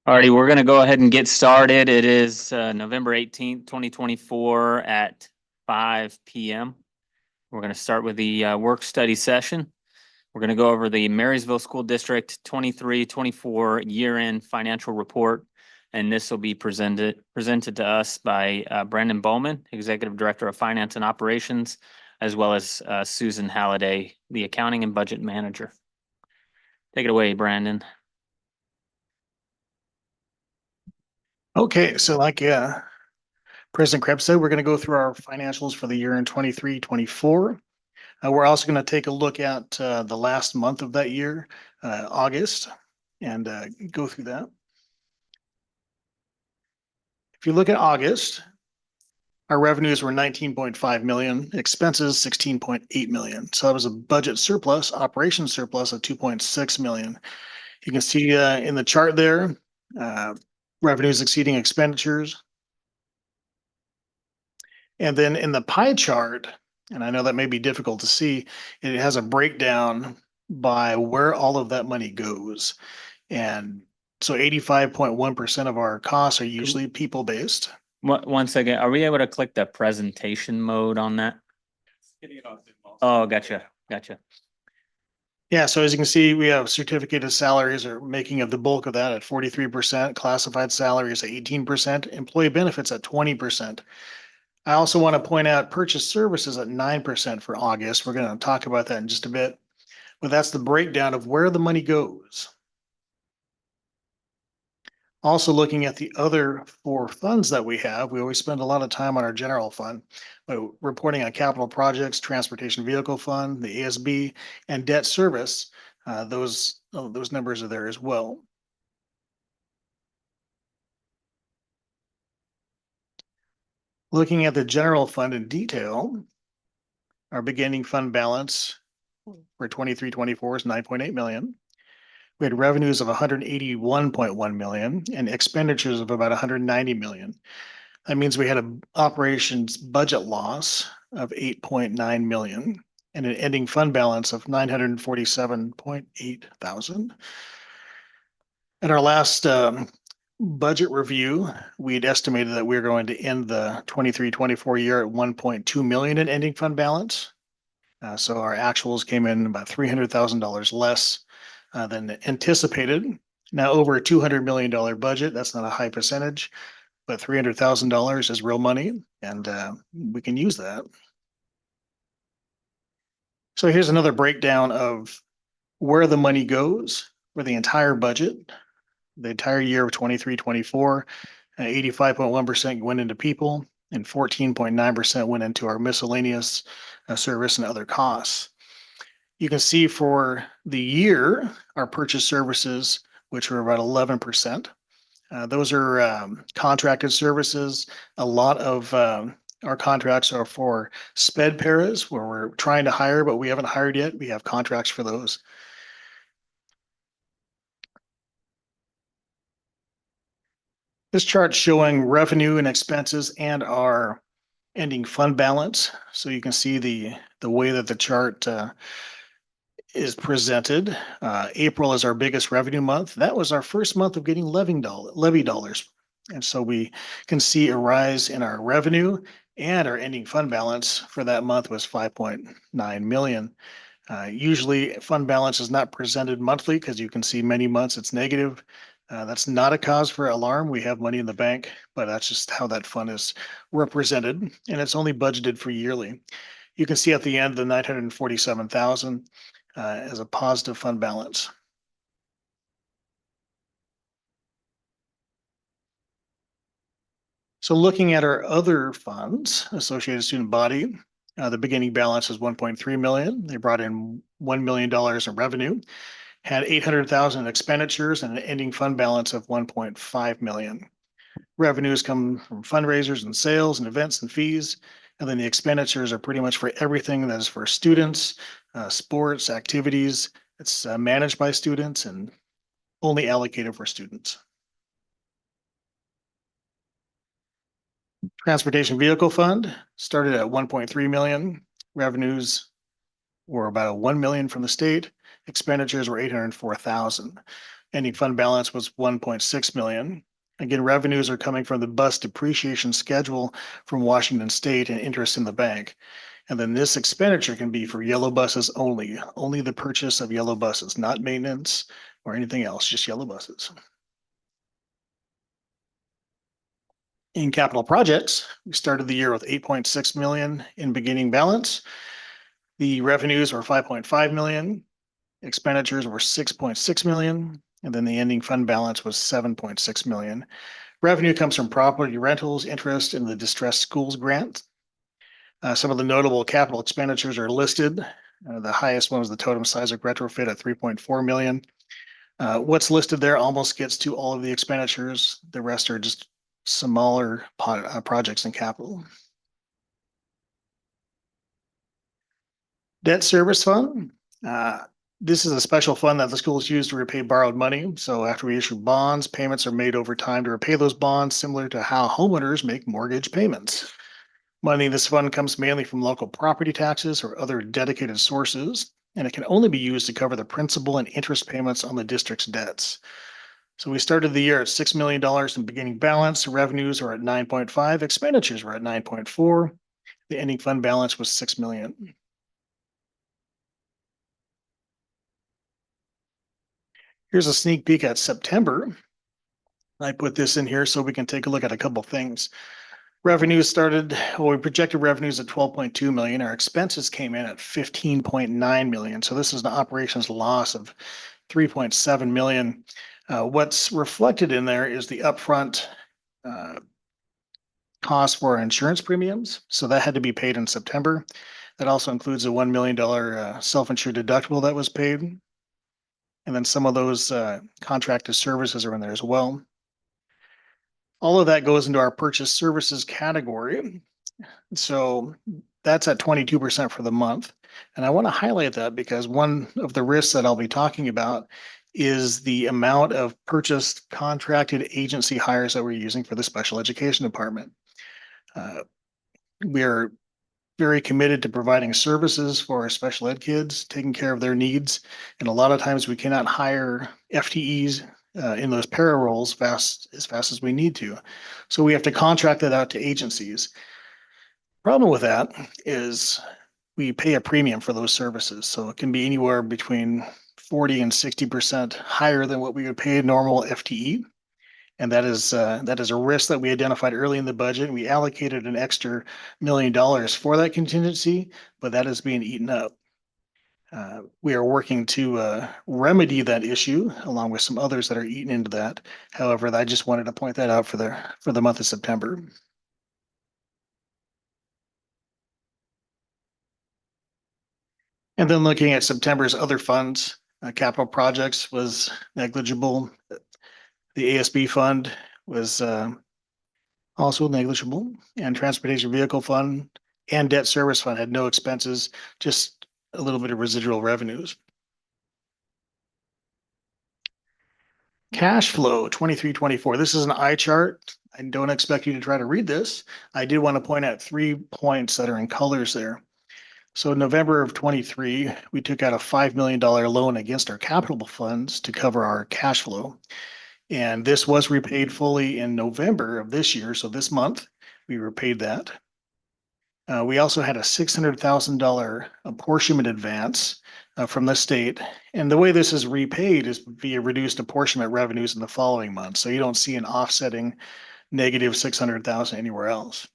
Alrighty, we're going to go ahead and get started. It is November 18th, 2024 at 5 p.m. We're going to start with the work study session. We're going to go over the Marysville School District 23-24 year-end financial report, and this will be presented to us by Brandon Bowman, Executive Director of Finance and Operations, as well as Susan Halliday, the Accounting and Budget Manager. Take it away, Brandon. Okay, so like President Krebs said, we're going to go through our financials for the year in 23-24. We're also going to take a look at the last month of that year, August, and go through that. If you look at August, our revenues were 19.5 million, expenses 16.8 million. So that was a budget surplus, operations surplus of 2.6 million. You can see in the chart there, revenues exceeding expenditures. And then in the pie chart, and I know that may be difficult to see, it has a breakdown by where all of that money goes. And so 85.1% of our costs are usually people-based. One second, are we able to click the presentation mode on that? Oh, gotcha. Yeah, so as you can see, we have certificated salaries are making up the bulk of that at 43%, classified salaries at 18%, employee benefits at 20%. I also want to point out purchase services at 9% for August. We're going to talk about that in just a bit, but that's the breakdown of where the money goes. Also looking at the other four funds that we have, we always spend a lot of time on our general fund, reporting on capital projects, transportation vehicle fund, the ASB, and debt service. Those numbers are there as well. Looking at the general fund in detail, our beginning fund balance for 23-24 is 9.8 million. We had revenues of 181.1 million and expenditures of about 190 million. That means we had an operations budget loss of 8.9 million and an ending fund balance of 947.8 thousand. At our last budget review, we'd estimated that we were going to end the 23-24 year at 1.2 million in ending fund balance. So our actuals came in about $300,000 less than anticipated. Now over a $200 million budget, that's not a high percentage, but $300,000 is real money, and we can use that. So here's another breakdown of where the money goes for the entire budget. The entire year of 23-24, 85.1% went into people and 14.9% went into our miscellaneous service and other costs. You can see for the year, our purchase services, which were about 11%. Those are contracted services. A lot of our contracts are for SPED paras, where we're trying to hire, but we haven't hired yet. We have contracts for those. This chart's showing revenue and expenses and our ending fund balance. So you can see the way that the chart is presented. April is our biggest revenue month. That was our first month of getting levy dollars. And so we can see a rise in our revenue, and our ending fund balance for that month was 5.9 million. Usually fund balance is not presented monthly because you can see many months it's negative. That's not a cause for alarm. We have money in the bank, but that's just how that fund is represented, and it's only budgeted for yearly. You can see at the end the 947,000 as a positive fund balance. So looking at our other funds, Associated Student Body, the beginning balance is 1.3 million. They brought in $1 million in revenue, had 800,000 in expenditures, and an ending fund balance of 1.5 million. Revenues come from fundraisers and sales and events and fees. And then the expenditures are pretty much for everything that is for students, sports, activities. It's managed by students and only allocated for students. Transportation Vehicle Fund started at 1.3 million. Revenues were about 1 million from the state. Expenditures were 804,000. Ending fund balance was 1.6 million. Again, revenues are coming from the bus depreciation schedule from Washington State and interest in the bank. And then this expenditure can be for yellow buses only the purchase of yellow buses, not maintenance or anything else, just yellow buses. In capital projects, we started the year with 8.6 million in beginning balance. The revenues were 5.5 million, expenditures were 6.6 million, and then the ending fund balance was 7.6 million. Revenue comes from property rentals, interest, in the distressed schools grant. Some of the notable capital expenditures are listed. The highest one was the totem seismic retrofit at 3.4 million. What's listed there almost gets to all of the expenditures. The rest are just smaller projects in capital. Debt service fund. This is a special fund that the schools use to repay borrowed money. So after we issue bonds, payments are made over time to repay those bonds, similar to how homeowners make mortgage payments. Money in this fund comes mainly from local property taxes or other dedicated sources, and it can only be used to cover the principal and interest payments on the district's debts. So we started the year at $6 million in beginning balance. Revenues are at 9.5, expenditures were at 9.4. The ending fund balance was 6 million. Here's a sneak peek at September. I put this in here so we can take a look at a couple things. Revenues started, well, we projected revenues at 12.2 million. Our expenses came in at 15.9 million. So this is an operations loss of 3.7 million. What's reflected in there is the upfront cost for our insurance premiums. So that had to be paid in September. That also includes a $1 million self-insured deductible that was paid. And then some of those contracted services are in there as well. All of that goes into our purchase services category. So that's at 22% for the month. And I want to highlight that because one of the risks that I'll be talking about is the amount of purchased contracted agency hires that we're using for the special education department. We are very committed to providing services for our special ed kids, taking care of their needs. And a lot of times we cannot hire FTEs in those para roles as fast as we need to. So we have to contract that out to agencies. Problem with that is we pay a premium for those services. So it can be anywhere between 40 and 60% higher than what we would pay a normal FTE. And that is a risk that we identified early in the budget. We allocated an extra $1 million for that contingency, but that is being eaten up. We are working to remedy that issue along with some others that are eaten into that. However, I just wanted to point that out for the month of September. And then looking at September's other funds, capital projects was negligible. The ASB fund was also negligible, and transportation vehicle fund and debt service fund had no expenses, just a little bit of residual revenues. Cash flow 23-24. This is an eye chart. I don't expect you to try to read this. I did want to point out 3 points that are in colors there. So November of 23, we took out a $5 million loan against our capital funds to cover our cash flow. And this was repaid fully in November of this year. So this month, we repaid that. We also had a $600,000 apportionment advance from the state. And the way this is repaid is via reduced apportionment revenues in the following month. So you don't see an offsetting negative 600,000 anywhere else.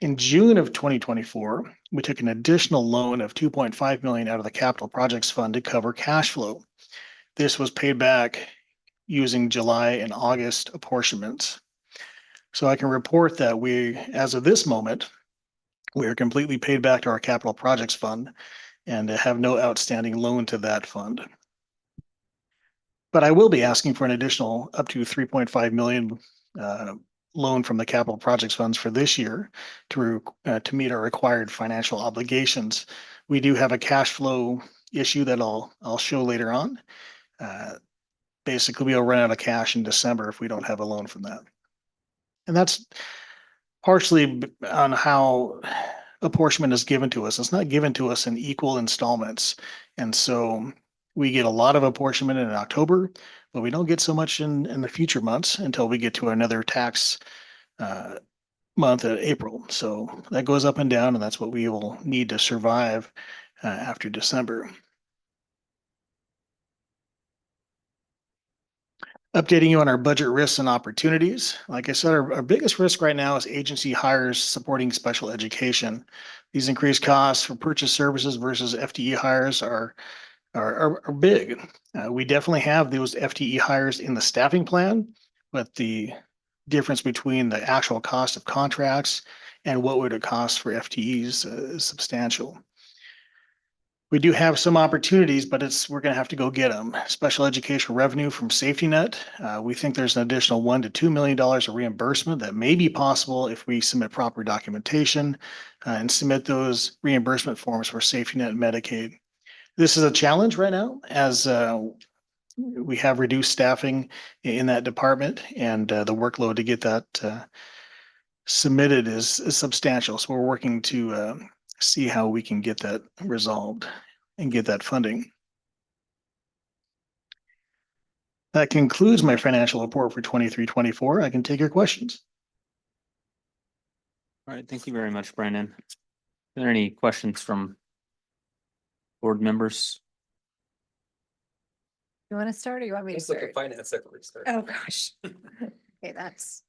In June of 2024, we took an additional loan of 2.5 million out of the capital projects fund to cover cash flow. This was paid back using July and August apportionments. So I can report that we, as of this moment, we are completely paid back to our capital projects fund and have no outstanding loan to that fund. But I will be asking for an additional up to 3.5 million loan from the capital projects funds for this year to meet our required financial obligations. We do have a cash flow issue that I'll show later on. Basically, we'll run out of cash in December if we don't have a loan from that. And that's partially on how apportionment is given to us. It's not given to us in equal installments. And so we get a lot of apportionment in October, but we don't get so much in the future months until we get to another tax month in April. So that goes up and down, and that's what we will need to survive after December. Updating you on our budget risks and opportunities. Like I said, our biggest risk right now is agency hires supporting special education. These increased costs for purchase services versus FTE hires are big. We definitely have those FTE hires in the staffing plan, but the difference between the actual cost of contracts and what would it cost for FTEs is substantial. We do have some opportunities, but we're going to have to go get them. Special education revenue from Safety Net. We think there's an additional $1 to $2 million of reimbursement that may be possible if we submit proper documentation and submit those reimbursement forms for Safety Net and Medicaid. This is a challenge right now as we have reduced staffing in that department, and the workload to get that submitted is substantial. So we're working to see how we can get that resolved and get that funding. That concludes my financial report for 23-24. I can take your questions. All right, thank you very much, Brandon. Are there any questions from board members? You want to start or you want me to Let's look start? at finance secretary start. Oh, gosh. Okay, that's,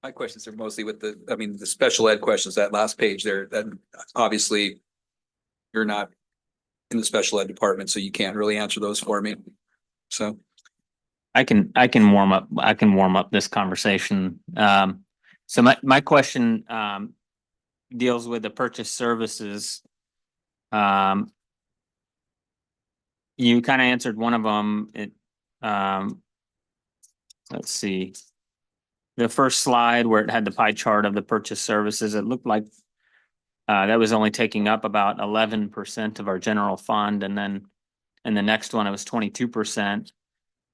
My questions are mostly with the special ed questions, that last page there, that obviously you're not in the special ed department, so you can't really answer those for me. So, I can warm up this conversation. So my question deals with the purchase services. You kind of answered one of them. Let's see. The first slide where it had the pie chart of the purchase services, it looked like that was only taking up about 11% of our general fund, and then in the next one it was 22%.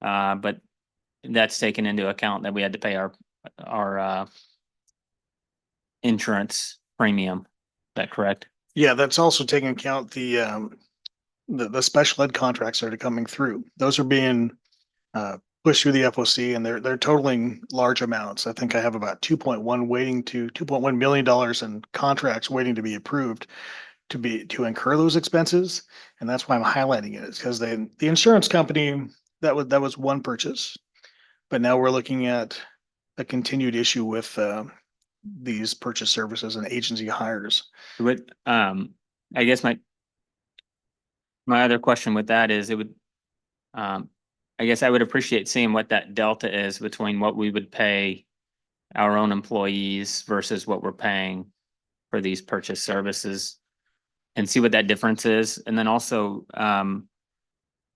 But that's taken into account that we had to pay our insurance premium. Is that correct? Yeah, that's also taking account the special ed contracts that are coming through. Those are being pushed through the FOC, and they're totaling large amounts. I think I have about 2.1 million dollars in contracts waiting to be approved to incur those expenses. And that's why I'm highlighting it. It's because the insurance company, that was one purchase, but now we're looking at a continued issue with these purchase services and agency hires. But I guess my other question with that is I guess I would appreciate seeing what that delta is between what we would pay our own employees versus what we're paying for these purchase services, and see what that difference is. And then also,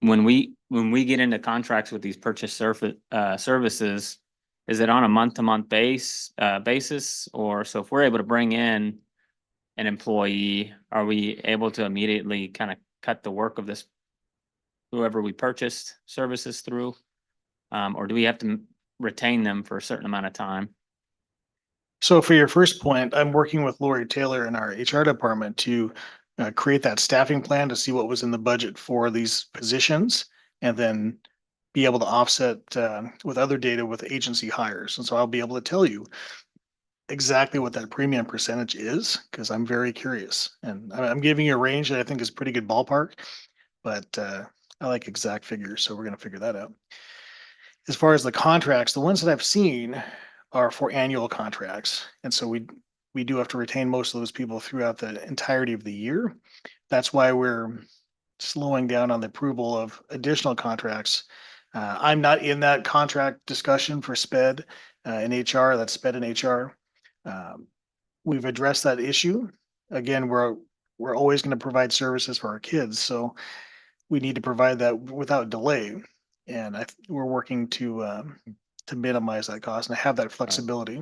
when we get into contracts with these purchase services, is it on a month-to-month basis? Or so if we're able to bring in an employee, are we able to immediately kind of cut the work of this, whoever we purchased services through? Or do we have to retain them for a certain amount of time? So for your first point, I'm working with Lori Taylor in our HR department to create that staffing plan to see what was in the budget for these positions and then be able to offset with other data with agency hires. And so I'll be able to tell you exactly what that premium percentage is because I'm very curious. And I'm giving you a range that I think is pretty good ballpark, but I like exact figures. So we're going to figure that out. As far as the contracts, the ones that I've seen are for annual contracts. And so we do have to retain most of those people throughout the entirety of the year. That's why we're slowing down on the approval of additional contracts. I'm not in that contract discussion for SPED in HR, that's SPED in HR. We've addressed that issue. Again, we're always going to provide services for our kids, so we need to provide that without delay. And we're working to minimize that cost and have that flexibility.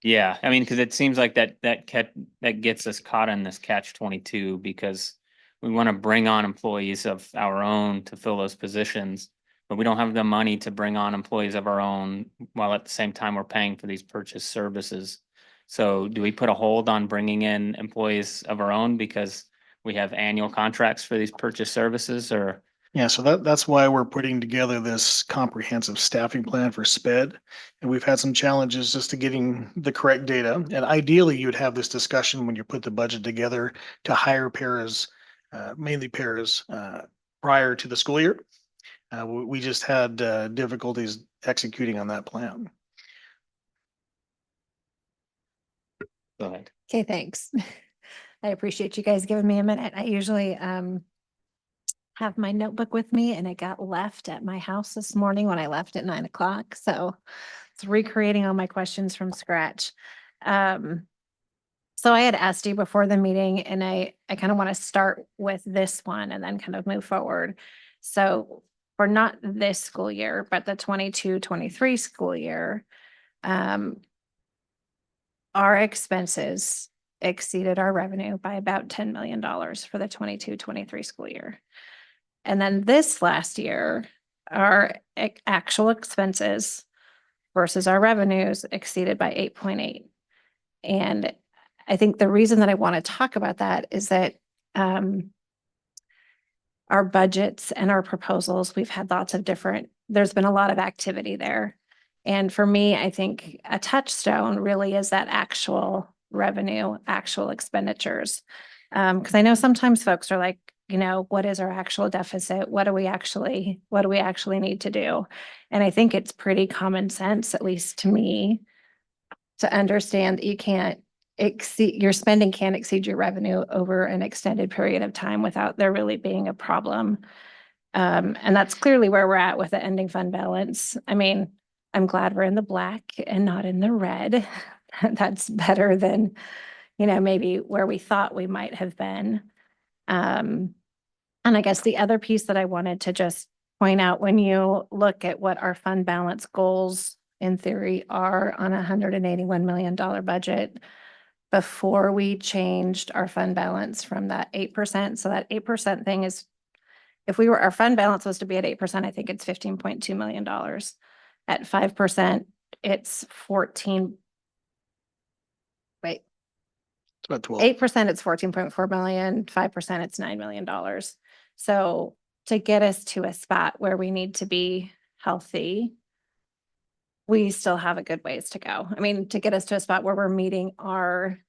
Yeah, I mean, because it seems like that gets us caught in this catch 22 because we want to bring on employees of our own to fill those positions, but we don't have the money to bring on employees of our own while at the same time we're paying for these purchase services. So do we put a hold on bringing in employees of our own because we have annual contracts for these purchase services, or? Yeah, so that's why we're putting together this comprehensive staffing plan for SPED. And we've had some challenges just to getting the correct data. And ideally, you'd have this discussion when you put the budget together to hire pairs, mainly pairs, prior to the school year. We just had difficulties executing on that plan. Go ahead. Okay, thanks. I appreciate you guys giving me a minute. I usually have my notebook with me and it got left at my house this morning when I left at 9 o'clock. So it's recreating all my questions from scratch. So I had asked you before the meeting and I kind of want to start with this one and then kind of move forward. So for not this school year, but the 22-23 school year, our expenses exceeded our revenue by about $10 million for the 22-23 school year. And then this last year, our actual expenses versus our revenues exceeded by 8.8. And I think the reason that I want to talk about that is that our budgets and our proposals, we've had lots of there's been a lot of activity there. And for me, I think a touchstone really is that actual revenue, actual expenditures. Because I know sometimes folks are like, what is our actual deficit? What do we actually need to do? And I think it's pretty common sense, at least to me, to understand that you can't your spending can't exceed your revenue over an extended period of time without there really being a problem. And that's clearly where we're at with the ending fund balance. I mean, I'm glad we're in the black and not in the red. That's better than, maybe where we thought we might have been. And I guess the other piece that I wanted to just point out, when you look at what our fund balance goals in theory are on a $181 million budget, before we changed our fund balance from that 8%. So that 8% thing is, if our fund balance was to be at 8%, I think it's $15.2 million. At 5%, it's 14. Wait, It's about 12. 8%, it's 14.4 million, 5%, it's $9 million. So to get us to a spot where we need to be healthy, we still have a good ways to go. I mean, to get us to a spot where we're meeting our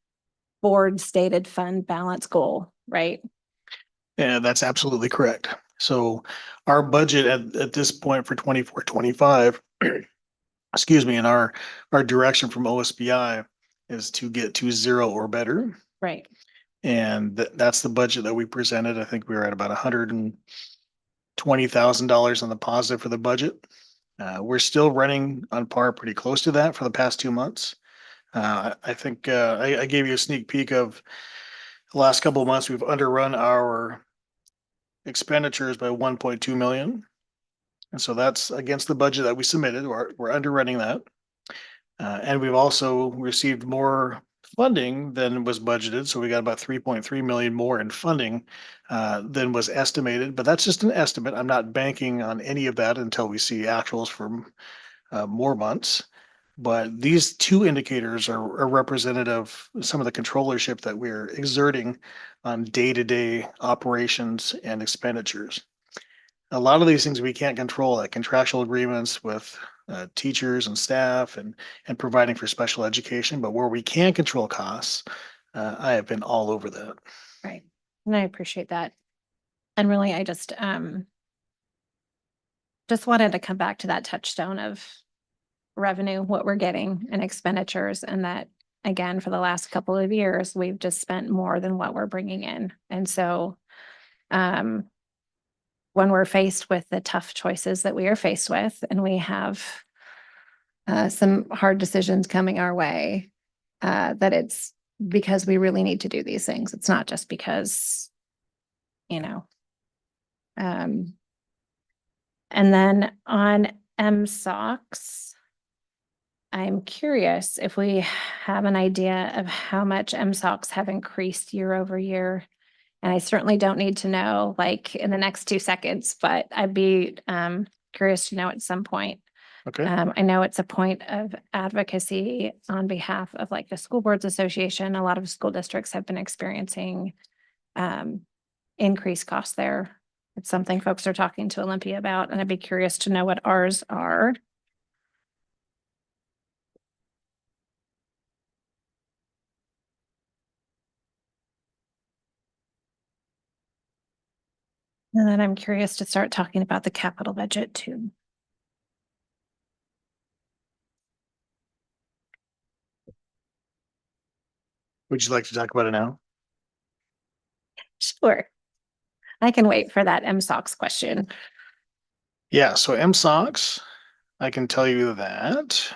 board stated fund balance goal, right? Yeah, that's absolutely correct. So our budget at this point for 24-25, excuse me, and our direction from OSBI is to get to 0 or better. Right. And that's the budget that we presented. I think we were at about $120,000 on the positive for the budget. We're still running on par pretty close to that for the past 2 months. I think I gave you a sneak peek of the last couple of months. We've underrun our expenditures by 1.2 million. And so that's against the budget that we submitted. We're underrunning that. And we've also received more funding than was budgeted, so we got about 3.3 million more in funding than was estimated, but that's just an estimate. I'm not banking on any of that until we see actuals from more months. But these two indicators are representative of some of the controllership that we're exerting on day-to-day operations and expenditures. A lot of these things we can't control, like contractual agreements with teachers and staff and providing for special education, but where we can control costs, I have been all over that. Right. And I appreciate that. And really, I just wanted to come back to that touchstone of revenue, what we're getting and expenditures, and that again, for the last couple of years, we've just spent more than what we're bringing in. And so when we're faced with the tough choices that we are faced with, and we have some hard decisions coming our way, that it's because we really need to do these things. It's not just because, you know. And then on MSOCs, I'm curious if we have an idea of how much MSOCs have increased year over year. And I certainly don't need to know like in the next 2 seconds, but I'd be curious to know at some point. Okay. I know it's a point of advocacy on behalf of like the School Boards Association. A lot of school districts have been experiencing increased costs there. It's something folks are talking to Olympia about, and I'd be curious to know what ours are. And then I'm curious to start talking about the capital budget too. Would you like to talk about it now? Sure. I can wait for that MSOCs question. Yeah, so MSOCs, I can tell you that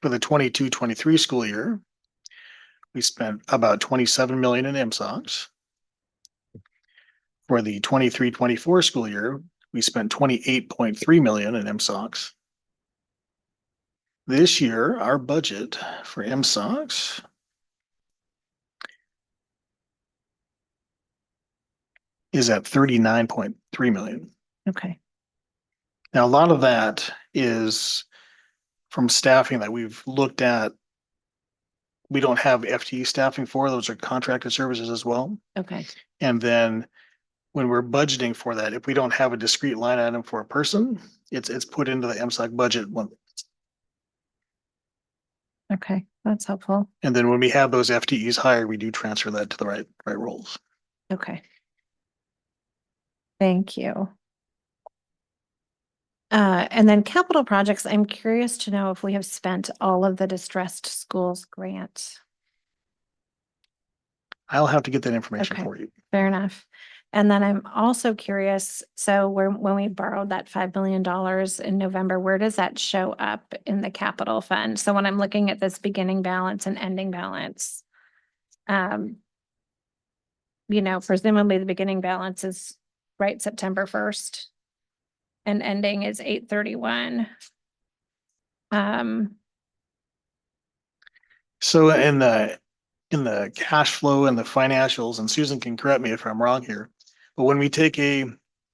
for the 22-23 school year, we spent about 27 million in MSOCs. For the 23-24 school year, we spent 28.3 million in MSOCs. This year, our budget for MSOCs is at 39.3 million. Okay. Now, a lot of that is from staffing that we've looked at. We don't have FTE staffing for, those are contracted services as well. Okay. And then when we're budgeting for that, if we don't have a discrete line item for a person, it's put into the MSOC budget one. Okay. That's helpful. And then when we have those FTEs hired, we do transfer that to the right roles. Okay. Thank you. And then capital projects, I'm curious to know if we have spent all of the distressed schools grant. I'll have to get that information Okay. for you. Fair enough. And then I'm also curious, so when we borrowed that $5 million in November, where does that show up in the capital fund? So when I'm looking at this beginning balance and ending balance, presumably the beginning balance is right September 1st and ending is 8/31. So in the cash flow and the financials, and Susan can correct me if I'm wrong here, but when we take a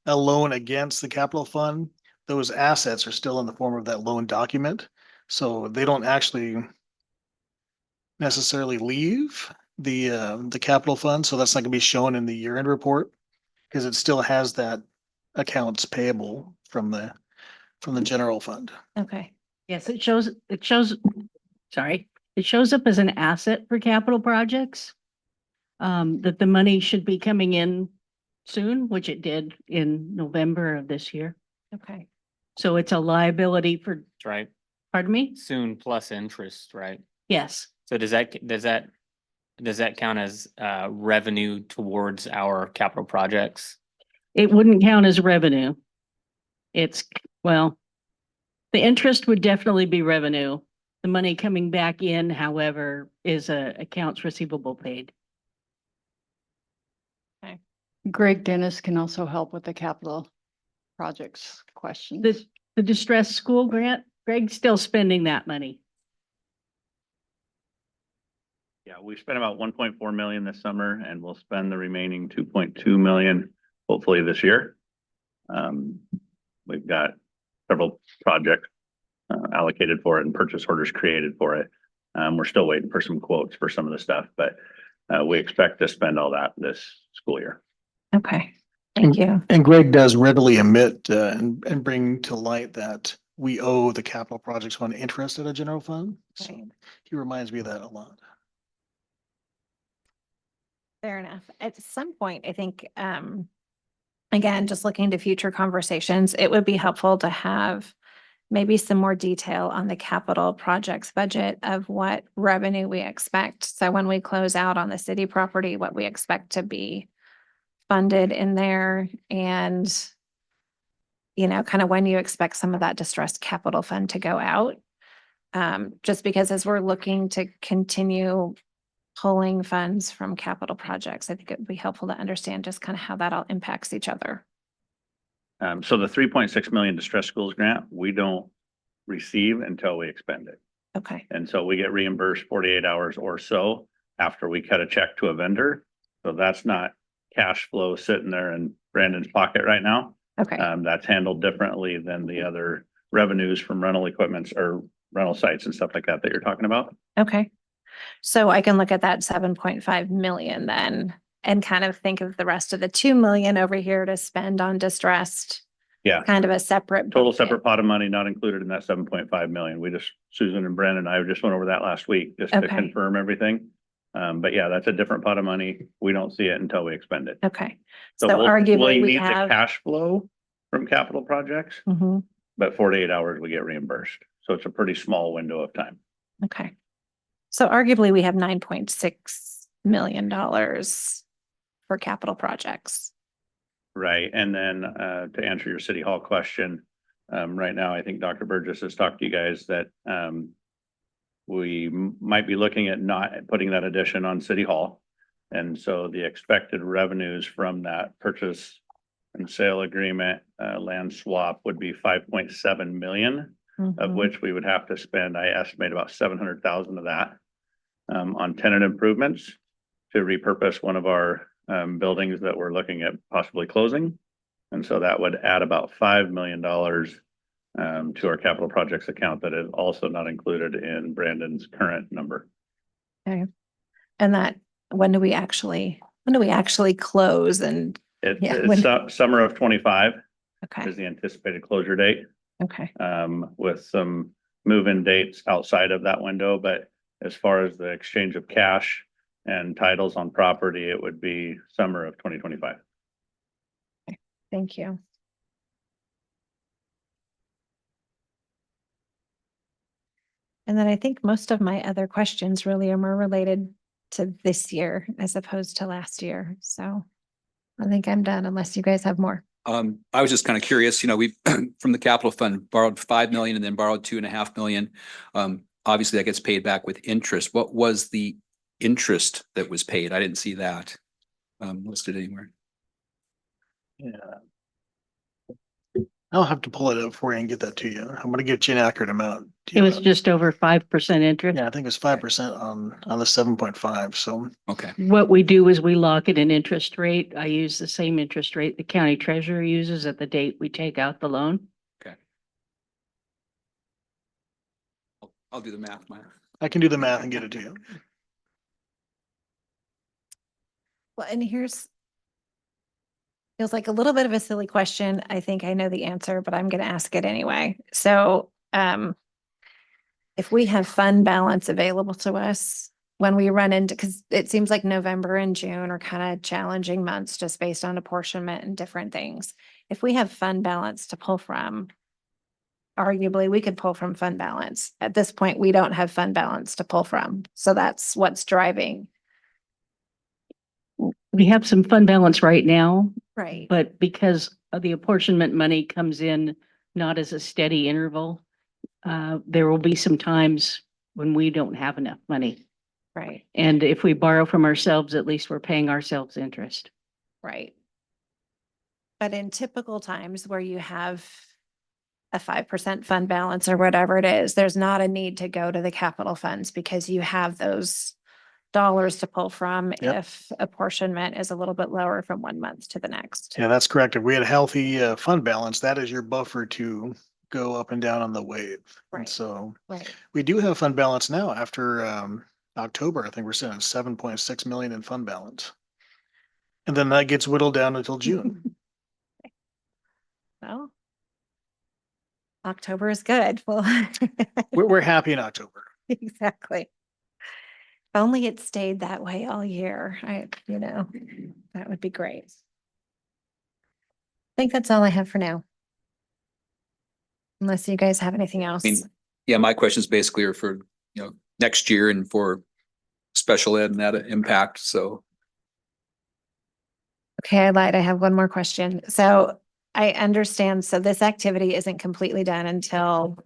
loan against the capital fund, those assets are still in the form of that loan document. So they don't actually necessarily leave the capital fund. So that's not gonna be shown in the year-end report because it still has that accounts payable from the general fund. Okay. Yes, it shows, sorry, it shows up as an asset for capital projects. That the money should be coming in soon, which it did in November of this year. Okay. So it's a liability for, That's right. pardon me? Soon plus interest, right? Yes, So does that count as revenue towards our capital projects? it wouldn't count as revenue. It's, well, the interest would definitely be revenue. The money coming back in, however, is accounts receivable paid. Greg Dennis can also help with the capital projects questions. The distressed school grant, Greg's still spending that money. Yeah, we spent about 1.4 million this summer and we'll spend the remaining 2.2 million hopefully this year. We've got several projects allocated for it and purchase orders created for it. We're still waiting for some quotes for some of the stuff, but we expect to spend all that this school year. Okay, thank you. And Greg does readily admit and bring to light that we owe the capital projects fund interest at a general fund. So Right. he reminds me of that a lot. Fair enough. At some point, I think, again, just looking to future conversations, it would be helpful to have maybe some more detail on the capital projects budget of what revenue we expect. So when we close out on the city property, what we expect to be funded in there and, you know, kind of when you expect some of that distressed capital fund to go out. Just because as we're looking to continue pulling funds from capital projects, I think it would be helpful to understand just kind of how that all impacts each other. So the 3.6 million distress schools grant, we don't receive until we expend it. Okay, And so we get reimbursed 48 hours or so after we cut a check to a vendor. So that's not cash flow sitting there in Brandon's pocket right now. okay, That's handled differently than the other revenues from rental equipments or rental sites and stuff like that you're talking about. okay. So I can look at that 7.5 million then and kind of think of the rest of the 2 million over here to spend on distressed. Yeah. Kind of a separate. Total bucket. separate pot of money not included in that 7.5 million. Susan and Brandon and I just went over that last week just to Okay. confirm everything. But yeah, that's a different pot of money. We don't see it until we expend it. Okay, So so we'll arguably we need the have. cash flow from capital projects, Mhm, but 48 hours we get reimbursed. So it's a pretty small window of time. okay. So arguably we have $9.6 million for capital projects. Right. And then to answer your city hall question, right now, I think Dr. Burgess has talked to you guys that we might be looking at not putting that addition on city hall. And so the expected revenues from that purchase and sale agreement, land swap would be 5.7 million, of Mhm. which we would have to spend, I estimate about 700,000 of that on tenant improvements to repurpose one of our buildings that we're looking at possibly closing. And so that would add about $5 million to our capital projects account that is also not included in Brandon's current number. And that, when do we actually close and, Yeah, It's summer of 25 okay, is the anticipated closure date, okay, with some move-in dates outside of that window. But as far as the exchange of cash and titles on property, it would be summer of 2025. thank you. And then I think most of my other questions really are more related to this year as opposed to last year. So I think I'm done unless you guys have more. I was just kind of curious, we from the capital fund borrowed 5 million and then borrowed 2.5 million. Obviously that gets paid back with interest. What was the interest that was paid? I didn't see that listed anywhere. Yeah. I'll have to pull it up for you and get that to you. I'm gonna get you an accurate amount. Do It you was have- just over 5% interest. Yeah, I think it was 5% on the 7.5. So Okay. What we do is we lock in an interest rate. I use the same interest rate the county treasurer uses at the date we take out the loan. I'll do the math, Maya. I can do the math and get it to you. Well, and feels like a little bit of a silly question. I think I know the answer, but I'm going to ask it anyway. So, if we have fund balance available to us when we run into, because it seems like November and June are kind of challenging months just based on apportionment and different things. If we have fund balance to pull from, arguably we could pull from fund balance. At this point, we don't have fund balance to pull from. So that's what's driving. We have some fund balance right now, Right. but because of the apportionment money comes in not as a steady interval, there will be some times when we don't have enough money. Right. And if we borrow from ourselves, at least we're paying ourselves interest. Right. But in typical times where you have a 5% fund balance or whatever it is, there's not a need to go to the capital funds because you have those dollars to pull from Yep. if apportionment is a little bit lower from one month to the next. Yeah, that's correct. If we had a healthy fund balance, that is your buffer to go up and down on the wave. And Right. so Right. we do have fund balance now after October. I think we're sitting at 7.6 million in fund balance. And then that gets whittled down until June. Well, October is good. Well, We're happy in October. exactly. If only it stayed that way all year, that would be great. I think that's all I have for now. Unless you guys have anything else. I mean, yeah, my questions basically are for, next year and for special ed and that impact. So Okay, I lied. I have one more question. So I understand. So this activity isn't completely done until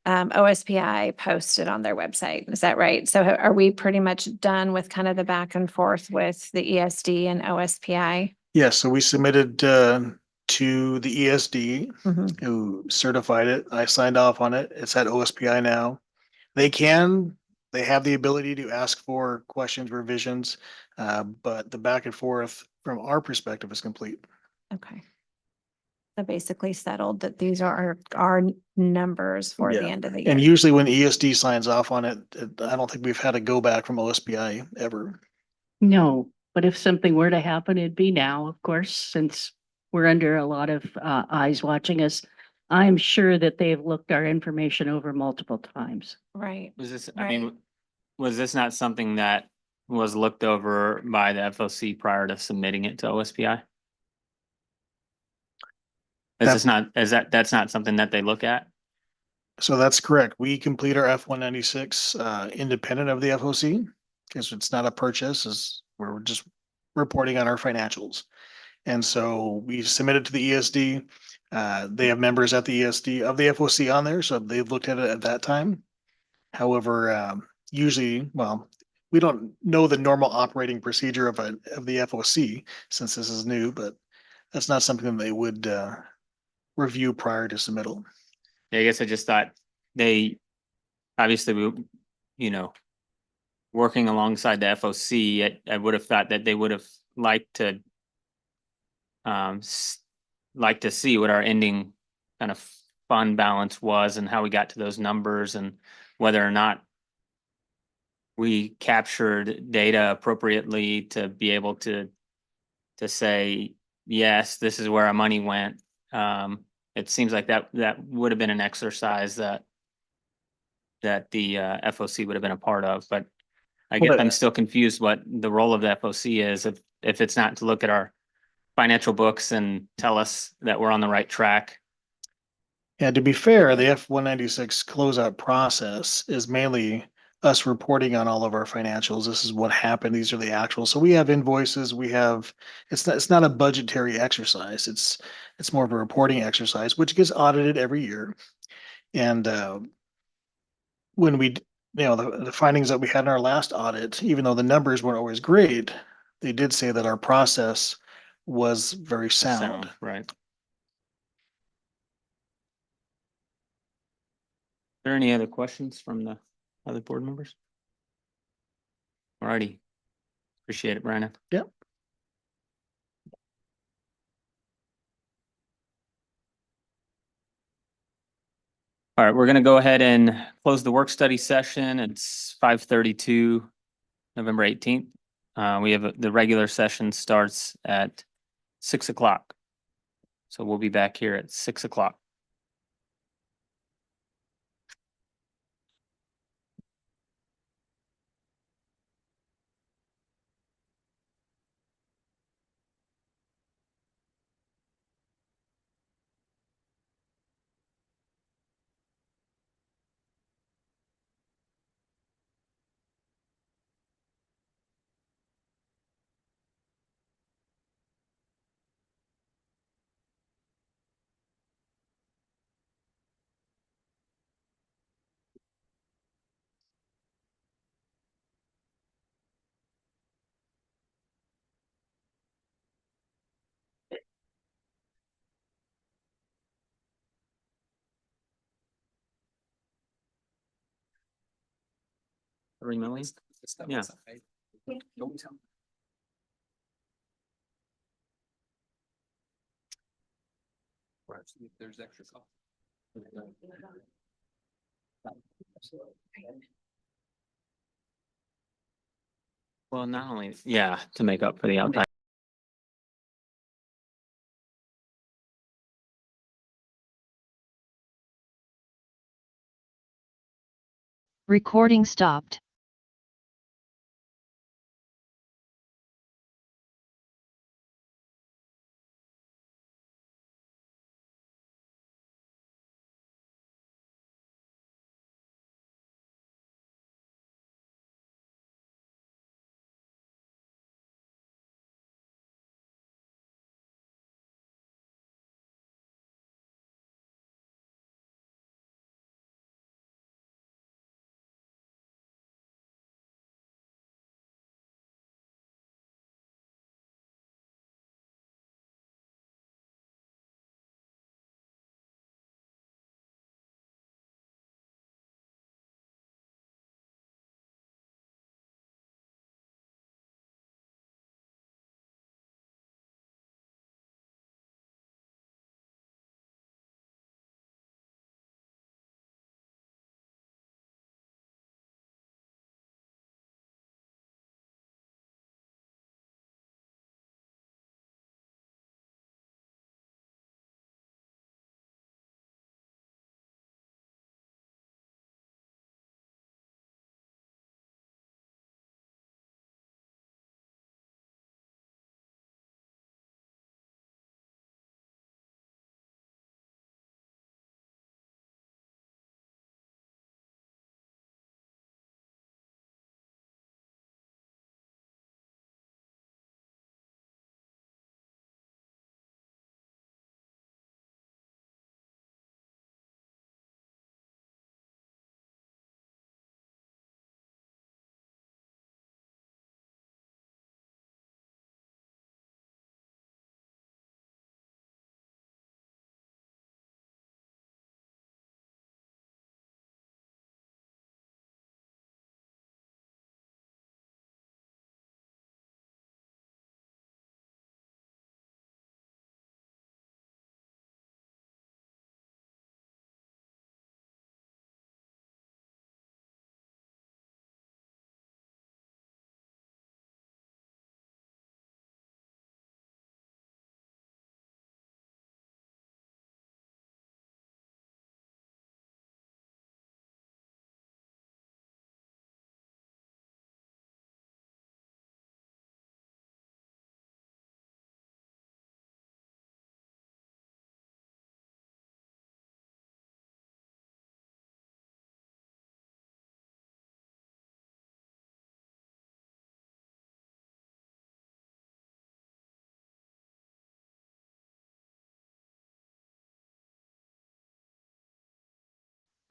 OSPI posted on their website. Is that right? So are we pretty much done with kind of the back and forth with the ESD and OSPI? Yes, so we submitted to the ESD Mhm. who certified it. I signed off on it. It's at OSPI now. They have the ability to ask for questions, revisions, but the back and forth from our perspective is complete. Okay. So basically settled that these are our numbers for the Yeah. end of the And year. usually when ESD signs off on it, I don't think we've had a go back from OSPI ever. No, but if something were to happen, it'd be now, of course, since we're under a lot of eyes watching us. I'm sure that they've looked our information over multiple times. Right. Was this, Right. was this not something that was looked over by the FOC prior to submitting it to OSPI? That's not something that they look at? So that's correct. We complete our F-196 independent of the FOC because it's not a purchase, we're just reporting on our financials. And so we submitted to the ESD. They have members at the ESD of the FOC on there, so they've looked at it at that time. However, usually, well, we don't know the normal operating procedure of the FOC since this is new, but that's not something that they would review prior to submittal. Yeah, I guess I just thought they, obviously, working alongside the FOC, I would have thought that they would have liked to like to see what our ending kind of fund balance was and how we got to those numbers and whether or not we captured data appropriately to be able to say, yes, this is where our money went. It seems like that would have been an exercise that the FOC would have been a part of, but I guess Well, I'm still confused what the role of the FOC is if it's not to look at our financial books and tell us that we're on the right track. Yeah, to be fair, the F-196 closeout process is mainly us reporting on all of our financials. This is what happened. These are the actuals. So we have invoices, it's not a budgetary exercise. It's more of a reporting exercise, which gets audited every year. And when the findings that we had in our last audit, even though the numbers weren't always great, they did say that our process was very sound. Right. Are there any other questions from the other board members? Alrighty. Appreciate it, Brandon. Yep. All right, we're gonna go ahead and close the work study session. It's 5:32, November 18th. We have the regular session starts at 6 o'clock. So we'll be back here at 6 o'clock. $3 million? Yeah. Don't tell me. Right, see if there's extra cost. Well, not only, yeah, to make up for the outside. Recording stopped.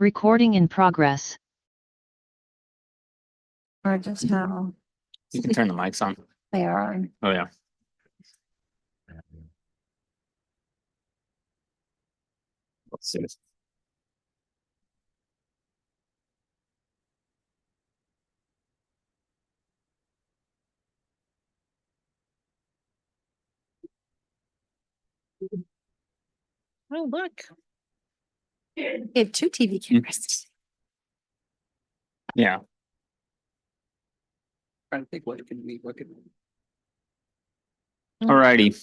Recording in progress. Or just how You can turn the mics on. they are. Oh, yeah. Let's see. Oh, look. We have two TV cameras. Yeah. Trying to think what can we, All righty.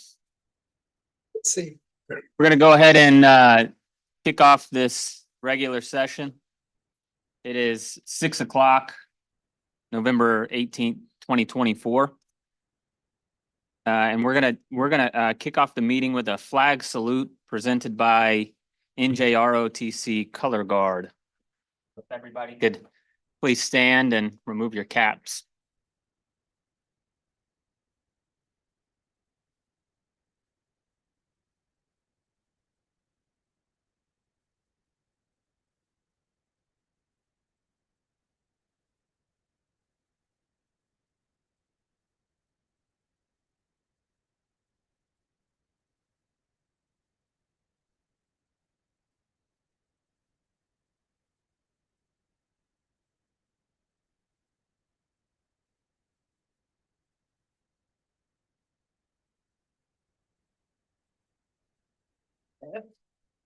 let's see. We're gonna go ahead and kick off this regular session. It is 6 o'clock, November 18th, 2024. And we're gonna kick off the meeting with a flag salute presented by NJROTC Color Guard. If everybody could please stand and remove your caps.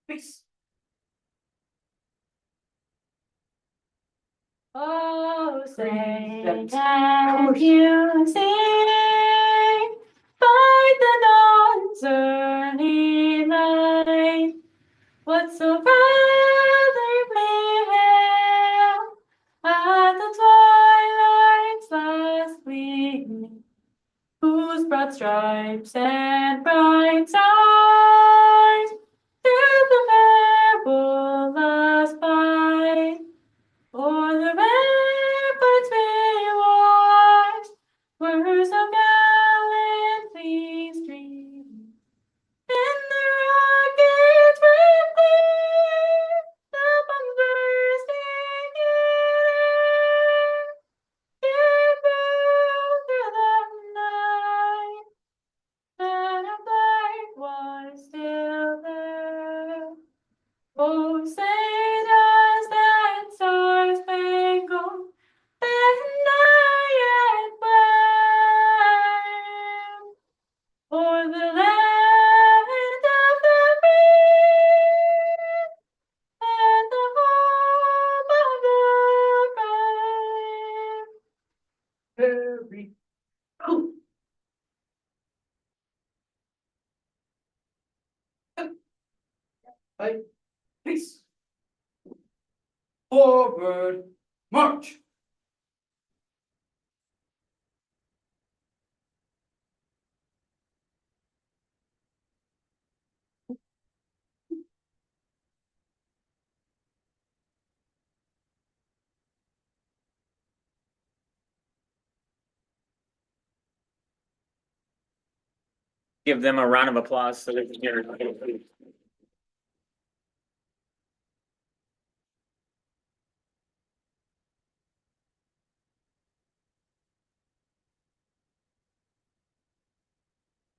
Peace. Oh, say, can you sing by the dawn's early light? What so proudly we hailed at the twilight's last gleaming, whose broad stripes and bright stars through the perilous fight o'er the ramparts we watched were so gallantly streaming. In the rocket's red glare, the bombs bursting in air, gave through the night, and a light was still there. Oh, say does that star-spangled banner yet wave o'er the land of the free and the home of the brave? Very cool. Right. Peace. Forward, march. Give them a round of applause so they can hear it.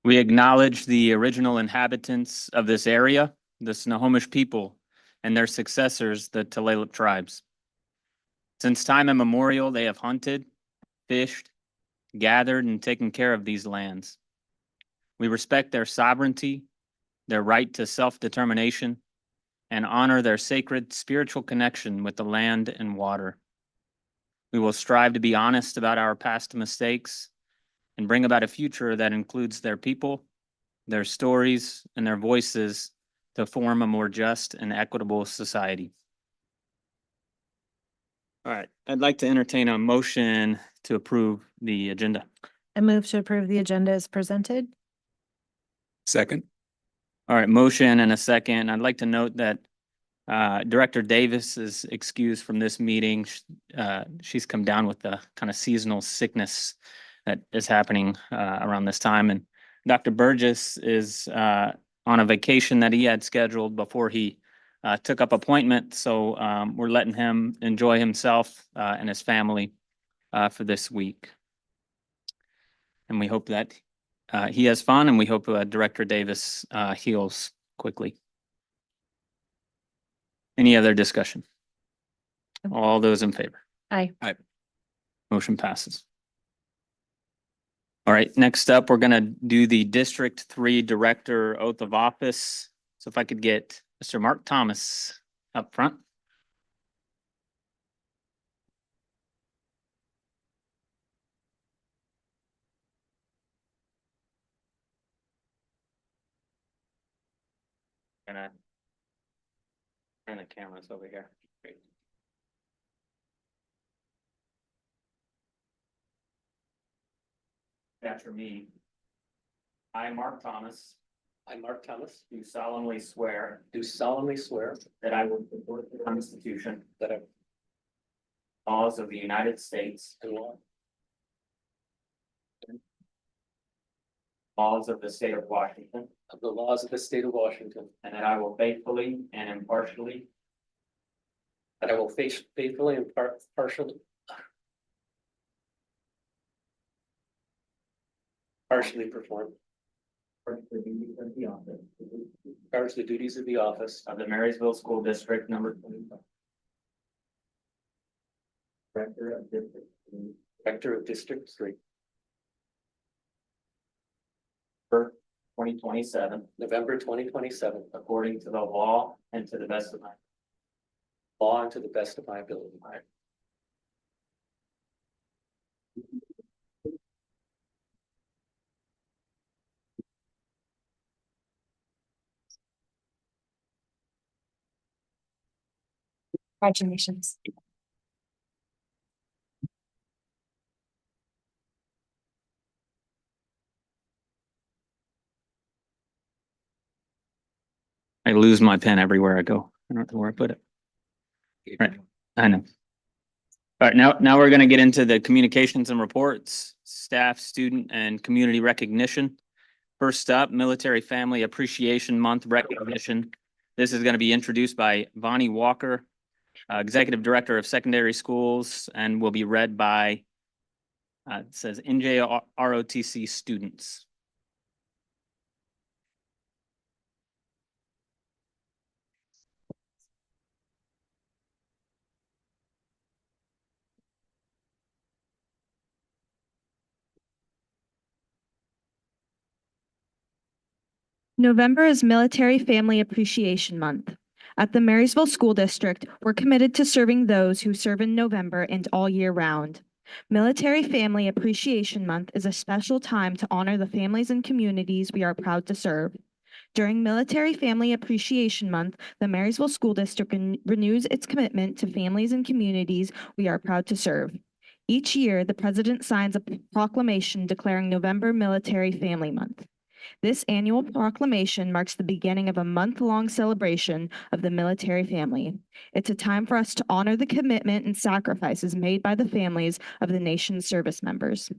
We acknowledge the original inhabitants of this area, the Snohomish people, and their successors, the Tulalip tribes. Since time immemorial, they have hunted, fished, gathered, and taken care of these lands. We respect their sovereignty, their right to self-determination, and honor their sacred spiritual connection with the land and water. We will strive to be honest about our past mistakes and bring about a future that includes their people, their stories, and their voices to form a more just and equitable society. All right, I'd like to entertain a motion to approve the agenda. I move to approve the agenda as presented. Second. All right, motion and a second. I'd like to note that Director Davis is excused from this meeting. She's come down with the kind of seasonal sickness that is happening around this time. And Dr. Burgess is on a vacation that he had scheduled before he took up appointment. So we're letting him enjoy himself and his family for this week. And we hope that he has fun, and we hope Director Davis heals quickly. Any other discussion? All those in favor? Aye. Motion passes. All right, next up, we're gonna do the District 3 Director Oath of Office. So if I could get Mr. Mark Thomas up front. Gonna turn the cameras over here. Great. After me. I, Mark Thomas. I, Mark Thomas, Do solemnly swear do solemnly swear that I will support the Constitution, that I laws of the United States, will laws of the state of Washington, of the laws of the state of Washington, and that I will faithfully and impartially that I will faithfully and partially perform the duties of the office the duties of the office of the Marysville School District number 25. Director of District 3. Director of District 3. Per 2027, November 2027, according to the law and to the best of my. law and to the best of my ability. Congratulations. I lose my pen everywhere I go. I don't know where I put it. Right. I know. All right, now we're going to get into the communications and reports, staff, student, and community recognition. First up, Military Family Appreciation Month recognition. This is going to be introduced by Vonnie Walker, Executive Director of Secondary Schools, and will be read by, it says NJROTC students. November is Military Family Appreciation Month. At the Marysville School District, we're committed to serving those who serve in November and all year round. Military Family Appreciation Month is a special time to honor the families and communities we are proud to serve. During Military Family Appreciation Month, the Marysville School District renews its commitment to families and communities we are proud to serve. Each year, the President signs a proclamation declaring November Military Family Month. This annual proclamation marks the beginning of a month-long celebration of the military family. It's a time for us to honor the commitment and sacrifices made by the families of the nation's service members.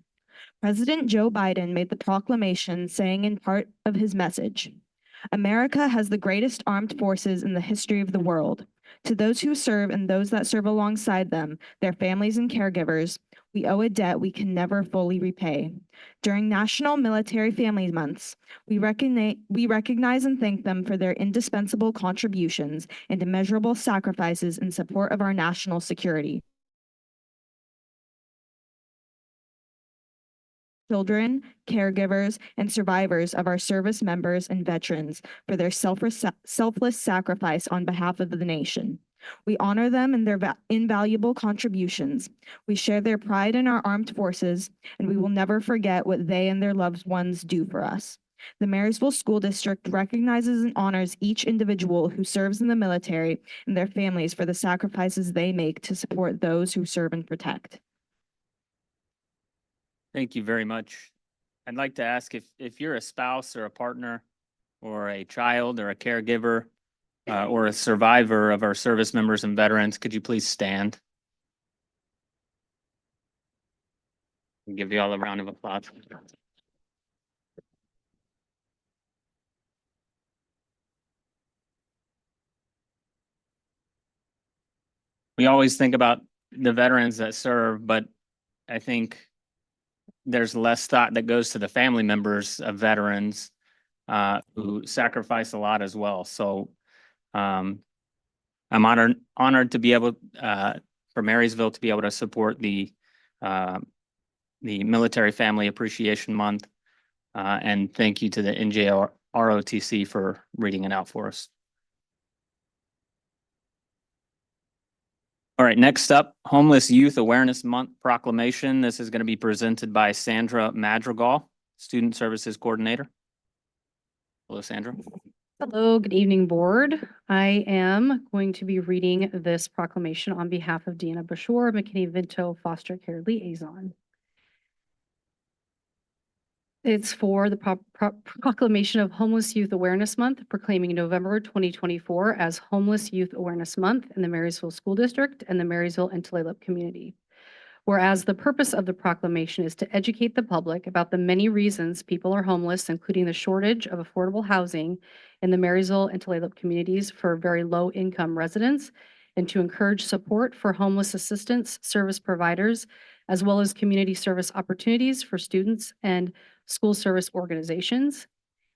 President Joe Biden made the proclamation saying in part of his message, "America has the greatest armed forces in the history of the world. To those who serve and those that serve alongside them, their families and caregivers, we owe a debt we can never fully repay. During National Military Family Months, we recognize and thank them for their indispensable contributions and immeasurable sacrifices in support of our national security. Children, caregivers, and survivors of our service members and veterans for their selfless sacrifice on behalf of the nation. We honor them and their invaluable contributions. We share their pride in our armed forces, and we will never forget what they and their loved ones do for us. The Marysville School District recognizes and honors each individual who serves in the military and their families for the sacrifices they make to support those who serve and protect." Thank you very much. I'd like to ask if you're a spouse or a partner or a child or a caregiver or a survivor of our service members and veterans, could you please stand? I'll give you all a round of applause. We always think about the veterans that serve, but I think there's less thought that goes to the family members of veterans who sacrifice a lot as well. So I'm honored to be able for Marysville to be able to support the Military Family Appreciation Month, and thank you to the NJROTC for reading it out for us. All right, next up, Homeless Youth Awareness Month proclamation. This is going to be presented by Sandra Madrigal, Student Services Coordinator. Hello, Sandra. Hello, good evening, board. I am going to be reading this proclamation on behalf of Deanna Bashore, McKinney-Vento Foster Care Liaison. It's for the proclamation of Homeless Youth Awareness Month, proclaiming November 2024 as Homeless Youth Awareness Month in the Marysville School District and the Marysville and Tulalip community. Whereas the purpose of the proclamation is to educate the public about the many reasons people are homeless, including the shortage of affordable housing in the Marysville and Tulalip communities for very low income residents, and to encourage support for homeless assistance service providers, as well as community service opportunities for students and school service organizations.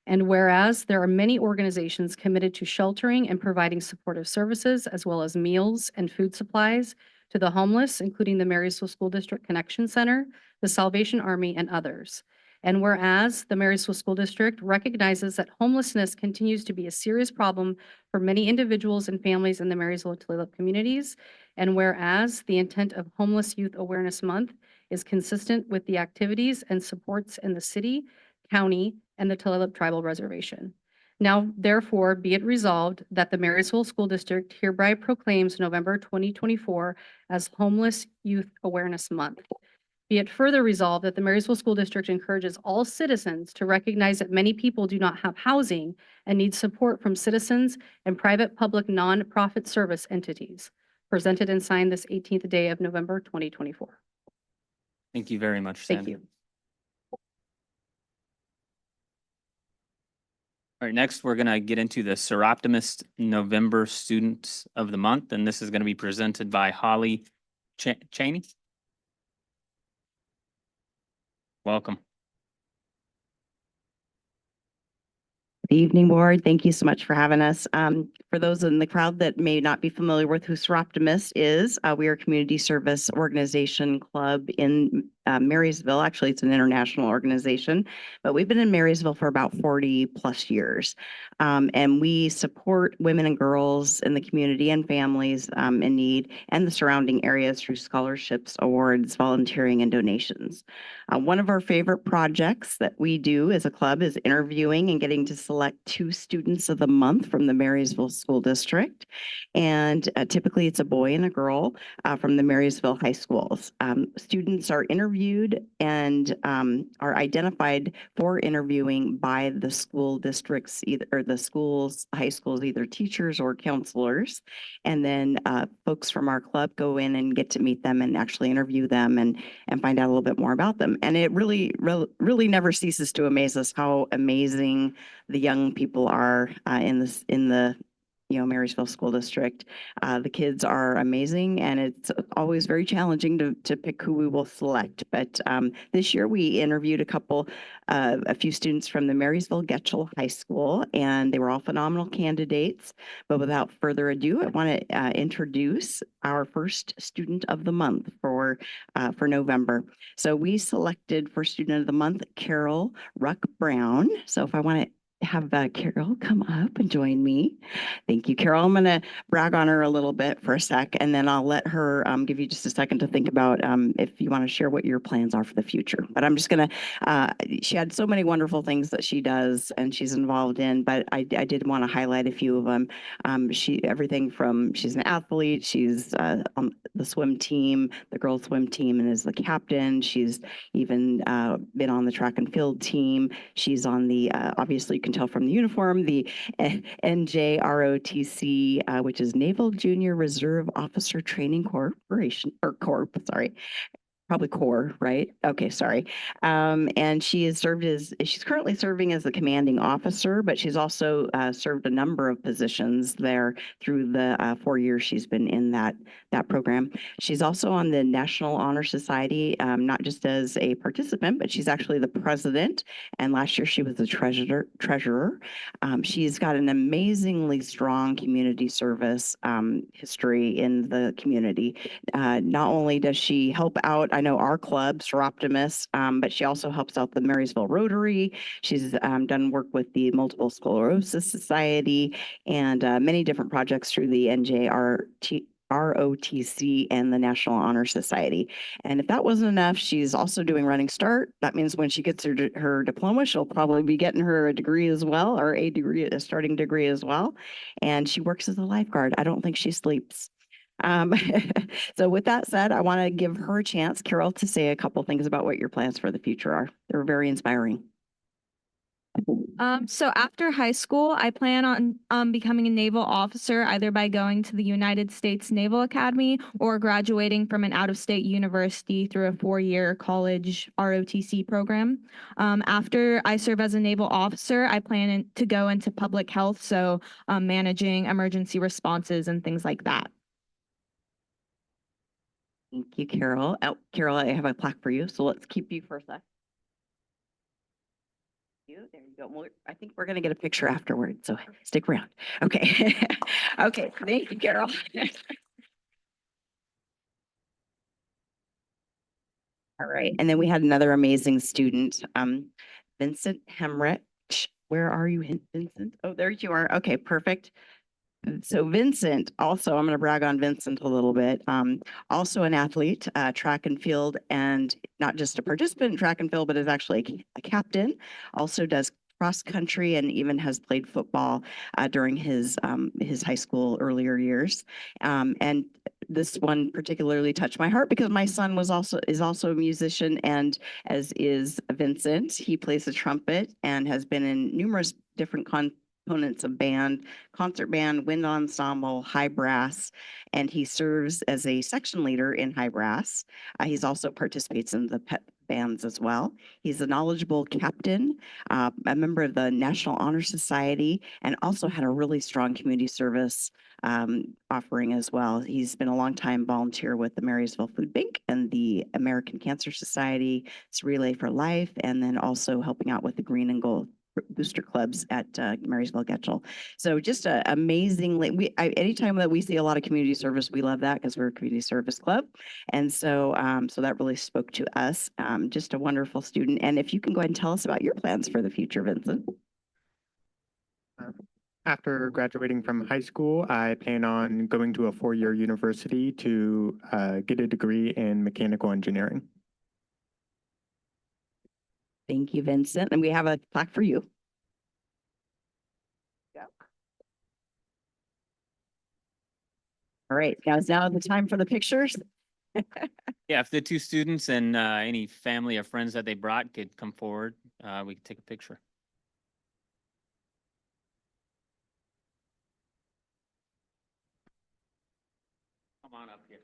And whereas there are many organizations committed to sheltering and providing supportive services, as well as meals and food supplies to the homeless, including the Marysville School District Connection Center, the Salvation Army, and others. And whereas the Marysville School District recognizes that homelessness continues to be a serious problem for many individuals and families in the Marysville and Tulalip communities. And whereas the intent of Homeless Youth Awareness Month is consistent with the activities and supports in the city, county, and the Tulalip Tribal Reservation. Now, therefore, be it resolved that the Marysville School District hereby proclaims November 2024 as Homeless Youth Awareness Month. Be it further resolved that the Marysville School District encourages all citizens to recognize that many people do not have housing and need support from citizens and private public nonprofit service entities. Presented and signed this 18th day of November 2024. Thank you very much, Thank Sandy. you. All right, next, we're gonna get into the Seroptimist November Students of the Month, and this is gonna be presented by Holly Cheney. Welcome. Good evening, board. Thank you so much for having us. For those in the crowd that may not be familiar with who Seroptimist is, we are a community service organization club in Marysville. Actually, it's an international organization, but we've been in Marysville for about 40 plus years. And we support women and girls in the community and families in need and the surrounding areas through scholarships, awards, volunteering, and donations. One of our favorite projects that we do as a club is interviewing and getting to select 2 students of the month from the Marysville School District. And typically it's a boy and a girl from the Marysville high schools. Students are interviewed and are identified for interviewing by the school districts, either or the schools, high schools, either teachers or counselors. And then folks from our club go in and get to meet them and actually interview them and find out a little bit more about them. And it really never ceases to amaze us how amazing the young people are in the Marysville School District. The kids are amazing, and it's always very challenging to pick who we will select. But this year we interviewed a few students from the Marysville Getchell High School, and they were all phenomenal candidates. But without further ado, I want to introduce our first student of the month for November. So we selected for student of the month, Carol Ruck Brown. So if I want to have Carol come up and join me. Thank you, Carol. I'm going to brag on her a little bit for a sec, and then I'll let her give you just a second to think about if you want to share what your plans are for the future. But I'm just going to, she had so many wonderful things that she does and she's involved in, but I did want to highlight a few of them. Everything from, she's an athlete, she's on the swim team, the girls swim team, and is the captain. She's even been on the track and field team. She's on the, obviously you can tell from the uniform, the NJROTC, which is Naval Junior Reserve Officer Training Corporation, or Corp, sorry. Probably Corps, right? Okay, sorry. And she's currently serving as the commanding officer, but she's also served a number of positions there through the 4 years she's been in that program. She's also on the National Honor Society, not just as a participant, but she's actually the president. And last year she was the treasurer. She's got an amazingly strong community service history in the community. Not only does she help out, I know our club, Seroptimist, but she also helps out the Marysville Rotary. She's done work with the Multiple Sclerosis Society and many different projects through the ROTC and the National Honor Society. And if that wasn't enough, she's also doing Running Start. That means when she gets her diploma, she'll probably be getting her a degree as well, or a starting degree as well. And she works as a lifeguard. I don't think she sleeps. So with that said, I want to give her a chance, Carol, to say a couple things about what your plans for the future are. They're very inspiring. So after high school, I plan on becoming a naval officer, either by going to the United States Naval Academy or graduating from an out-of-state university through a 4-year college ROTC program. After I serve as a naval officer, I plan to go into public health, so managing emergency responses and things like that. Thank you, Carol. Oh, Carol, I have a plaque for you, so let's keep you for a sec. There you go. I think we're going to get a picture afterward, so stick around. Okay. Okay. Thank you, Carol. All All right. And then we had another amazing student, Vincent Hemrich. Where are you, Vincent? Oh, there you are. Okay, perfect. So Vincent, also, I'm going to brag on Vincent a little bit. Also an athlete, track and field, and not just a participant in track and field, but is actually a captain. Also does cross country and even has played football during his high school earlier years. And this one particularly touched my heart because my son is also a musician, and as is Vincent, he plays the trumpet and has been in numerous different components of band, concert band, wind ensemble, high brass, and he serves as a section leader in high brass. He's also participates in the pep bands as well. He's a knowledgeable captain, a member of the National Honor Society, and also had a really strong community service offering as well. He's been a longtime volunteer with the Marysville Food Bank and the American Cancer Society, it's Relay for Life, and then also helping out with the Green and Gold booster clubs at Marysville Getchell. So just amazingly, anytime that we see a lot of community service, we love that because we're a community service club. And so, so that really spoke to us. Just a wonderful student. And if you can go ahead and tell us about your plans for the future, Vincent. After graduating from high school, I plan on going to a 4-year university to get a degree in mechanical engineering. Thank you, Vincent. And we have a plaque for you. Yeah. All right, now is now the time for the pictures. Yeah, if the two students and any family or friends that they brought could come forward, we could take a picture. Come on up here.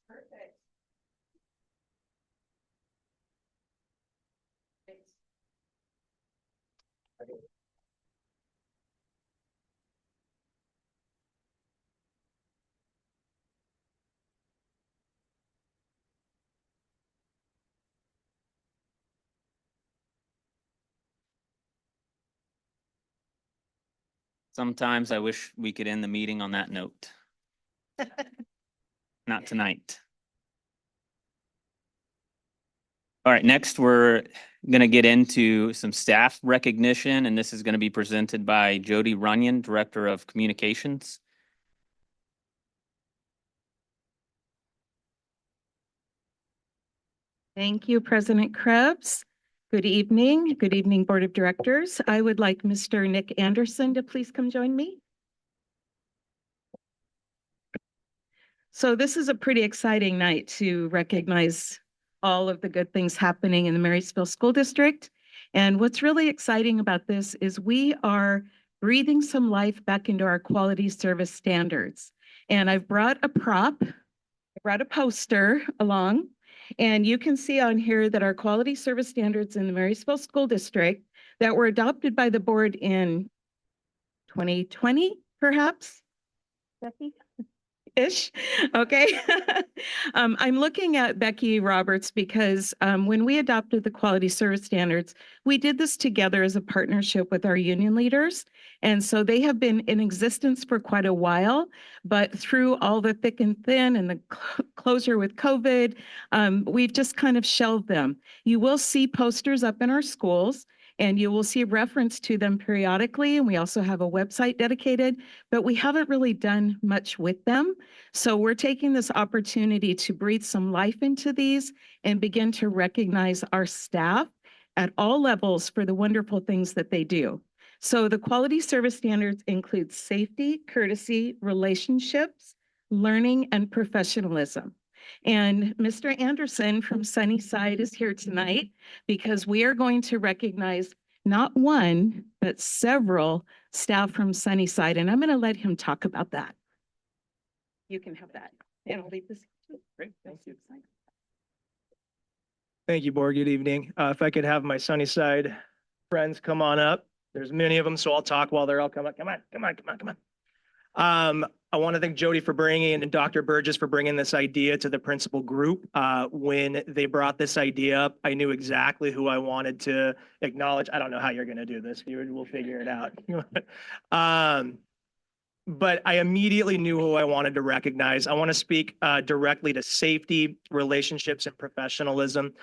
Perfect. Sometimes I wish we could end the meeting on that note. Not tonight. All right, next we're going to get into some staff recognition, and this is going to be presented by Jody Runyon, Director of Communications. Thank you, President Krebs. Good evening. Good evening, Board of Directors. I would like Mr. Nick Anderson to please come join me. So this is a pretty exciting night to recognize all of the good things happening in the Marysville School District. And what's really exciting about this is we are breathing some life back into our quality service standards. And I've brought a prop, I brought a poster along, and you can see on here that our quality service standards in the Marysville School District that were adopted by the board in 2020, perhaps, Becky? Ish. Okay. I'm looking at Becky Roberts because when we adopted the quality service standards, we did this together as a partnership with our union leaders. And so they have been in existence for quite a while, but through all the thick and thin and the closure with COVID, we've just kind of shelved them. You will see posters up in our schools, and you will see reference to them periodically. And we also have a website dedicated, but we haven't really done much with them. So we're taking this opportunity to breathe some life into these and begin to recognize our staff at all levels for the wonderful things that they do. So the quality service standards include safety, courtesy, relationships, learning, and professionalism. And Mr. Anderson from Sunnyside is here tonight because we are going to recognize not one, but several staff from Sunnyside. And I'm going to let him talk about that. You can have that. And I'll leave this. Great, thank you. Thank you, board. Good evening. If I could have my Sunnyside friends come on up. There's many of them, so I'll talk while they're all come on. Come on, come on, come on, come on. I want to thank Jody for bringing and Dr. Burgess for bringing this idea to the principal group. When they brought this idea up, I knew exactly who I wanted to acknowledge. I don't know how you're going to do this. We'll figure it out. But I immediately knew who I wanted to recognize. I want to speak directly to safety, relationships, and professionalism.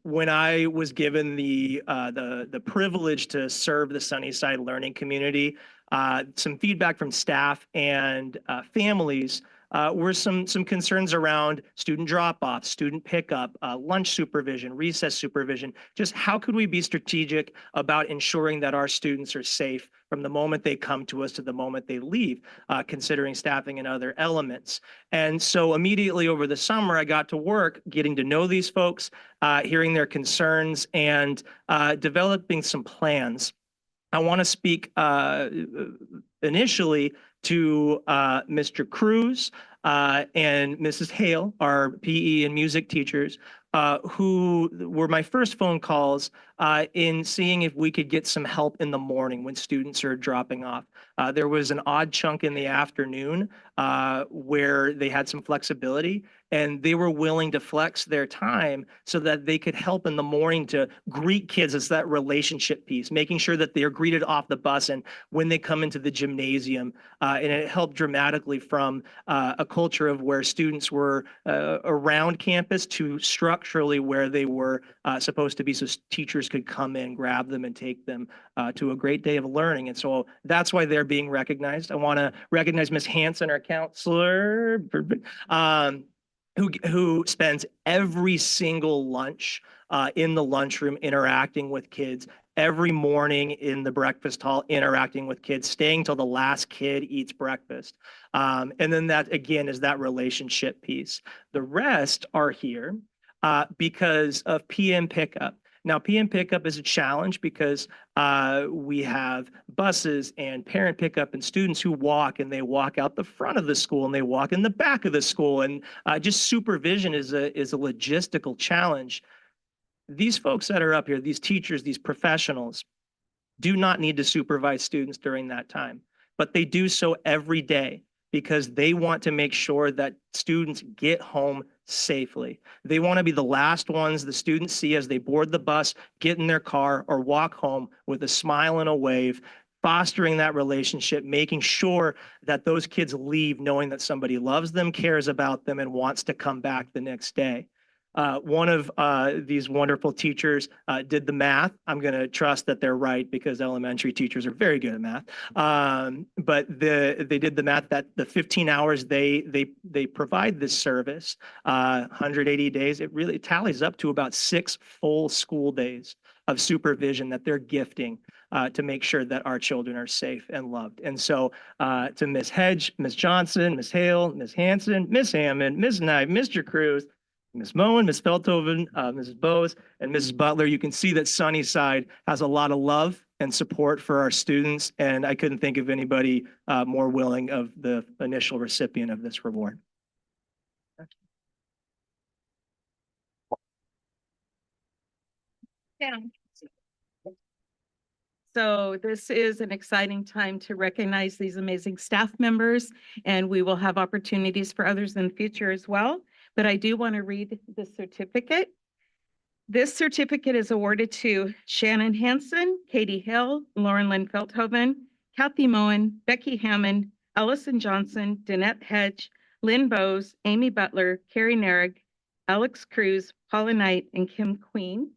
When I was given the privilege to serve the Sunnyside learning community, some feedback from staff and families were some concerns around student drop-off, student pickup, lunch supervision, recess supervision. Just how could we be strategic about ensuring that our students are safe from the moment they come to us to the moment they leave, considering staffing and other elements. And so immediately over the summer, I got to work getting to know these folks, hearing their concerns, and developing some plans. I want to speak initially to Mr. Cruz and Mrs. Hale, our PE and music teachers, who were my first phone calls in seeing if we could get some help in the morning when students are dropping off. There was an odd chunk in the afternoon where they had some flexibility, and they were willing to flex their time so that they could help in the morning to greet kids. It's that relationship piece, making sure that they are greeted off the bus and when they come into the gymnasium. And it helped dramatically from a culture of where students were around campus to structurally where they were supposed to be, so teachers could come in, grab them, and take them to a great day of learning. And so that's why they're being recognized. I want to recognize Ms. Hanson, our counselor, who spends every single lunch in the lunchroom interacting with kids, every morning in the breakfast hall interacting with kids, staying till the last kid eats breakfast. And then that, again, is that relationship piece. The rest are here because of PM pickup. Now, PM pickup is a challenge because we have buses and parent pickup and students who walk, and they walk out the front of the school and they walk in the back of the school. And just supervision is a logistical challenge. These folks that are up here, these teachers, these professionals, do not need to supervise students during that time, but they do so every day because they want to make sure that students get home safely. They want to be the last ones the students see as they board the bus, get in their car, or walk home with a smile and a wave, fostering that relationship, making sure that those kids leave knowing that somebody loves them, cares about them, and wants to come back the next day. One of these wonderful teachers did the math. I'm going to trust that they're right because elementary teachers are very good at math. But they did the math that the 15 hours they provide this service, 180 days, it really tallies up to about 6 full school days of supervision that they're gifting to make sure that our children are safe and loved. And so to Ms. Hedge, Ms. Johnson, Ms. Hale, Ms. Hanson, Ms. Hammond, Ms. Knight, Mr. Cruz, Ms. Moen, Ms. Feldhoven, Mrs. Bose, and Mrs. Butler, you can see that Sunnyside has a lot of love and support for our students, and I couldn't think of anybody more willing of the initial recipient of this reward. Yeah. So this is an exciting time to recognize these amazing staff members, and we will have opportunities for others in the future as well. But I do want to read the certificate. This certificate is awarded to Shannon Hansen, Katie Hill, Lauren Lynn Feldhoven, Kathy Moen, Becky Hammond, Allison Johnson, Danette Hedge, Lynn Bose, Amy Butler, Carrie Narig, Alex Cruz, Paula Knight, and Kim Queen.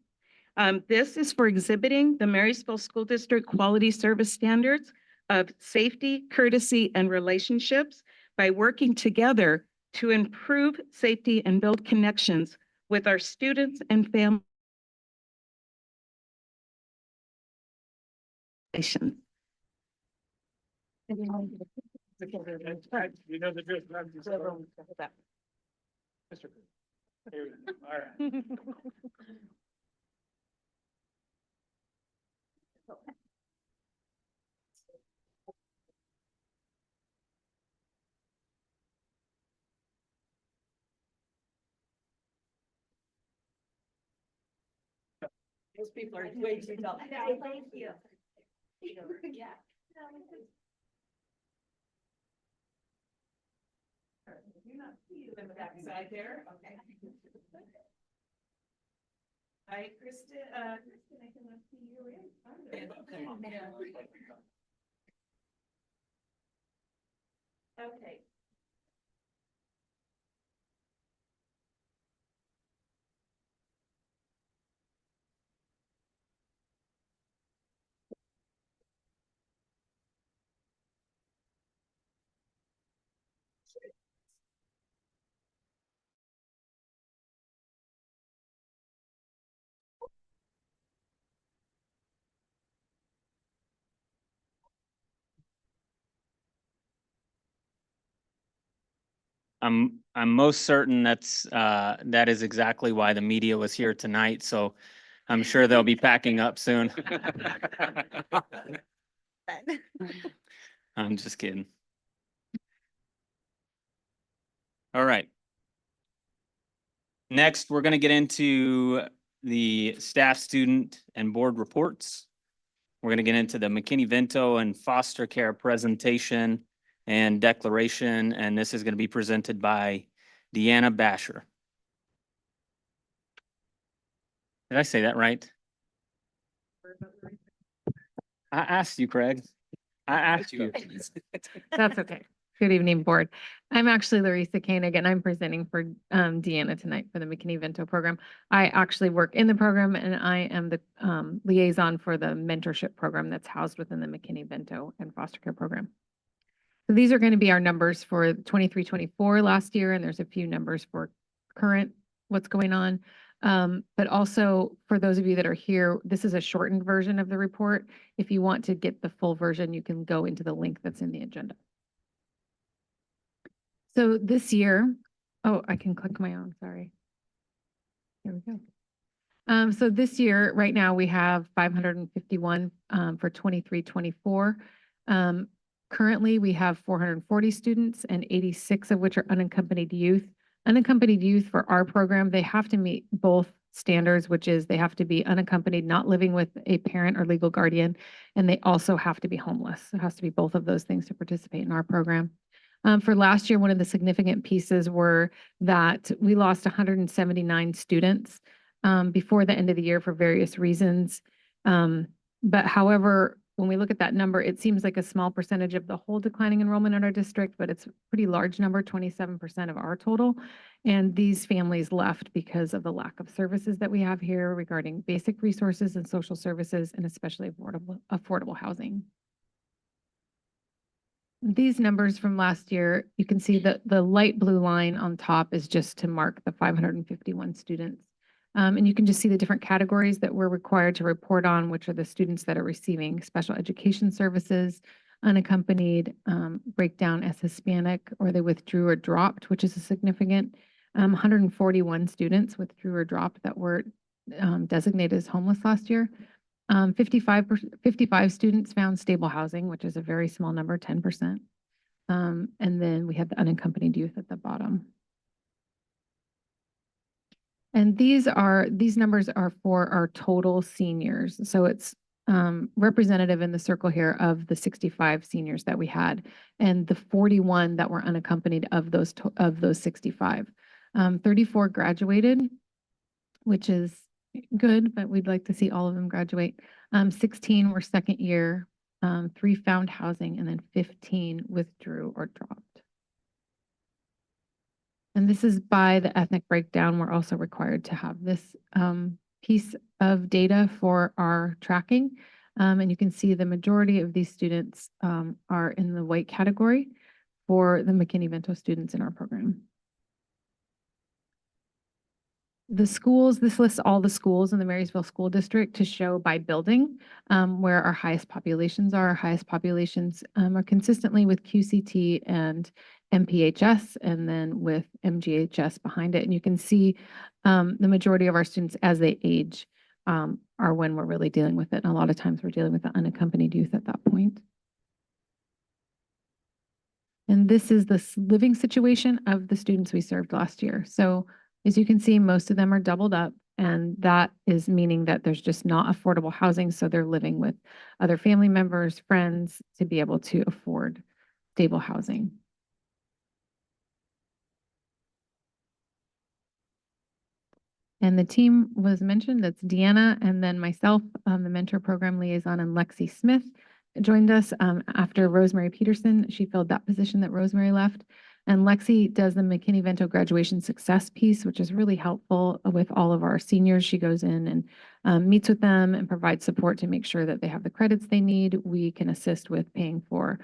This is for exhibiting the Marysville School District Quality Service Standards of safety, courtesy, and relationships by working together to improve safety and build connections with our students and families. You know the drill. Mr. Cruz. Here we go. All right. Those people are way too tall. Thank you. Yeah. You're not seated in the backside there, okay. Hi, Kristen, Kristen, I cannot see you in. Okay. I'm most certain that is exactly why the media was here tonight, so I'm sure they'll be packing up soon. I'm just kidding. All right. Next, we're going to get into the staff, student, and board reports. We're going to get into the McKinney-Vento and foster care presentation and declaration, and this is going to be presented by Deanna Basher. Did I say that right? I asked you, Craig. I asked you. That's okay. Good evening, board. I'm actually Larissa Koenig, and I'm presenting for Deanna tonight for the McKinney-Vento program. I actually work in the program, and I am the liaison for the mentorship program that's housed within the McKinney-Vento and foster care program. So these are going to be our numbers for 23-24 last year, and there's a few numbers for current, what's going on. But also for those of you that are here, this is a shortened version of the report. If you want to get the full version, you can go into the link that's in the agenda. So this year, oh, I can click my own, sorry. Here we go. So this year, right now, we have 551 for 23-24. Currently, we have 440 students and 86 of which are unaccompanied youth. Unaccompanied youth for our program, they have to meet both standards, which is they have to be unaccompanied, not living with a parent or legal guardian, and they also have to be homeless. It has to be both of those things to participate in our program. For last year, one of the significant pieces were that we lost 179 students before the end of the year for various reasons. But however, when we look at that number, it seems like a small percentage of the whole declining enrollment in our district, but it's a pretty large number, 27% of our total. And these families left because of the lack of services that we have here regarding basic resources and social services, and especially affordable housing. These numbers from last year, you can see that the light blue line on top is just to mark the 551 students. And you can just see the different categories that we're required to report on, which are the students that are receiving special education services, unaccompanied, breakdown as Hispanic, or they withdrew or dropped, which is a significant. 141 students withdrew or dropped that were designated as homeless last year. 55 students found stable housing, which is a very small number, 10%. And then we have the unaccompanied youth at the bottom. And these numbers are for our total seniors. So it's representative in the circle here of the 65 seniors that we had, and the 41 that were unaccompanied of those 65. 34 graduated, which is good, but we'd like to see all of them graduate. 16 were second year, 3 found housing, and then 15 withdrew or dropped. And this is by the ethnic breakdown. We're also required to have this piece of data for our tracking. And you can see the majority of these students are in the white category for the McKinney-Vento students in our program. The schools, this lists all the schools in the Marysville School District to show by building where our highest populations are. Our highest populations are consistently with QCT and MPHS, and then with MGHS behind it. And you can see the majority of our students as they age are when we're really dealing with it. And a lot of times we're dealing with the unaccompanied youth at that point. And this is the living situation of the students we served last year. So as you can see, most of them are doubled up. And that is meaning that there's just not affordable housing. So they're living with other family members, friends to be able to afford stable housing. And the team was mentioned, that's Deanna and then myself, the mentor program liaison, and Lexi Smith joined us after Rosemary Peterson. She filled that position that Rosemary left. And Lexi does the McKinney-Vento graduation success piece, which is really helpful with all of our seniors. She goes in and meets with them and provides support to make sure that they have the credits they need. We can assist with paying for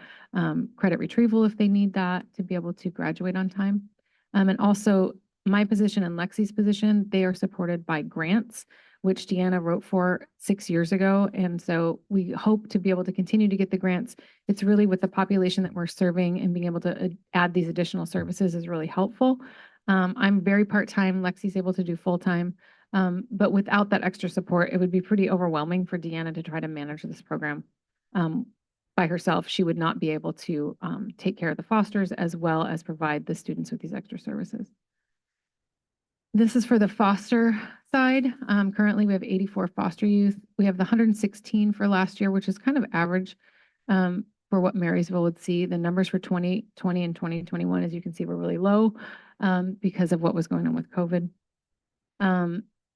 credit retrieval if they need that to be able to graduate on time. And also my position and Lexi's position, they are supported by grants, which Deanna wrote for 6 years ago. And so we hope to be able to continue to get the grants. It's really with the population that we're serving and being able to add these additional services is really helpful. I'm very part-time. Lexi's able to do full-time. But without that extra support, it would be pretty overwhelming for Deanna to try to manage this program by herself. She would not be able to take care of the fosters as well as provide the students with these extra services. This is for the foster side. Currently, we have 84 foster youth. We have the 116 for last year, which is kind of average for what Marysville would see. The numbers for 2020 and 2021, as you can see, were really low because of what was going on with COVID.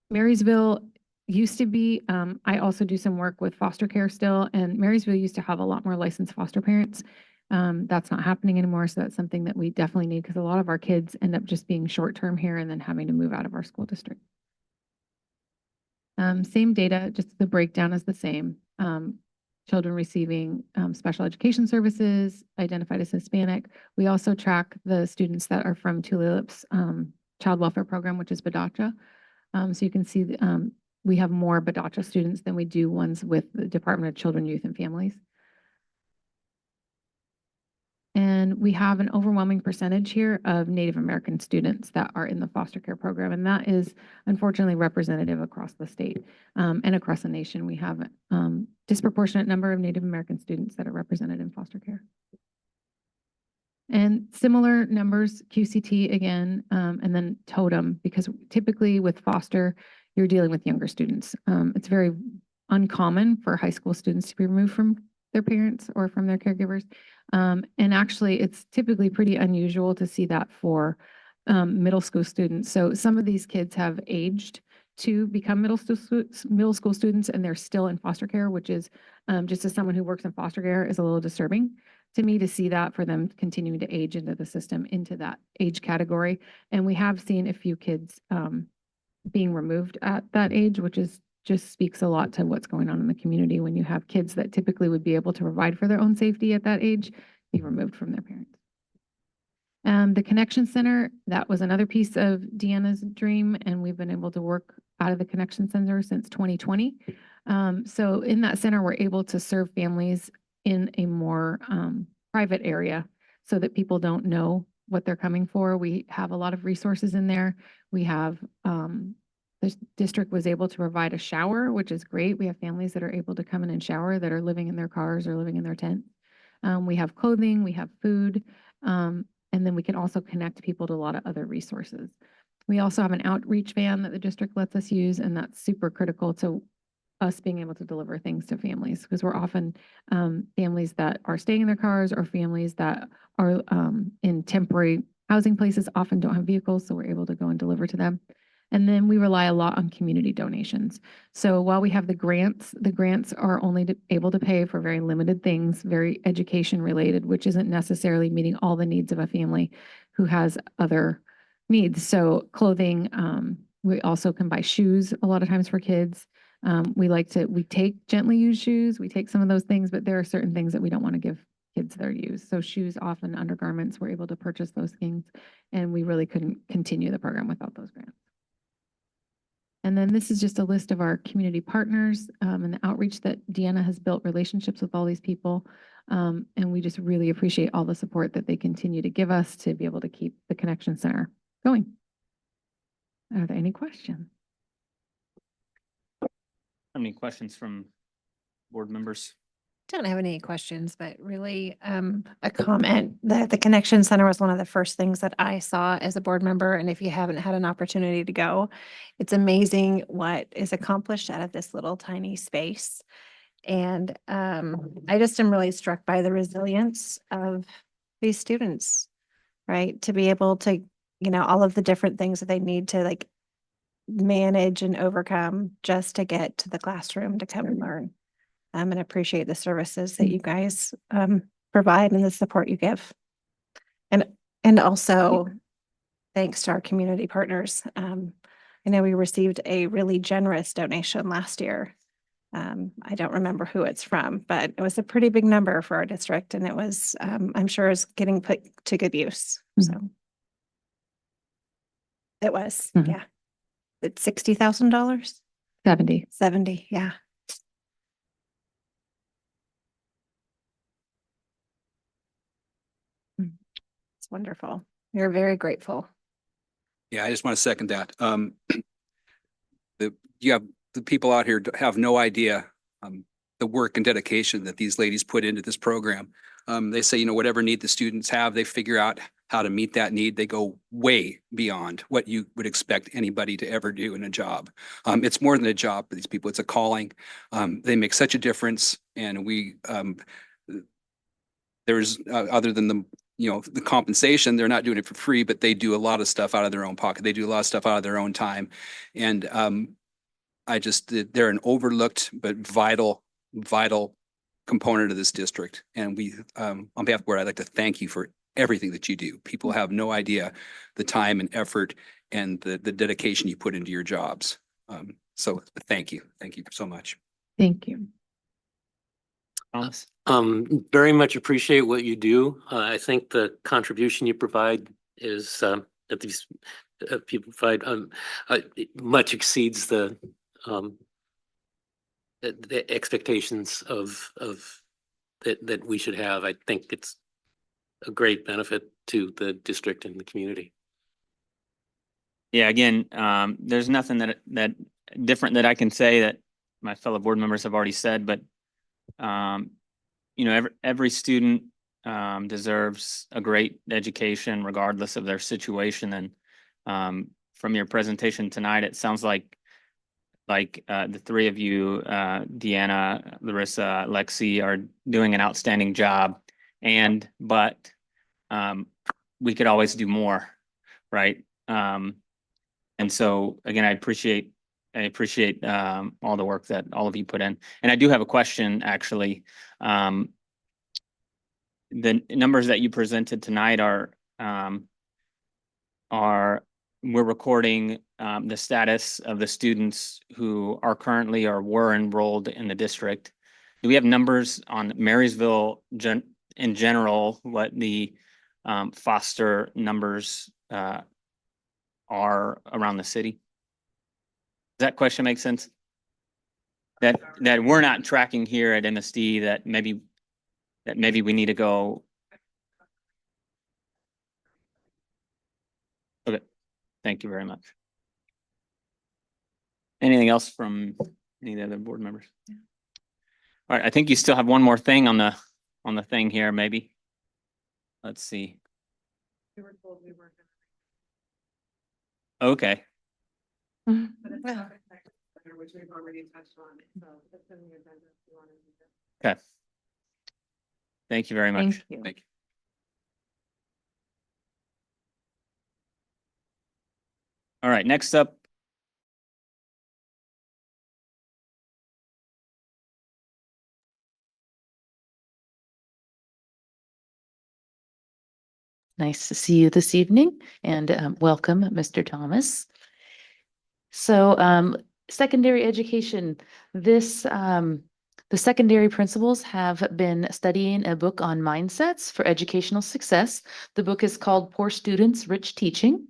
Marysville used to be, I also do some work with foster care still, and Marysville used to have a lot more licensed foster parents. That's not happening anymore. So that's something that we definitely need because a lot of our kids end up just being short-term here and then having to move out of our school district. Same data, just the breakdown is the same. Children receiving special education services, identified as Hispanic. We also track the students that are from Tulip's child welfare program, which is BADACHA. So you can see we have more BADACHA students than we do ones with the Department of Children, Youth, and Families. And we have an overwhelming percentage here of Native American students that are in the foster care program. And that is unfortunately representative across the state and across the nation. We have a disproportionate number of Native American students that are represented in foster care. And similar numbers, QCT again, and then totem, because typically with foster, you're dealing with younger students. It's very uncommon for high school students to be removed from their parents or from their caregivers. And actually, it's typically pretty unusual to see that for middle school students. So some of these kids have aged to become middle school students, and they're still in foster care, which is just as someone who works in foster care is a little disturbing to me to see that for them continuing to age into the system, into that age category. And we have seen a few kids being removed at that age, which is just speaks a lot to what's going on in the community when you have kids that typically would be able to provide for their own safety at that age, be removed from their parents. The Connection Center, that was another piece of Deanna's dream, and we've been able to work out of the Connection Center since 2020. So in that center, we're able to serve families in a more private area so that people don't know what they're coming for. We have a lot of resources in there. We have the district was able to provide a shower, which is great. We have families that are able to come in and shower that are living in their cars or living in their tent. We have clothing, we have food, and then we can also connect people to a lot of other resources. We also have an outreach van that the district lets us use, and that's super critical to us being able to deliver things to families because we're often families that are staying in their cars or families that are in temporary housing places often don't have vehicles, so we're able to go and deliver to them. And then we rely a lot on community donations. So while we have the grants are only able to pay for very limited things, very education related, which isn't necessarily meeting all the needs of a family who has other needs. So clothing, we also can buy shoes a lot of times for kids. We take gently used shoes, we take some of those things, but there are certain things that we don't want to give kids their use. So shoes, often undergarments, we're able to purchase those things, and we really couldn't continue the program without those grants. And then this is just a list of our community partners and the outreach that Deanna has built relationships with all these people. And we just really appreciate all the support that they continue to give us to be able to keep the Connection Center going. Are there any questions? Any questions from board members? Don't have any questions, but really a comment that the Connection Center was one of the first things that I saw as a board member. And if you haven't had an opportunity to go, it's amazing what is accomplished out of this little tiny space. And I just am really struck by the resilience of these students, right? To be able to, all of the different things that they need to like manage and overcome just to get to the classroom to come and learn. And appreciate the services that you guys provide and the support you give. And also thanks to our community partners. I know we received a really generous donation last year. I don't remember who it's from, but it was a pretty big number for our district, and it was, I'm sure, is getting put to good use. So it was, yeah. It's $60,000. 70. 70, yeah. It's wonderful. We're very grateful. Yeah, I just want to second that. You have the people out here have no idea the work and dedication that these ladies put into this program. They say, whatever need the students have, they figure out how to meet that need. They go way beyond what you would expect anybody to ever do in a job. It's more than a job for these people. It's a calling. They make such a difference. And there's other than the compensation, they're not doing it for free, but they do a lot of stuff out of their own pocket. They do a lot of stuff out of their own time. And they're an overlooked but vital component of this district. And we, on behalf of the board, I'd like to thank you for everything that you do. People have no idea the time and effort and the dedication you put into your jobs. So thank you. Thank you so much. Thank you. Very much appreciate what you do. I think the contribution you provide is that these people provide much exceeds the expectations of that we should have. I think it's a great benefit to the district and the community. Yeah, again, there's nothing that different that I can say that my fellow board members have already said, but every student deserves a great education regardless of their situation. And from your presentation tonight, it sounds like the three of you, Deanna, Larissa, Lexi, are doing an outstanding job. But we could always do more, right? And so again, I appreciate all the work that all of you put in. And I do have a question, actually. The numbers that you presented tonight are we're recording the status of the students who are currently or were enrolled in the district. Do we have numbers on Marysville in general, what the foster numbers are around the city? Does that question make sense? That we're not tracking here at MSD, that maybe we need to go. Okay, thank you very much. Anything else from any of the other board members? Yeah. All right, I think you still have one more thing on the thing here, maybe. Let's see. We were told we weren't Okay. gonna. But it's not which we've already touched on, so it's in the agenda if you want to do that. Okay. Thank you very much. Thank you. Thank you. All right, next up. Nice to see you this evening, and welcome, Mr. Thomas. So secondary education, the secondary principals have been studying a book on mindsets for educational success. The book is called Poor Students, Rich Teaching.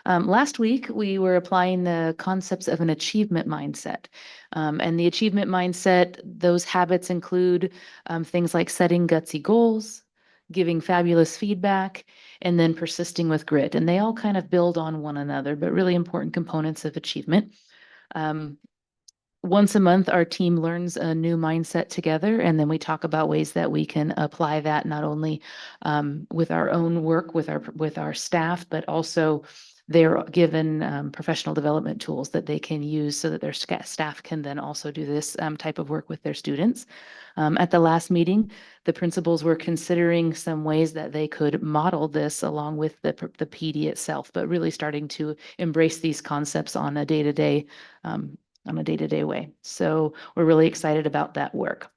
Last week, we were applying the concepts of an achievement mindset. And the achievement mindset, those habits include things like setting gutsy goals, giving fabulous feedback, and then persisting with grit. And they all kind of build on one another, but really important components of achievement. once a month, our team learns a new mindset together, and then we talk about ways that we can apply that not only with our own work with our staff, but also they're given professional development tools that they can use so that their staff can then also do this type of work with their students. At the last meeting, the principals were considering some ways that they could model this along with the PD itself, but really starting to embrace these concepts on a day-to-day way. So we're really excited about that work.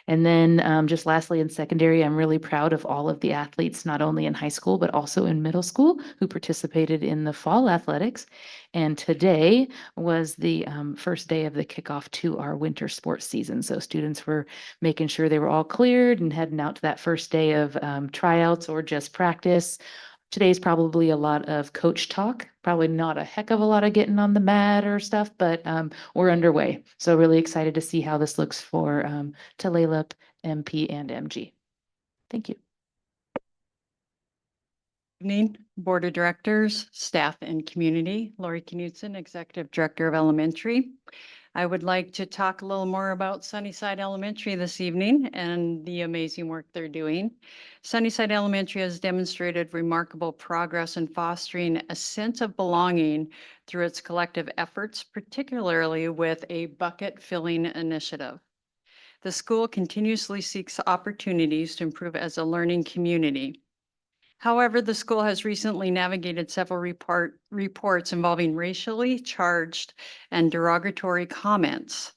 And then just lastly, in secondary, I'm really proud of all of the athletes, not only in high school, but also in middle school who participated in the fall athletics. And today was the first day of the kickoff to our winter sports season. So students were making sure they were all cleared and heading out to that first day of tryouts or just practice. Today's probably a lot of coach talk, probably not a heck of a lot of getting on the mat or stuff, but we're underway. So really excited to see how this looks for Tulalip, MP, and MG. Thank you. Evening, Board of Directors, staff and community. Lori Knudsen, Executive Director of Elementary. I would like to talk a little more about Sunnyside Elementary this evening and the amazing work they're doing. Sunnyside Elementary has demonstrated remarkable progress in fostering a sense of belonging through its collective efforts, particularly with a bucket filling initiative. The school continuously seeks opportunities to improve as a learning community. However, the school has recently navigated several reports involving racially charged and derogatory comments.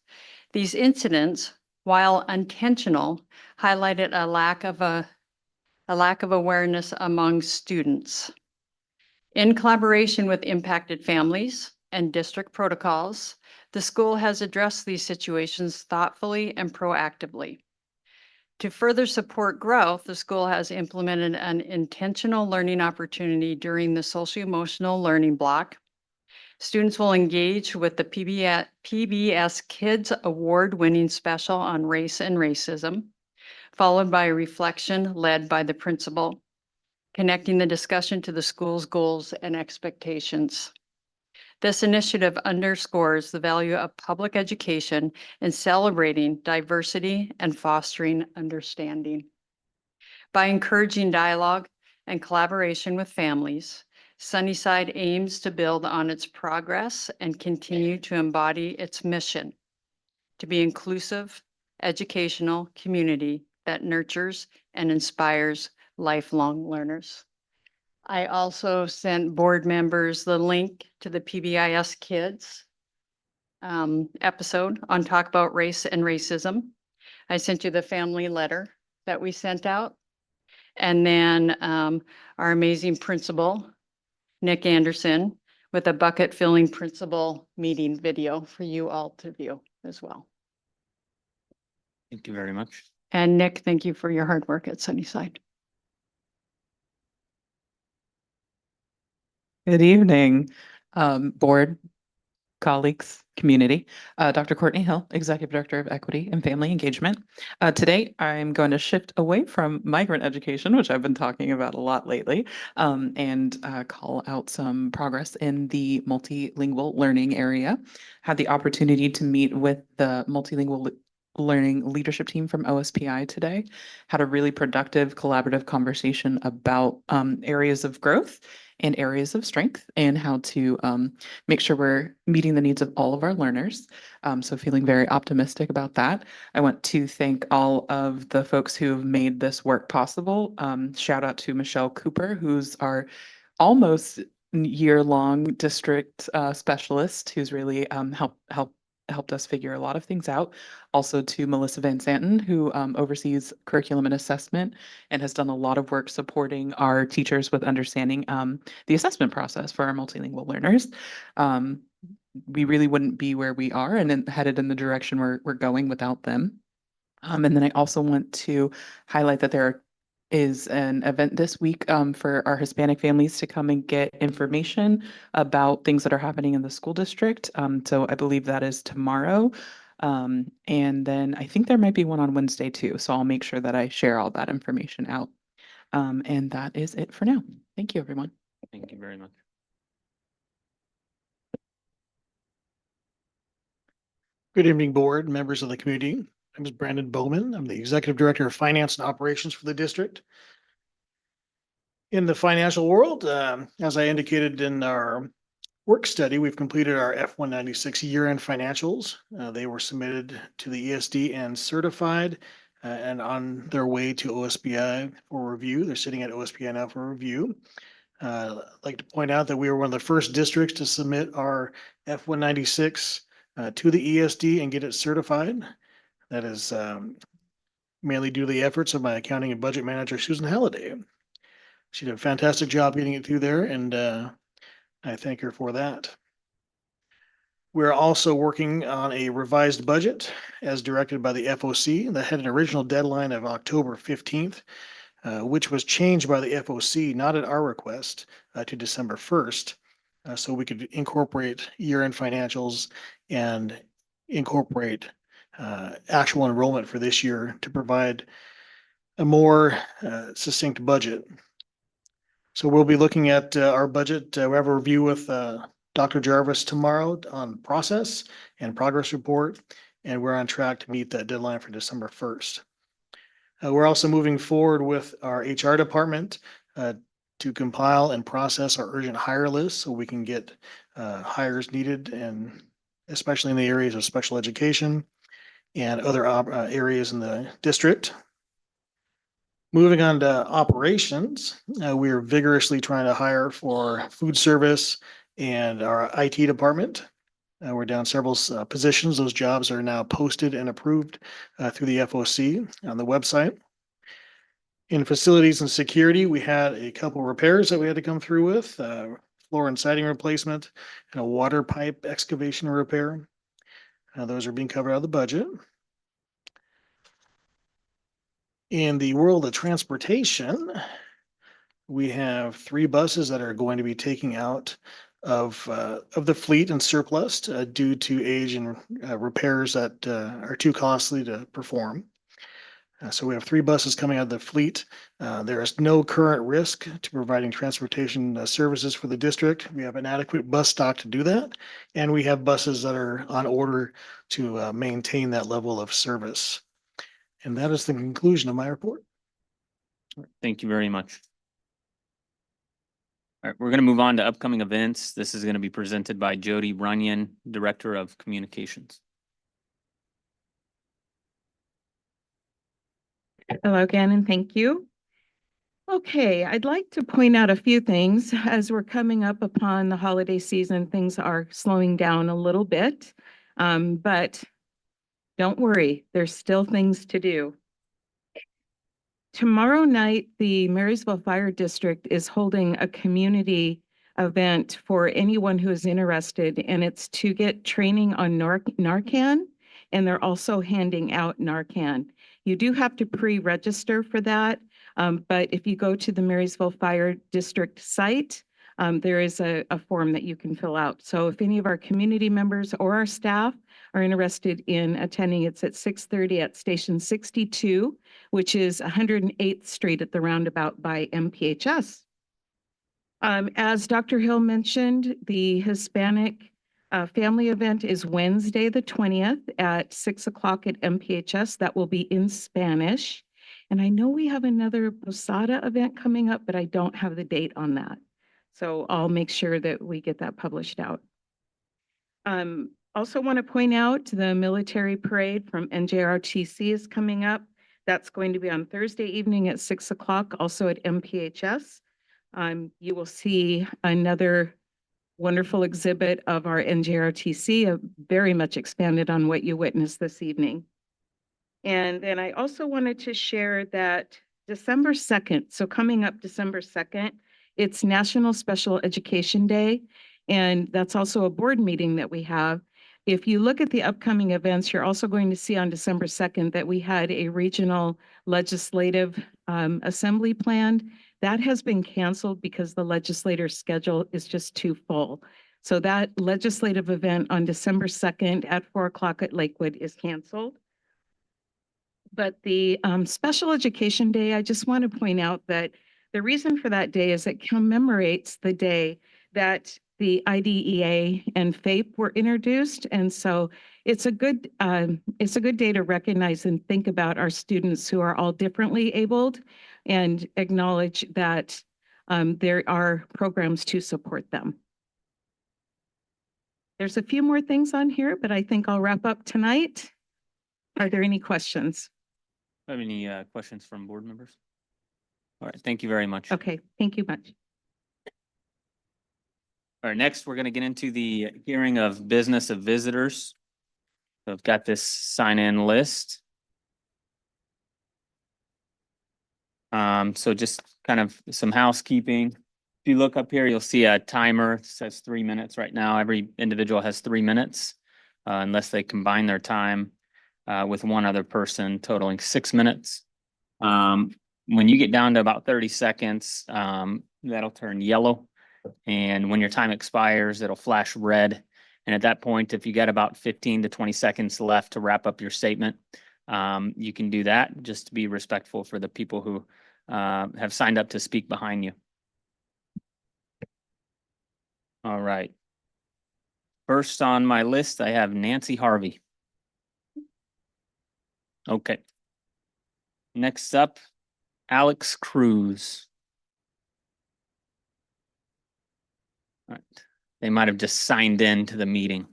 These incidents, while intentional, highlighted a lack of awareness among students. In collaboration with impacted families and district protocols, the school has addressed these situations thoughtfully and proactively. To further support growth, the school has implemented an intentional learning opportunity during the socio-emotional learning block. Students will engage with the PBS Kids Award-winning special on race and racism, followed by a reflection led by the principal, connecting the discussion to the school's goals and expectations. This initiative underscores the value of public education in celebrating diversity and fostering understanding. By encouraging dialogue and collaboration with families, Sunnyside aims to build on its progress and continue to embody its mission to be inclusive, educational community that nurtures and inspires lifelong learners. I also sent board members the link to the PBIS Kids episode on Talk About Race and Racism. I sent you the family letter that we sent out. And then our amazing principal, Nick Anderson, with a bucket filling principal meeting video for you all to view as well. Thank you very much. And Nick, thank you for your hard work at Sunnyside. Good evening, board, colleagues, community. Dr. Courtney Hill, Executive Director of Equity and Family Engagement. Today, I'm going to shift away from migrant education, which I've been talking about a lot lately, and call out some progress in the multilingual learning area. Had the opportunity to meet with the multilingual learning leadership team from OSPI today. Had a really productive collaborative conversation about areas of growth and areas of strength and how to make sure we're meeting the needs of all of our learners. So feeling very optimistic about that. I want to thank all of the folks who have made this work possible. Shout out to Michelle Cooper, who's our almost year-long district specialist, who's really helped us figure a lot of things out. Also to Melissa Van Santen, who oversees curriculum and assessment and has done a lot of work supporting our teachers with understanding the assessment process for our multilingual learners. We really wouldn't be where we are and then headed in the direction we're going without them. And then I also want to highlight that there is an event this week for our Hispanic families to come and get information about things that are happening in the school district. So I believe that is tomorrow. And then I think there might be one on Wednesday too. So I'll make sure that I share all that information out. And that is it for now. Thank you, everyone. Thank you very much. Good evening, board, members of the community. My name is Brandon Bowman. I'm the Executive Director of Finance and Operations for the district. In the financial world, as I indicated in our work study, we've completed our F-196 year-end financials. They were submitted to the ESD and certified and on their way to OSBI for review. They're sitting at OSBI now for review. I'd like to point out that we were one of the first districts to submit our F-196 to the ESD and get it certified. That is mainly due to the efforts of my accounting and budget manager, Susan Halliday. She did a fantastic job getting it through there, and I thank her for that. We're also working on a revised budget as directed by the FOC that had an original deadline of October 15th, which was changed by the FOC, not at our request, to December 1st. So we could incorporate year-end financials and incorporate actual enrollment for this year to provide a more succinct budget. So we'll be looking at our budget. We have a review with Dr. Jarvis tomorrow on process and progress report, and we're on track to meet that deadline for December 1st. We're also moving forward with our HR department to compile and process our urgent hire list so we can get hires needed, and especially in the areas of special education and other areas in the district. Moving on to operations, we are vigorously trying to hire for food service and our IT department. We're down several positions. Those jobs are now posted and approved through the FOC on the website. In facilities and security, we had a couple repairs that we had to come through with, floor and siding replacement and a water pipe excavation repair. Those are being covered out of the budget. In the world of transportation, we have 3 buses that are going to be taking out of the fleet and surplus due to age and repairs that are too costly to perform. So we have 3 buses coming out of the fleet. There is no current risk to providing transportation services for the district. We have an adequate bus stock to do that, and we have buses that are on order to maintain that level of service. And that is the conclusion of my report. Thank you very much. All right, we're going to move on to upcoming events. This is going to be presented by Jody Runyon, Director of Communications. Hello again, and thank you. Okay, I'd like to point out a few things. As we're coming up upon the holiday season, things are slowing down a little bit, but don't worry, there's still things to do. Tomorrow night, the Marysville Fire District is holding a community event for anyone who is interested, and it's to get training on Narcan, and they're also handing out Narcan. You do have to pre-register for that, but if you go to the Marysville Fire District site, there is a form that you can fill out. So if any of our community members or our staff are interested in attending, it's at 6:30 at Station 62, which is 108th Street at the roundabout by MPHS. As Dr. Hill mentioned, the Hispanic family event is Wednesday, the 20th at 6 o'clock at MPHS. That will be in Spanish. And I know we have another Posada event coming up, but I don't have the date on that. So I'll make sure that we get that published out. Also want to point out the military parade from NJRTC is coming up. That's going to be on Thursday evening at 6 o'clock, also at MPHS. You will see another wonderful exhibit of our NJRTC, very much expanded on what you witnessed this evening. And then I also wanted to share that December 2nd, so coming up December 2nd, it's National Special Education Day, and that's also a board meeting that we have. If you look at the upcoming events, you're also going to see on December 2nd that we had a regional legislative assembly planned. That has been canceled because the legislator's schedule is just too full. So that legislative event on December 2nd at 4 o'clock at Lakewood is canceled. But the Special Education Day, I just want to point out that the reason for that day is it commemorates the day that the IDEA and FAPE were introduced. And so it's a good day to recognize and think about our students who are all differently abled and acknowledge that there are programs to support them. There's a few more things on here, but I think I'll wrap up tonight. Are there any questions? Have any questions from board members? All right, thank you very much. Okay, thank you much. All right, next, we're going to get into the hearing of business of visitors. So I've got this sign-in list. So just kind of some housekeeping. If you look up here, you'll see a timer. It says 3 minutes right now. Every individual has 3 minutes, unless they combine their time with one other person, totaling 6 minutes. When you get down to about 30 seconds, that'll turn yellow. And when your time expires, it'll flash red. And at that point, if you got about 15 to 20 seconds left to wrap up your statement, you can do that, just to be respectful for the people who have signed up to speak behind you. All right. First on my list, I have Nancy Harvey. Okay. Next up, Alex Cruz. All right. They might have just signed in to the meeting.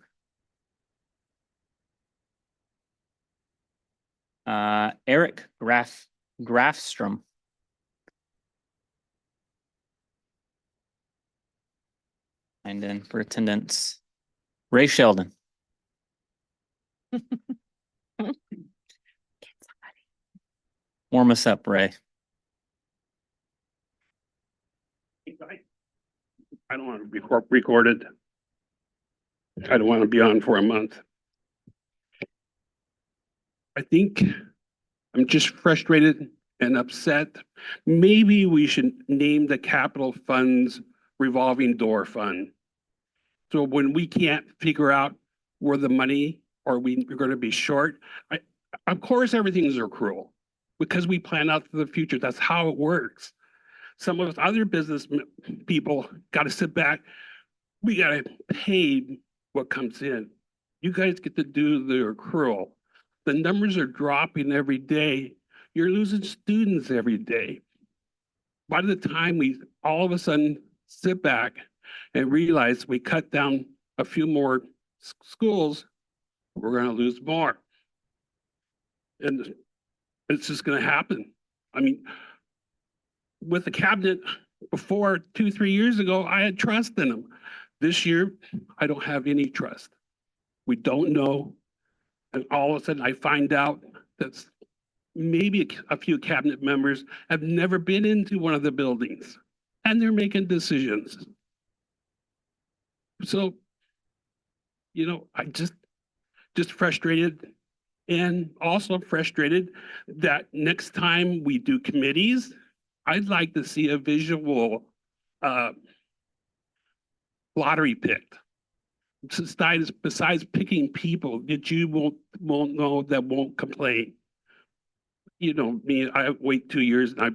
Eric Grafstrom. Signed in for attendance. Ray Sheldon. Warm us up, Ray. I don't want to be recorded. I don't want to be on for a month. I think I'm just frustrated and upset. Maybe we should name the capital funds revolving door fund. So when we can't figure out where the money or we're going to be short, of course everything's accrual because we plan out for the future. That's how it works. Some of us other business people got to sit back. We got to pay what comes in. You guys get to do the accrual. The numbers are dropping every day. You're losing students every day. By the time we all of a sudden sit back and realize we cut down a few more schools, we're going to lose more. And it's just going to happen. I mean, with the cabinet before 2-3 years ago, I had trust in them. This year, I don't have any trust. We don't know. And all of a sudden I find out that maybe a few cabinet members have never been into one of the buildings and they're making decisions. So, you know, I just frustrated and also frustrated that next time we do committees, I'd like to see a visual lottery picked. Besides picking people that you won't know that won't complain. You know, me, I wait 2 years and I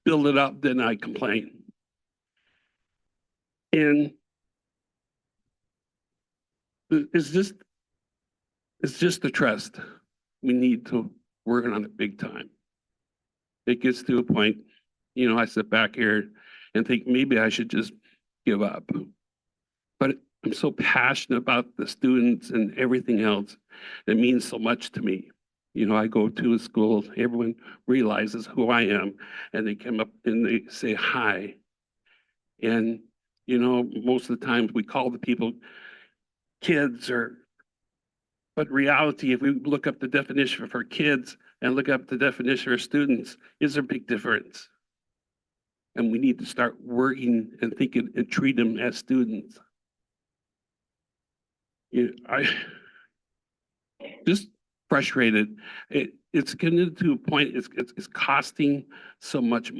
build it up, then I complain. And it's just the trust. We need to work on it big time. It gets to a point, you know, I sit back here and think maybe I should just give up. But I'm so passionate about the students and everything else. It means so much to me. You know, I go to a school, everyone realizes who I am, and they come up and they say hi. And, you know, most of the times we call the people kids but reality, if we look up the definition for kids and look up the definition for students, is a big difference. And we need to start working and thinking and treat them as students. I just frustrated. It's getting to a point. It's costing so much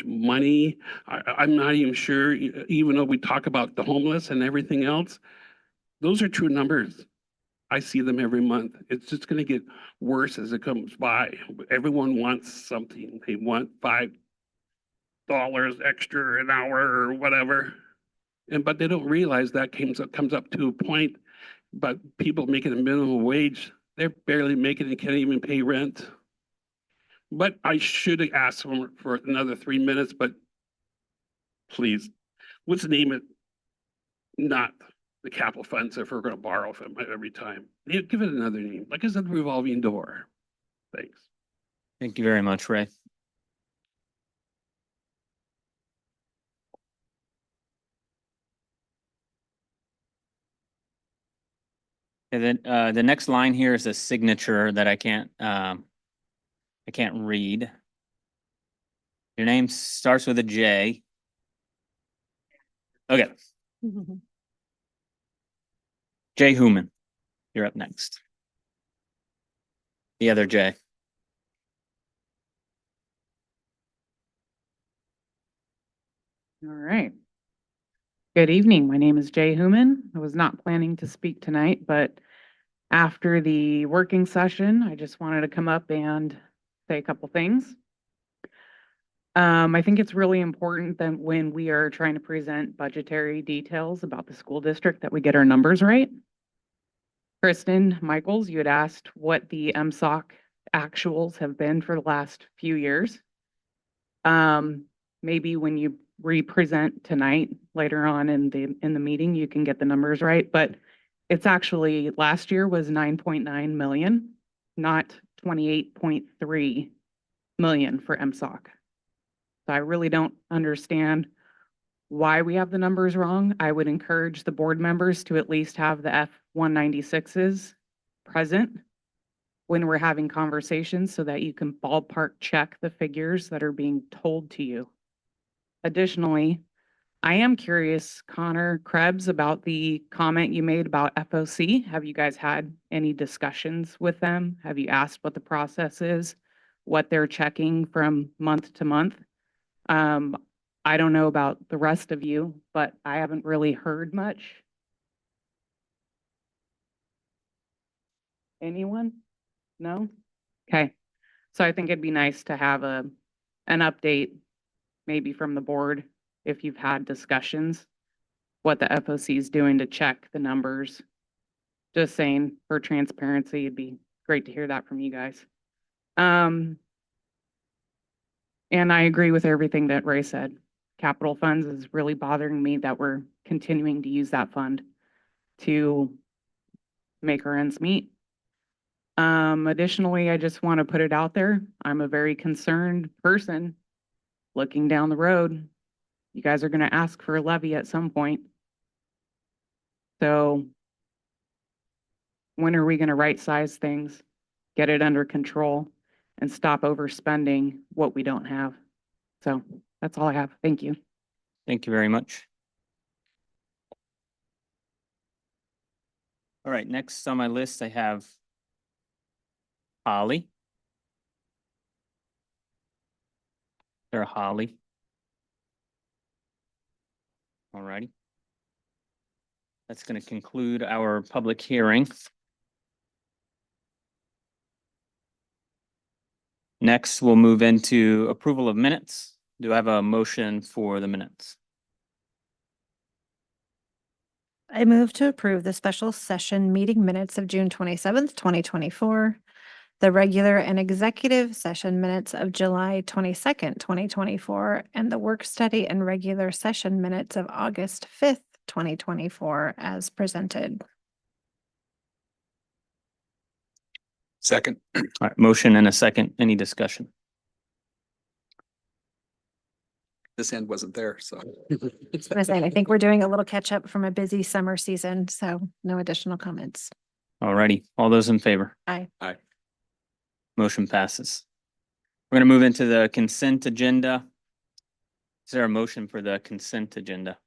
money. I'm not even sure. Even though we talk about the homeless and everything else, those are true numbers. I see them every month. It's just going to get worse as it comes by. Everyone wants something. They want $5 extra an hour or whatever. But they don't realize that comes up to a point, but people making a minimum wage, they're barely making it, can't even pay rent. But I should have asked them for another 3 minutes, but please, let's name it not the capital funds if we're gonna borrow from it every time. Give it another name, like I said, revolving door. Thanks. Thank you very much, Ray. And then the next line here is a signature that I can't read. Your name starts with a J. Okay, Jay Human, you're up next. The other J. All right. Good evening. My name is Jay Human. I was not planning to speak tonight, but after the working session, I just wanted to come up and say a couple things. I think it's really important that when we are trying to present budgetary details about the school district that we get our numbers right. Kristen Michaels, you had asked what the MSOC actuals have been for the last few years. Maybe when you represent tonight later on in the meeting, you can get the numbers right, but it's actually last year was 9.9 million, not 28.3 million for MSOC. So I really don't understand why we have the numbers wrong. I would encourage the board members to at least have the F-196s present when we're having conversations so that you can ballpark check the figures that are being told to you. Additionally, I am curious, Connor Krebs, about the comment you made about FOC. Have you guys had any discussions with them? Have you asked what the process is, what they're checking from month to month? I don't know about the rest of you, but I haven't really heard much. Anyone? No? Okay. So I think it'd be nice to have an update, maybe from the board, if you've had discussions, what the FOC is doing to check the numbers. Just saying, for transparency, it'd be great to hear that from you guys. And I agree with everything that Ray said. Capital funds is really bothering me that we're continuing to use that fund to make our ends meet. Additionally, I just want to put it out there. I'm a very concerned person looking down the road. You guys are going to ask for a levy at some point. So when are we going to right size things, get it under control, and stop overspending what we don't have? So that's all I have. Thank you. Thank you very much. All right, next on my list, I have Holly. There, Holly. All righty. That's going to conclude our public hearing. Next, we'll move into approval of minutes. Do I have a motion for the minutes? I move to approve the special session meeting minutes of June 27th, 2024, the regular and executive session minutes of July 22nd, 2024, and the work study and regular session minutes of August 5th, 2024, as presented. Second. All right, motion and a second. Any discussion? This end wasn't there, so. I think we're doing a little catch up from a busy summer season, so no additional comments. All righty, all those in favor? Aye. Aye. Motion passes. We're going to move into the consent agenda. Is there a motion for the consent agenda?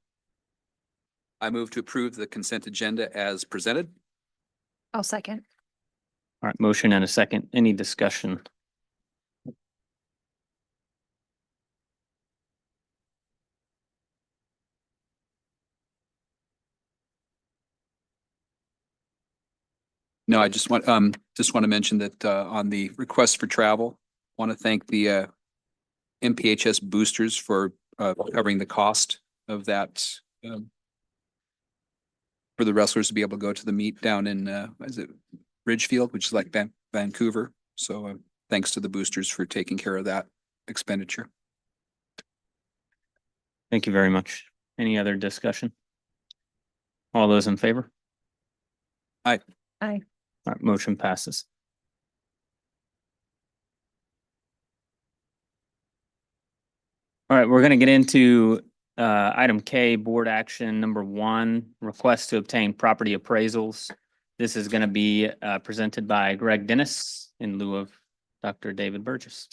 I move to approve the consent agenda as presented. I'll second. All right, motion and a second. Any discussion? No, I just want to mention that on the request for travel, want to thank the MPHS boosters for covering the cost of that for the wrestlers to be able to go to the meet down in, is it Ridgefield, which is like Vancouver. So thanks to the boosters for taking care of that expenditure. Thank you very much. Any other discussion? All those in favor? Aye. Aye. All right, motion passes. All right, we're gonna get into item K, board action number 1, request to obtain property appraisals. This is gonna be presented by Greg Dennis in lieu of Dr. David Burgess.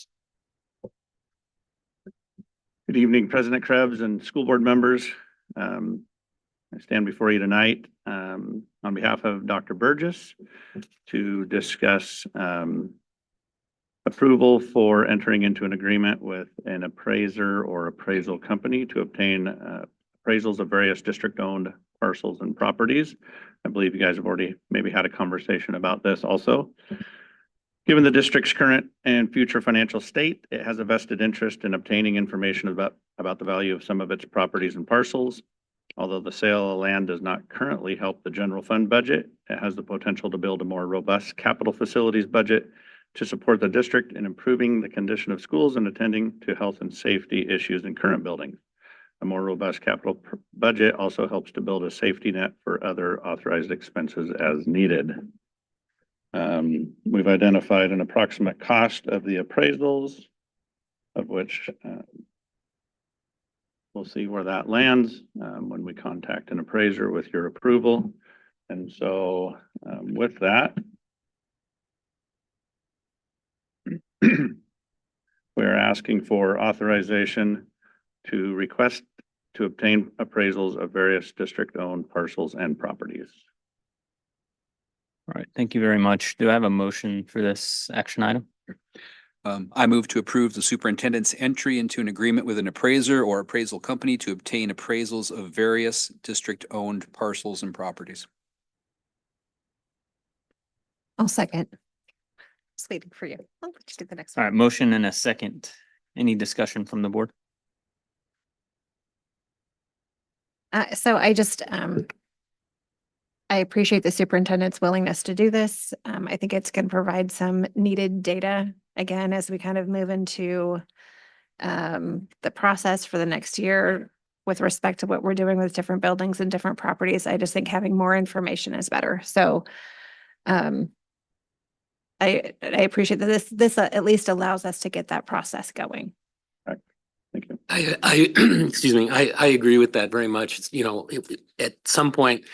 Good evening, President Krebs and school board members. I stand before you tonight on behalf of Dr. Burgess to discuss approval for entering into an agreement with an appraiser or appraisal company to obtain appraisals of various district-owned parcels and properties. I believe you guys have already maybe had a conversation about this also. Given the district's current and future financial state, it has a vested interest in obtaining information about the value of some of its properties and parcels. Although the sale of land does not currently help the general fund budget, it has the potential to build a more robust capital facilities budget to support the district in improving the condition of schools and attending to health and safety issues in current buildings. A more robust capital budget also helps to build a safety net for other authorized expenses as needed. We've identified an approximate cost of the appraisals, of which we'll see where that lands when we contact an appraiser with your approval. And so with that, we're asking for authorization to request to obtain appraisals of various district-owned parcels and properties. All right, thank you very much. Do I have a motion for this action item? I move to approve the superintendent's entry into an agreement with an appraiser or appraisal company to obtain appraisals of various district-owned parcels and properties. I'll second. Just waiting for you. I'll let you get the next All one. right, motion and a second. Any discussion from the board? So I just, I appreciate the superintendent's willingness to do this. I think it's going to provide some needed data, again, as we kind of move into the process for the next year with respect to what we're doing with different buildings and different properties. I just think having more information is better. So I appreciate that this at least allows us to get that process going. Thank you. I excuse me, I agree with that very much. It's, you know, at some point,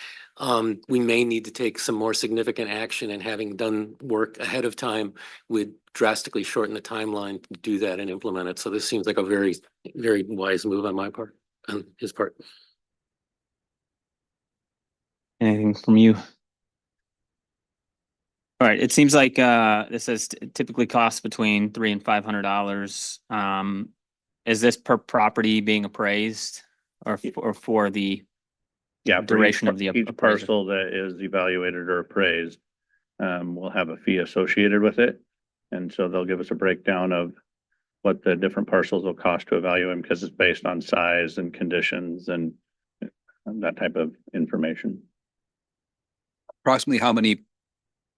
we may need to take some more significant action, and having done work ahead of time would drastically shorten the timeline to do that and implement it. So this seems like a very, very wise move on my part, on his part. Anything from you? All right, it seems like this says typically costs between $300 and $500. Is this per property being appraised or for the duration of the each appraisal? parcel that is evaluated or appraised will have a fee associated with it. And so they'll give us a breakdown of what the different parcels will cost to evaluate because it's based on size and conditions and that type of information. Approximately how many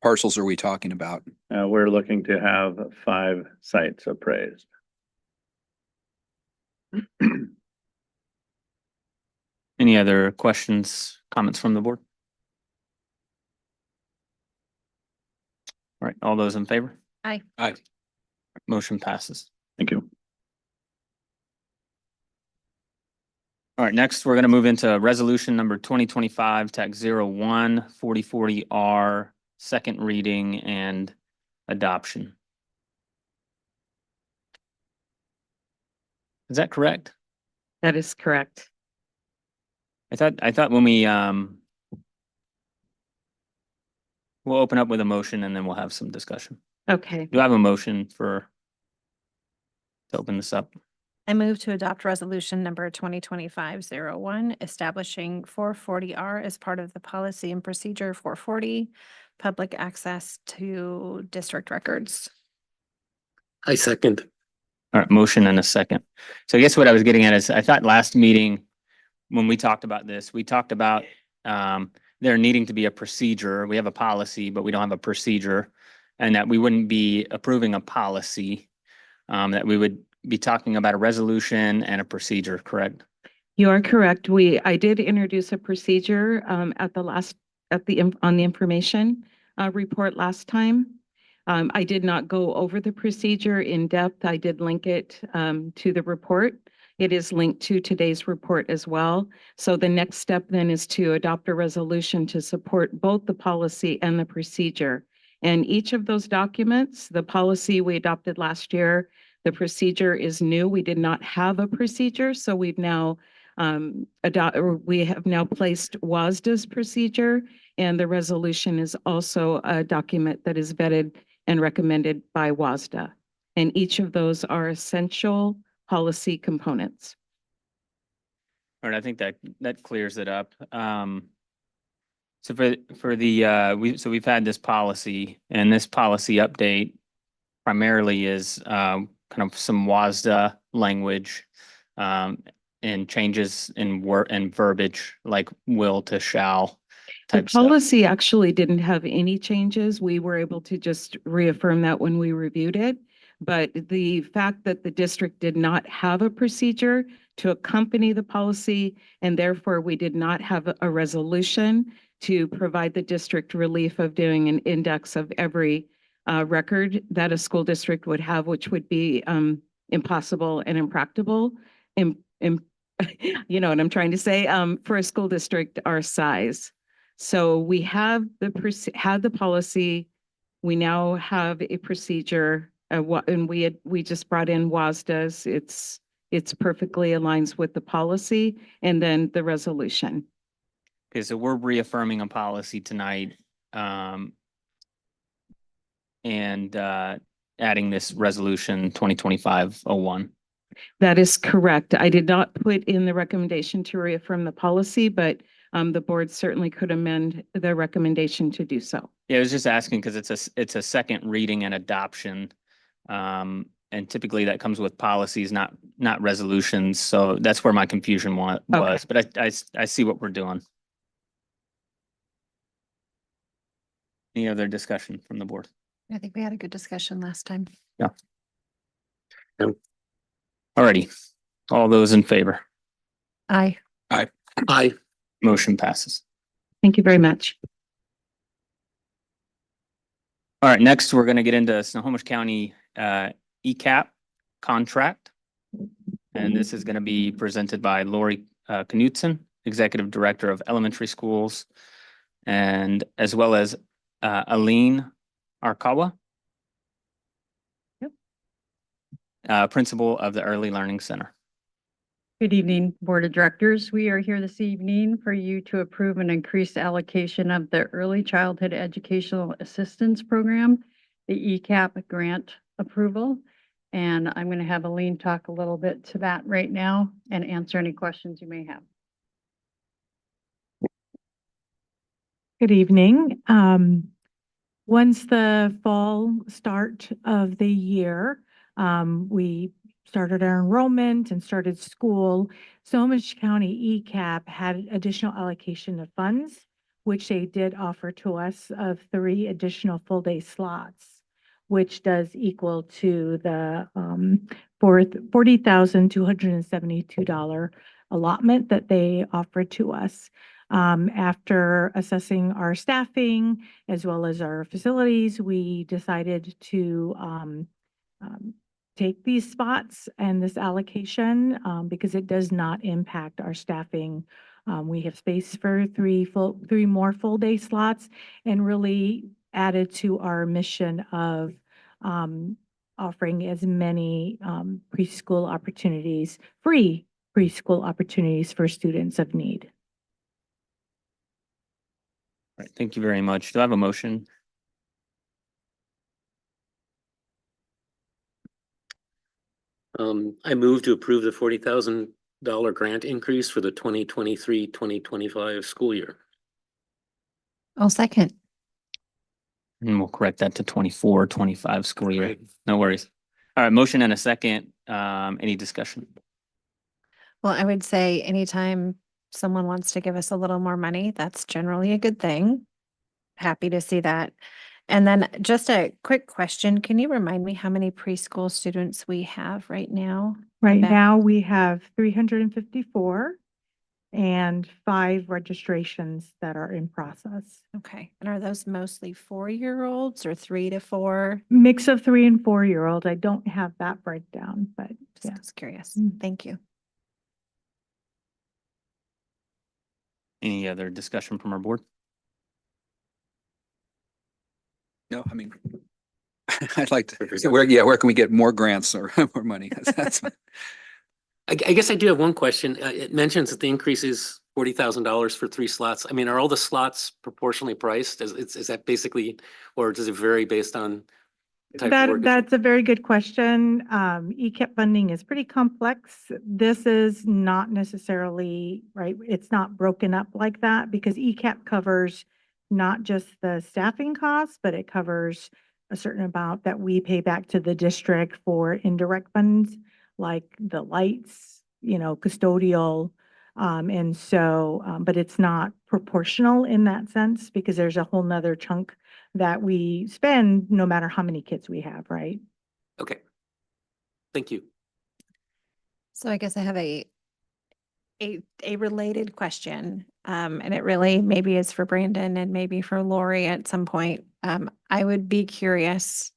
parcels are we talking about? We're looking to have 5 sites appraised. Any other questions, comments from the board? All right, all those in favor? Aye. Aye. Motion passes. Thank you. All right, next, we're going to move into resolution number 2025 TAC 01 4040R, second reading and adoption. Is that correct? That is correct. I thought when we we'll open up with a motion and then we'll have some discussion. Okay. Do I have a motion to open this up? I move to adopt resolution number 2025-01, establishing 440R as part of the policy and procedure 440, public access to district records. I second. All right, motion and a second. So I guess what I was getting at is I thought last meeting when we talked about this, we talked about there needing to be a procedure. We have a policy, but we don't have a procedure. And that we wouldn't be approving a policy, that we would be talking about a resolution and a procedure, correct? You are correct. I did introduce a procedure at the last, on the information report last time. I did not go over the procedure in depth. I did link it to the report. It is linked to today's report as well. So the next step then is to adopt a resolution to support both the policy and the procedure. And each of those documents, the policy we adopted last year, the procedure is new. We did not have a procedure, so we've now we have now placed WASDA's procedure, and the resolution is also a document that is vetted and recommended by WASDA. And each of those are essential policy components. All right, I think that clears it up. So for the we've had this policy, and this policy update primarily is kind of some WASDA language, and changes in word and verbiage like will to shall The type stuff. policy actually didn't have any changes. We were able to just reaffirm that when we reviewed it. But the fact that the district did not have a procedure to accompany the policy, and therefore we did not have a resolution to provide the district relief of doing an index of every record that a school district would have, which would be impossible and impractical. You know what I'm trying to say, for a school district our size. So we have had the policy. We now have a procedure, and we just brought in WASDA's. It's perfectly aligns with the policy, and then the resolution. Okay, so we're reaffirming a policy tonight, and adding this resolution 2025-01. That is correct. I did not put in the recommendation to reaffirm the policy, but the board certainly could amend the recommendation to do so. Yeah, I was just asking because it's a second reading and adoption. And typically that comes with policies, not resolutions. So that's where my confusion was, but I see what we're doing. Any other discussion from the board? I think we had a good discussion last time. Yeah. Alrighty, all those in favor? Aye. Aye. Aye. Motion passes. Thank you very much. All right, next we're going to get into Snohomish County ECAP contract. And this is going to be presented by Lori Knudsen, Executive Director of Elementary Schools, and as well as Aline Arkawa, Principal of the Early Learning Center. Good evening, Board of Directors. We are here this evening for you to approve an increased allocation of the Early Childhood Educational Assistance Program, the ECAP grant approval. And I'm going to have Aline talk a little bit to that right now and answer any questions you may have. Good evening. Once the fall start of the year, we started our enrollment and started school. Snohomish County ECAP had additional allocation of funds, which they did offer to us of 3 additional full-day slots, which does equal to the $40,272 allotment that they offered to us. After assessing our staffing as well as our facilities, we decided to take these spots and this allocation because it does not impact our staffing. We have space for 3 more full-day slots, and really added to our mission of offering as many preschool opportunities, free preschool opportunities for students of need. All right, thank you very much. Do I have a motion? I move to approve the $40,000 grant increase for the 2023-2025 school year. I'll second. And we'll correct that to 24-25 school year. No worries. All right, motion and a second. Any discussion? Well, I would say anytime someone wants to give us a little more money, that's generally a good thing. Happy to see that. And then just a quick question, can you remind me how many preschool students we have right now? Right About- now, we have 354 and 5 registrations that are in process. Okay, and are those mostly 4-year-olds or 3 to 4? Mix of 3 and 4-year-old. I don't have that breakdown, but yeah. Just curious. Mm. Thank you. Any other discussion from our board? No, I mean, I'd like to, so where can we get more grants or more money? That's, I guess I do have one question. It mentions that the increase is $40,000 for 3 slots. I mean, are all the slots proportionally priced? Is that basically, or does it vary based on type of work? That's a very good question. ECAP funding is pretty complex. This is not necessarily, right, it's not broken up like that because ECAP covers not just the staffing costs, but it covers a certain amount that we pay back to the district for indirect funds, like the lights, custodial. But it's not proportional in that sense because there's a whole nother chunk that we spend no matter how many kids we have, right? Okay. Thank you. So I guess I have a related question, and it really maybe is for Brandon and maybe for Lori at some point. I would be curious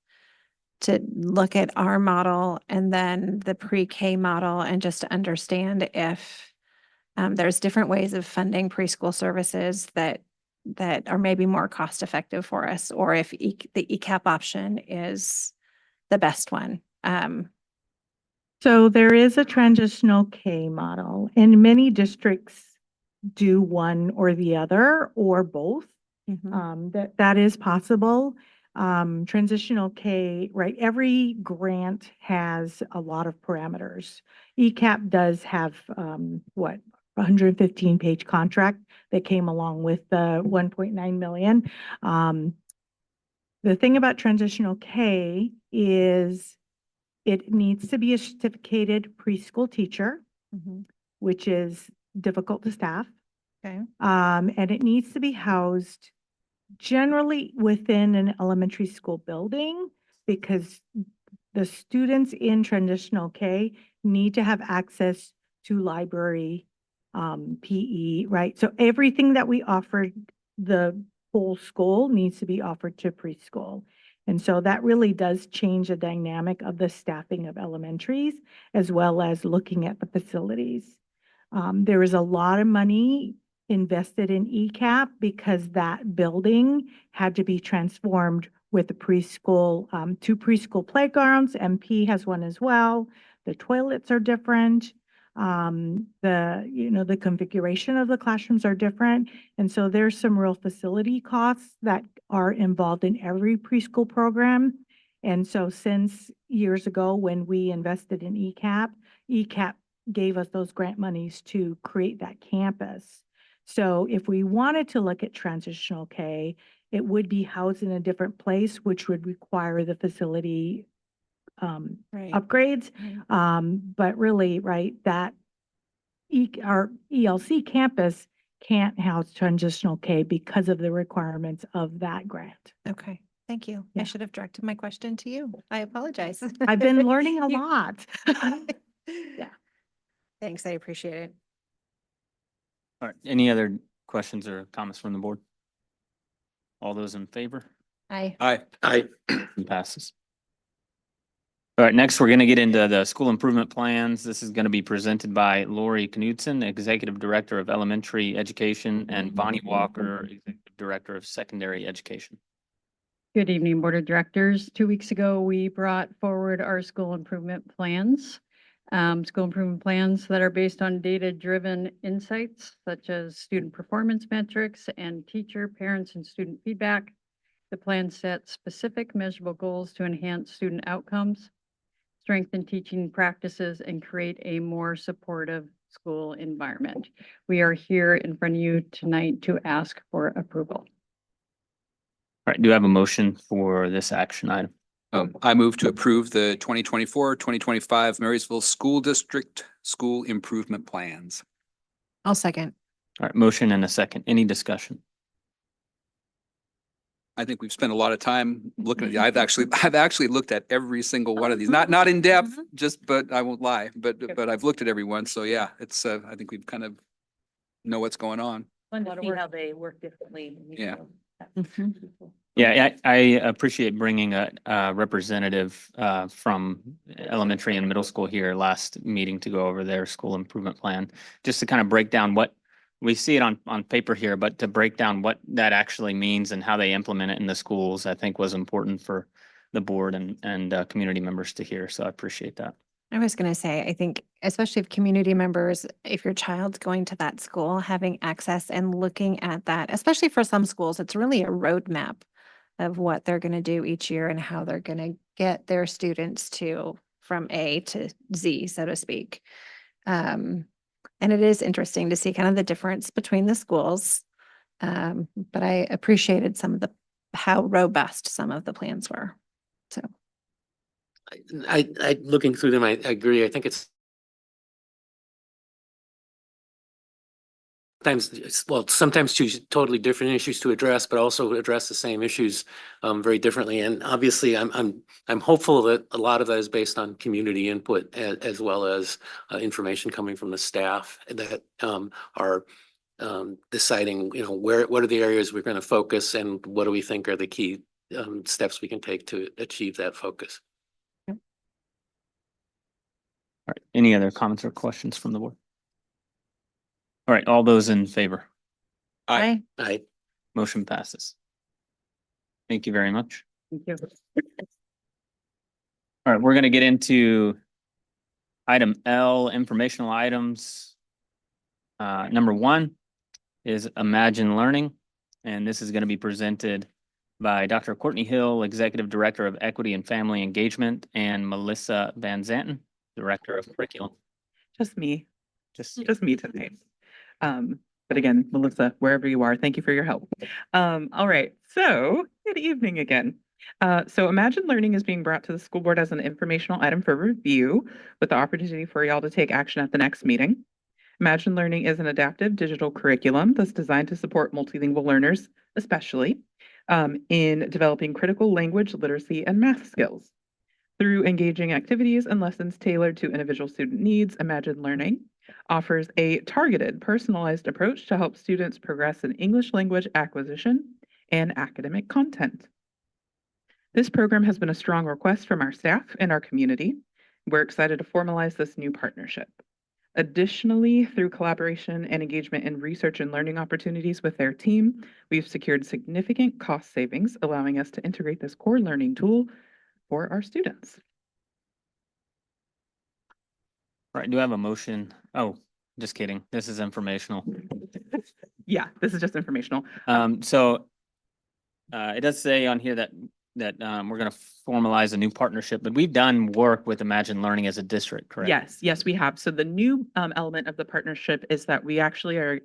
to look at our model and then the pre-K model and just to understand if there's different ways of funding preschool services that are maybe more cost effective for us, or if the ECAP option is the best one. So there is a transitional K model and many districts do one or the other or both. That is possible. Transitional K, right? Every grant has a lot of parameters. ECAP does have, 115-page contract that came along with the 1.9 million. The thing about transitional K is it needs to be a certificated preschool teacher, which is difficult to staff. Okay. And it needs to be housed generally within an elementary school building because the students in transitional K need to have access to library, PE, right? So everything that we offer the whole school needs to be offered to preschool. And so that really does change the dynamic of the staffing of elementaries as well as looking at the facilities. There is a lot of money invested in ECAP because that building had to be transformed with the preschool, 2 preschool playgrounds. MP has one as well. The toilets are different. The configuration of the classrooms are different. And so there's some real facility costs that are involved in every preschool program. And so since years ago, when we invested in ECAP gave us those grant monies to create that campus. So if we wanted to look at transitional K, it would be housed in a different place, which would require the facility upgrades. But really, right, that our ELC campus can't house transitional K because of the requirements of that grant. Okay, thank you. Yeah. I should have directed my question to you. I apologize. I've been learning a lot. Yeah. Thanks, I appreciate it. All right, any other questions or comments from the board? All those in favor? Aye. Aye. Passes. All right, next we're going to get into the school improvement plans. This is going to be presented by Lori Knudsen, Executive Director of Elementary Education, and Bonnie Walker, Executive Director of Secondary Education. Good evening, Board of Directors. 2 weeks ago, we brought forward our school improvement plans. School improvement plans that are based on data-driven insights such as student performance metrics and teacher, parents, and student feedback. The plan sets specific measurable goals to enhance student outcomes, strengthen teaching practices, and create a more supportive school environment. We are here in front of you tonight to ask for approval. All right, do I have a motion for this action item? I move to approve the 2024-2025 Marysville School District School Improvement Plans. I'll second. All right, motion and a second. Any discussion? I think we've spent a lot of time looking at the, I've actually looked at every single one of these, not in depth, just, but I won't lie, but I've looked at every one. So yeah, it's, I think we've kind of know what's going on. Fun to see how they work differently. Yeah. Yeah, I appreciate bringing a representative from elementary and middle school here last meeting to go over their school improvement plan, just to kind of break down what we see it on paper here, but to break down what that actually means and how they implement it in the schools, I think was important for the board and community members to hear. So I appreciate that. I was going to say, I think, especially if community members, if your child's going to that school, having access and looking at that, especially for some schools, it's really a roadmap of what they're going to do each year and how they're going to get their students to from A to Z, so to speak. And it is interesting to see kind of the difference between the schools. But I appreciated how robust some of the plans were. So. I looking through them, I agree. I think it's sometimes two totally different issues to address, but also address the same issues very differently. And obviously, I'm hopeful that a lot of that is based on community input as well as information coming from the staff that are deciding, what are the areas we're going to focus and what do we think are the key steps we can take to achieve that focus. All right. Any other comments or questions from the board? All right. All those in favor? Aye. Aye. Motion passes. Thank you very much. Thank you. All right. We're going to get into item L, informational items. Number 1 is Imagine Learning, and this is going to be presented by Dr. Courtney Hill, Executive Director of Equity and Family Engagement, and Melissa Van Zanten, Director of Curriculum. Just me, just me tonight. But again, Melissa, wherever you are, thank you for your help. All right, so good evening again. So Imagine Learning is being brought to the school board as an informational item for review with the opportunity for y'all to take action at the next meeting. Imagine Learning is an adaptive digital curriculum that's designed to support multilingual learners, especially in developing critical language literacy and math skills. Through engaging activities and lessons tailored to individual student needs, Imagine Learning offers a targeted, personalized approach to help students progress in English language acquisition and academic content. This program has been a strong request from our staff and our community. We're excited to formalize this new partnership. Additionally, through collaboration and engagement in research and learning opportunities with their team, we've secured significant cost savings, allowing us to integrate this core learning tool for our students. All right. Do I have a motion? Oh, just kidding. This is informational. Yeah, this is just informational. So it does say on here that we're going to formalize a new partnership, but we've done work with Imagine Learning as a district, correct? Yes, we have. So the new element of the partnership is that we actually are,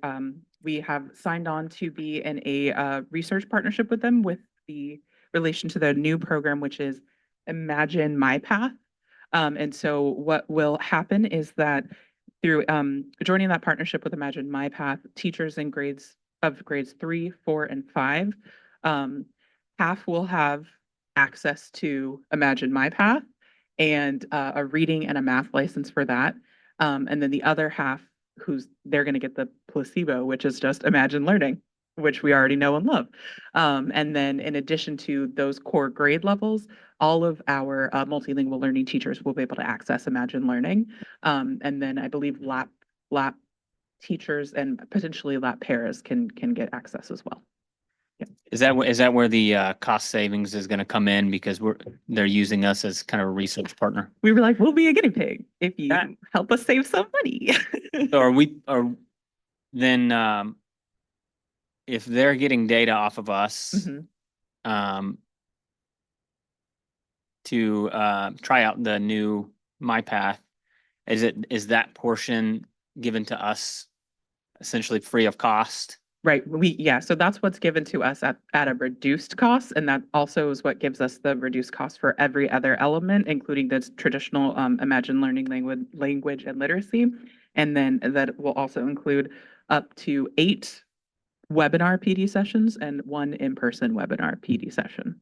we have signed on to be in a research partnership with them with the relation to the new program, which is Imagine My Path. And so what will happen is that through joining that partnership with Imagine My Path, teachers in grades 3, 4, and 5, half will have access to Imagine My Path and a reading and a math license for that. And then the other half, they're going to get the placebo, which is just Imagine Learning, which we already know and love. And then in addition to those core grade levels, all of our multilingual learning teachers will be able to access Imagine Learning. And then I believe lap teachers and potentially lap pairs can get access as well. Is that where the cost savings is going to come in, because they're using us as kind of a research partner? We were like, we'll be a guinea pig if you help us save some money. So then if they're getting data off of us to try out the new MyPath, is that portion given to us essentially free of cost? Right. So that's what's given to us at a reduced cost. And that also is what gives us the reduced cost for every other element, including the traditional Imagine Learning language and literacy. And then that will also include up to 8 webinar PD sessions and 1 in-person webinar PD session.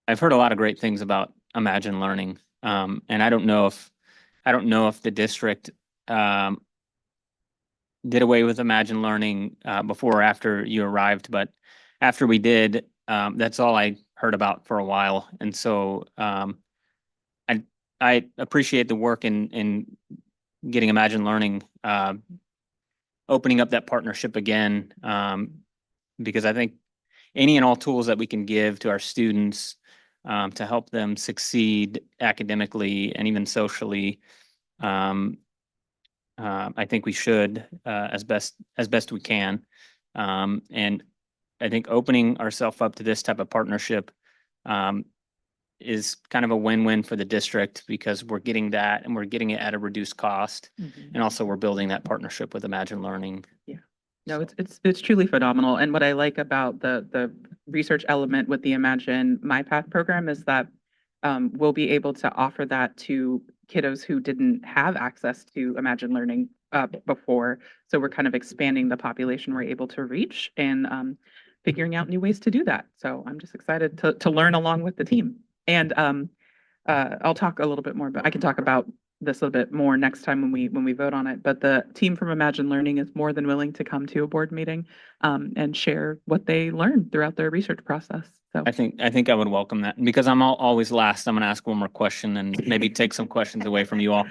I've heard a lot of great things about Imagine Learning. And I don't know if the district did away with Imagine Learning before or after you arrived, but after we did, that's all I heard about for a while. And so I appreciate the work in getting Imagine Learning opening up that partnership again, because I think any and all tools that we can give to our students to help them succeed academically and even socially, I think we should as best we can. And I think opening ourselves up to this type of partnership is kind of a win-win for the district because we're getting that and we're getting it at a reduced cost. And also we're building that partnership with Imagine Learning. Yeah. No, it's truly phenomenal. And what I like about the research element with the Imagine My Path program is that we'll be able to offer that to kiddos who didn't have access to Imagine Learning before. So we're kind of expanding the population we're able to reach and figuring out new ways to do that. So I'm just excited to learn along with the team. And I'll talk a little bit more, but I can talk about this a little bit more next time when we vote on it. But the team from Imagine Learning is more than willing to come to a board meeting and share what they learned throughout their research process. So I think I would welcome that. And because I'm always last, I'm going to ask one more question and maybe take some questions away from you all.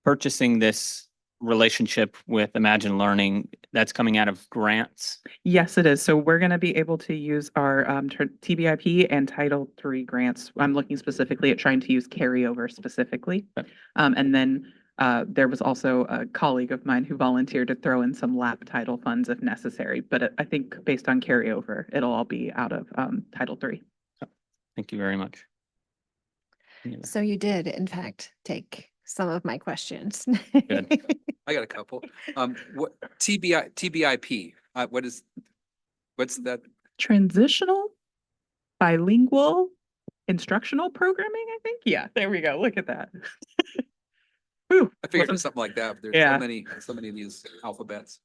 Purchasing this relationship with Imagine Learning, that's coming out of grants. yes, it is. So we're going to be able to use our TBIP and Title III grants. I'm looking specifically at trying to use carryover specifically. Okay. And then there was also a colleague of mine who volunteered to throw in some LAP title funds if necessary. But I think based on carryover, it'll all be out of Title III. Thank you very much. So you did, in fact, take some of my questions. Good. I got a couple. What TBIP? What's that? Transitional, bilingual, instructional programming, I think. Yeah, there we go. Look at that. Whew. I figured it was something like that, but there's Yeah. so many of these alphabets.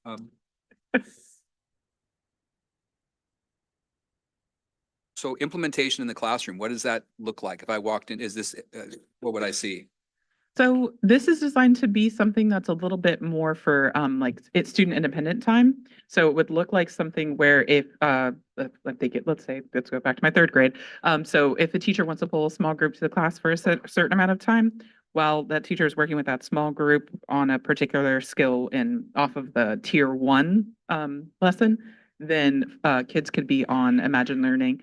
So implementation in the classroom, what does that look like? If I walked in, what would I see? So this is designed to be something that's a little bit more for like it's student independent time. So it would look like something where if let's say, let's go back to my 3rd grade. So if a teacher wants to pull a small group to the class for a certain amount of time, while that teacher is working with that small group on a particular skill off of the tier 1 lesson, then kids could be on Imagine Learning,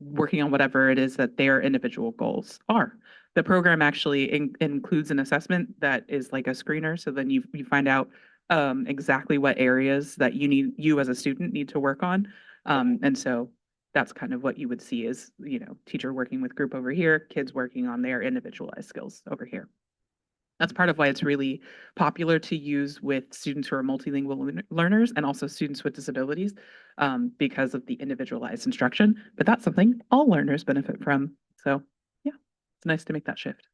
working on whatever it is that their individual goals are. The program actually includes an assessment that is like a screener. So then you find out exactly what areas that you as a student need to work on. And so that's kind of what you would see is, teacher working with group over here, kids working on their individualized skills over here. That's part of why it's really popular to use with students who are multilingual learners and also students with disabilities because of the individualized instruction. But that's something all learners benefit from. So yeah, it's nice to make that shift.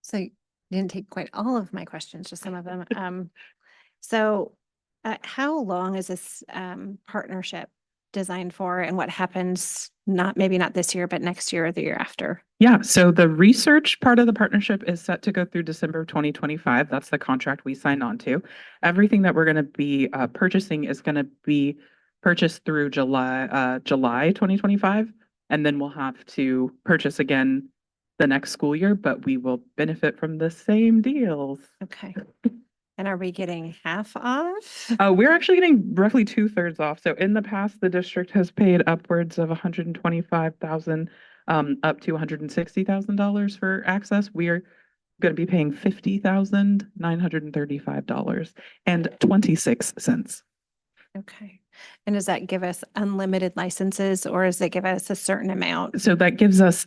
So you didn't take quite all of my questions, just some of them. So how long is this partnership designed for, and what happens maybe not this year, but next year or the year after? Yeah, so the research part of the partnership is set to go through December of 2025. That's the contract we signed on to. Everything that we're going to be purchasing is going to be purchased through July 2025, and then we'll have to purchase again the next school year, but we will benefit from the same deals. Okay. And are we getting half off? We're actually getting roughly 2/3 off. So in the past, the district has paid upwards of $125,000 up to $160,000 for access. We are going to be paying $50,935.26. Okay. And does that give us unlimited licenses, or does it give us a certain amount? So that gives us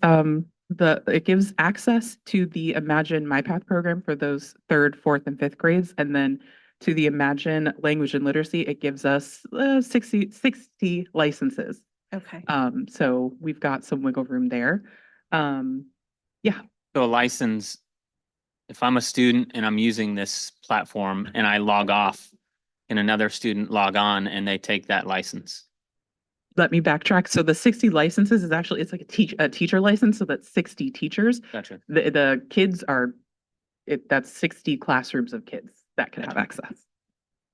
it gives access to the Imagine My Path program for those 3rd, 4th, and 5th grades. And then to the Imagine Language and Literacy, it gives us 60 licenses. Okay. So we've got some wiggle room there. Yeah. So a license, if I'm a student and I'm using this platform and I log off and another student log on and they take that license. Let me backtrack. So the 60 licenses is actually, it's like a teacher license. So that's 60 teachers. Gotcha. The kids are, that's 60 classrooms of kids that can have access.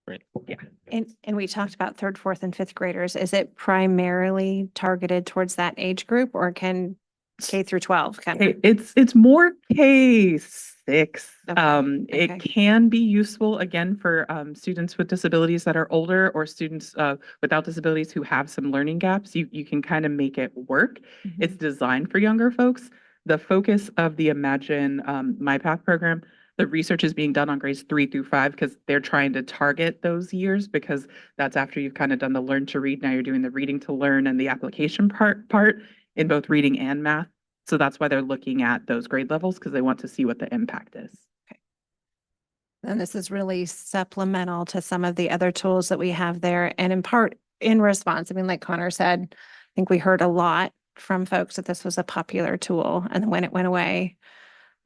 Great. Yeah. And we talked about third, fourth, and fifth graders. Is it primarily targeted towards that age group, or can K through 12 kind of? It's more K-6. Okay. It can be useful again for students with disabilities that are older, or students without disabilities who have some learning gaps. You can kind of make it work. It's designed for younger folks. The focus of the Imagine My Path program, the research is being done on grades 3 through 5 because they're trying to target those years, because that's after you've kind of done the learn to read. Now you're doing the reading to learn and the application part in both reading and math. So that's why they're looking at those grade levels, because they want to see what the impact is. And this is really supplemental to some of the other tools that we have there. And in part, in response, I mean, like Connor said, I think we heard a lot from folks that this was a popular tool. And when it went away,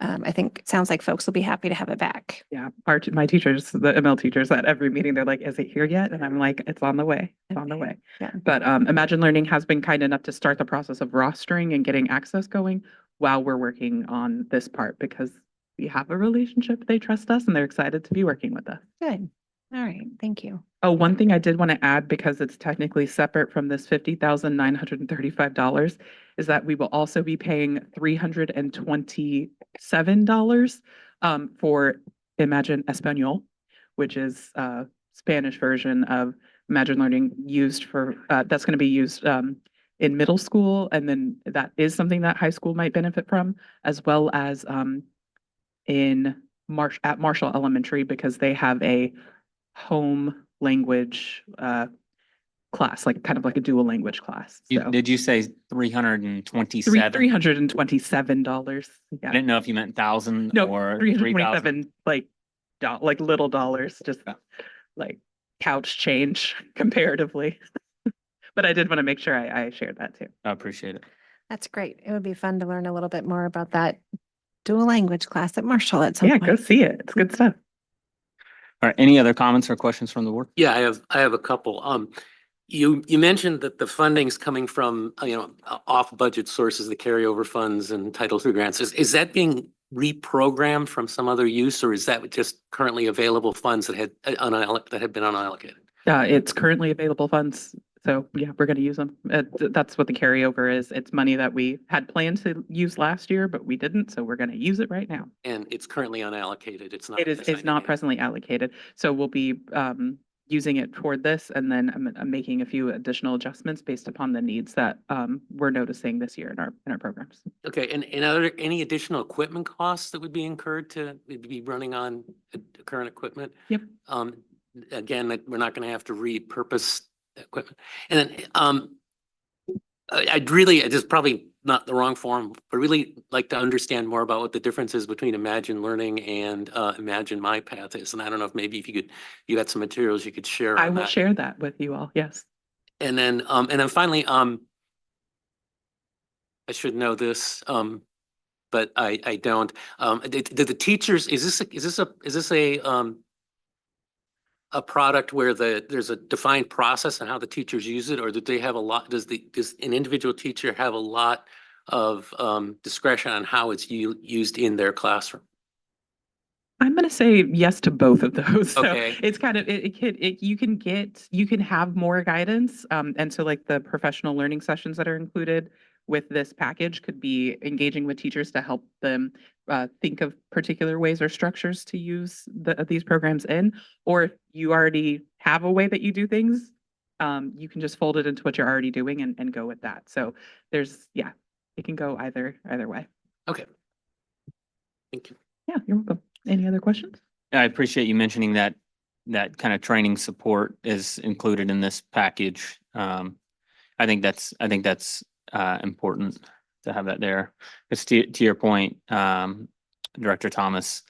I think it sounds like folks will be happy to have it back. Yeah, my teachers, the ML teachers at every meeting, they're like, is it here yet? And I'm like, it's on the way, it's on the way. Yeah. But Imagine Learning has been kind enough to start the process of rostering and getting access going while we're working on this part, because we have a relationship, they trust us, and they're excited to be working with us. Good. All right. Thank you. Oh, one thing I did want to add, because it's technically separate from this $50,935, is that we will also be paying $327 for Imagine Espanol, which is a Spanish version of Imagine Learning used for, that's going to be used in middle school. And then that is something that high school might benefit from, as well as at Marshall Elementary, because they have a home language class, like kind of like a dual language class. So Did you say 327? $327. Yeah. I didn't know if you meant thousand No, or 327, like little dollars, just like couch change comparatively. But I did want to make sure I shared that too. I appreciate it. That's great. It would be fun to learn a little bit more about that dual language class at Marshall at some Yeah, point. go see it. It's good stuff. All right. Any other comments or questions from the board? Yeah, I have a couple. You mentioned that the funding's coming from, off budget sources, the carryover funds and Title III grants. Is that being reprogrammed from some other use, or is that just currently available funds that had been unallocated? It's currently available funds. So yeah, we're going to use them. That's what the carryover is. It's money that we had planned to use last year, but we didn't. So we're going to use it right now. And it's currently unallocated. It's not. It's not presently allocated. So we'll be using it toward this, and then I'm making a few additional adjustments based upon the needs that we're noticing this year in our programs. Okay, and are there any additional equipment costs that would be incurred to be running on current equipment? Yep. Again, we're not going to have to repurpose equipment. And then I'd really, it's probably not the wrong forum, but really like to understand more about what the difference is between Imagine Learning and Imagine My Path is. And I don't know if maybe if you got some materials you could share. I will share that with you all. Yes. And then finally, I should know this, but I don't. Did the teachers, is this a product where there's a defined process on how the teachers use it, or do they have a lot, does an individual teacher have a lot of discretion on how it's used in their classroom? I'm going to say yes to both of those. So Okay. it's kind of, you can have more guidance. And so like the professional learning sessions that are included with this package could be engaging with teachers to help them think of particular ways or structures to use these programs in. Or if you already have a way that you do things, you can just fold it into what you're already doing and go with that. So it can go either way. Okay. Thank you. Yeah, you're welcome. Any other questions? I appreciate you mentioning that kind of training support is included in this package. I think that's important to have that there. Because to your point, Director Thomas,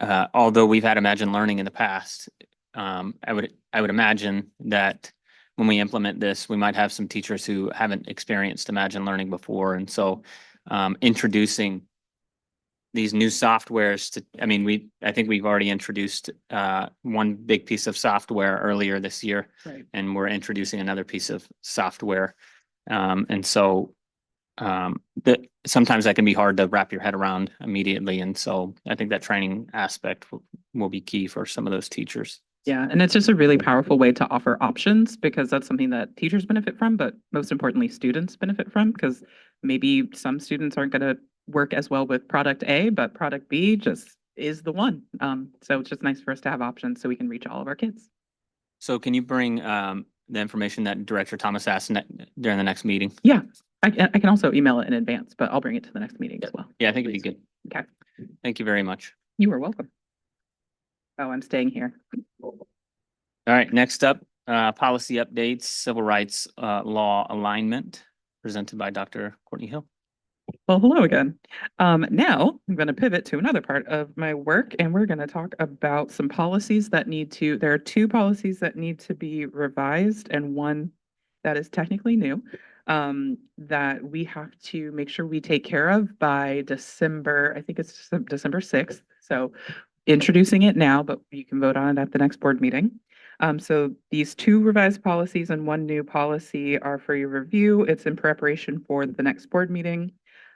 although we've had Imagine Learning in the past, I would imagine that when we implement this, we might have some teachers who haven't experienced Imagine Learning before, and so introducing these new softwares to, I mean, I think we've already introduced one big piece of software earlier this year. Right. And we're introducing another piece of software. And so that sometimes that can be hard to wrap your head around immediately. And so I think that training aspect will be key for some of those teachers. Yeah, and it's just a really powerful way to offer options because that's something that teachers benefit from, but most importantly, students benefit from because maybe some students aren't going to work as well with product A, but product B just is the one. So it's just nice for us to have options so we can reach all of our kids. So can you bring the information that Director Thomas asked during the next meeting? Yeah, I can also email it in advance, but I'll bring it to the next meeting as well. Yeah, I think it'd be good. Okay. Thank you very much. You are welcome. Oh, I'm staying here. All right, next up, policy updates, civil rights law alignment, presented by Dr. Courtney Hill. Well, hello again. Now I'm going to pivot to another part of my work, and we're going to talk about some policies that there are two policies that need to be revised and one that is technically new that we have to make sure we take care of by December, I think it's December 6th. So introducing it now, but you can vote on it at the next board meeting. So these two revised policies and one new policy are for your review. It's in preparation for the next board meeting.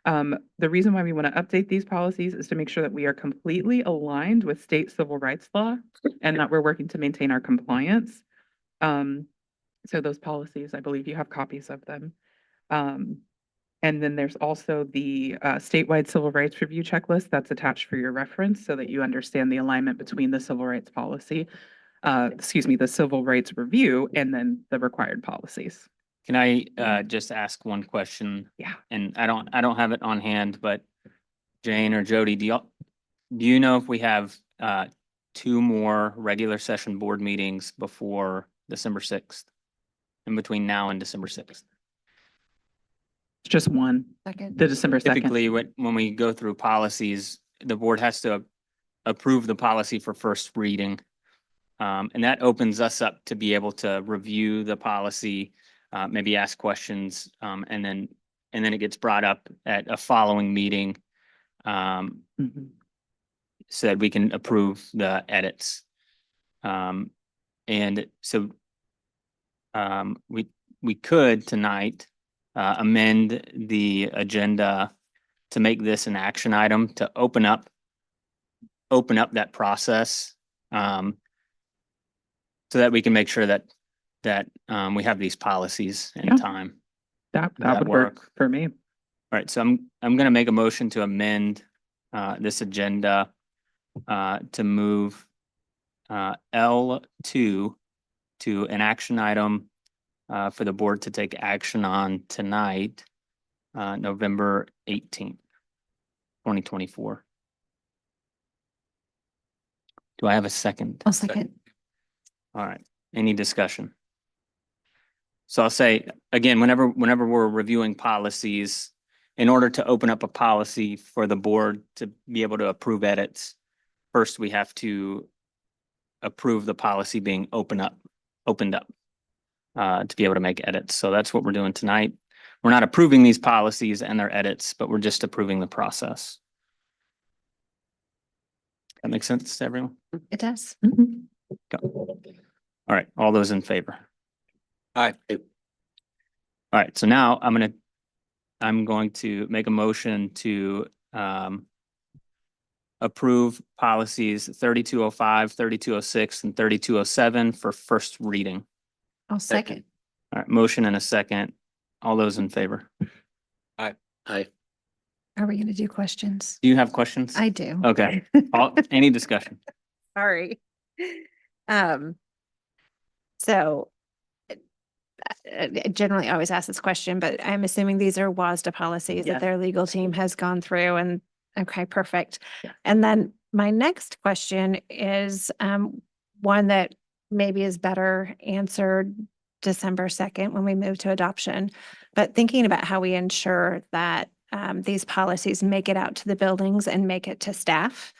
The reason why we want to update these policies is to make sure that we are completely aligned with state civil rights law and that we're working to maintain our compliance. So those policies, I believe you have copies of them. And then there's also the statewide civil rights review checklist that's attached for your reference so that you understand the alignment between the civil rights policy, the civil rights review, and then the required policies. Can I just ask one question? Yeah. And I don't have it on hand, but Jane or Jody, do you know if we have two more regular session board meetings before December 6th? In between now and December 6th? It's just one. Second. The December 2nd. Typically, when we go through policies, the board has to approve the policy for first reading. And that opens us up to be able to review the policy, maybe ask questions, and then it gets brought up at a following meeting so that we can approve the edits. And so we could tonight amend the agenda to make this an action item to open up that process so that we can make sure that we have these policies in time. That would work for me. All right, so I'm going to make a motion to amend this agenda to move L2 to an action item for the board to take action on tonight, November 18th, 2024. Do I have a second? I'll second. All right, any discussion? So I'll say, again, whenever we're reviewing policies, in order to open up a policy for the board to be able to approve edits, first we have to approve the policy being opened up to be able to make edits. So that's what we're doing tonight. We're not approving these policies and their edits, but we're just approving the process. That makes sense to everyone? It does. Go. All right, all those in favor? Aye. All right, so now I'm going to make a motion to approve policies 3205, 3206, and 3207 for first reading. I'll second. All right, motion and a second. All those in favor? Aye. Aye. Are we going to do questions? Do you have questions? I do. Okay. Any discussion? Sorry. So I generally always ask this question, but I'm assuming these are WASDA policies that Yes. their legal team has gone through and, okay, perfect. And then my next question is one that maybe is better answered December 2nd when we move to adoption, but thinking about how we ensure that these policies make it out to the buildings and make it to staff.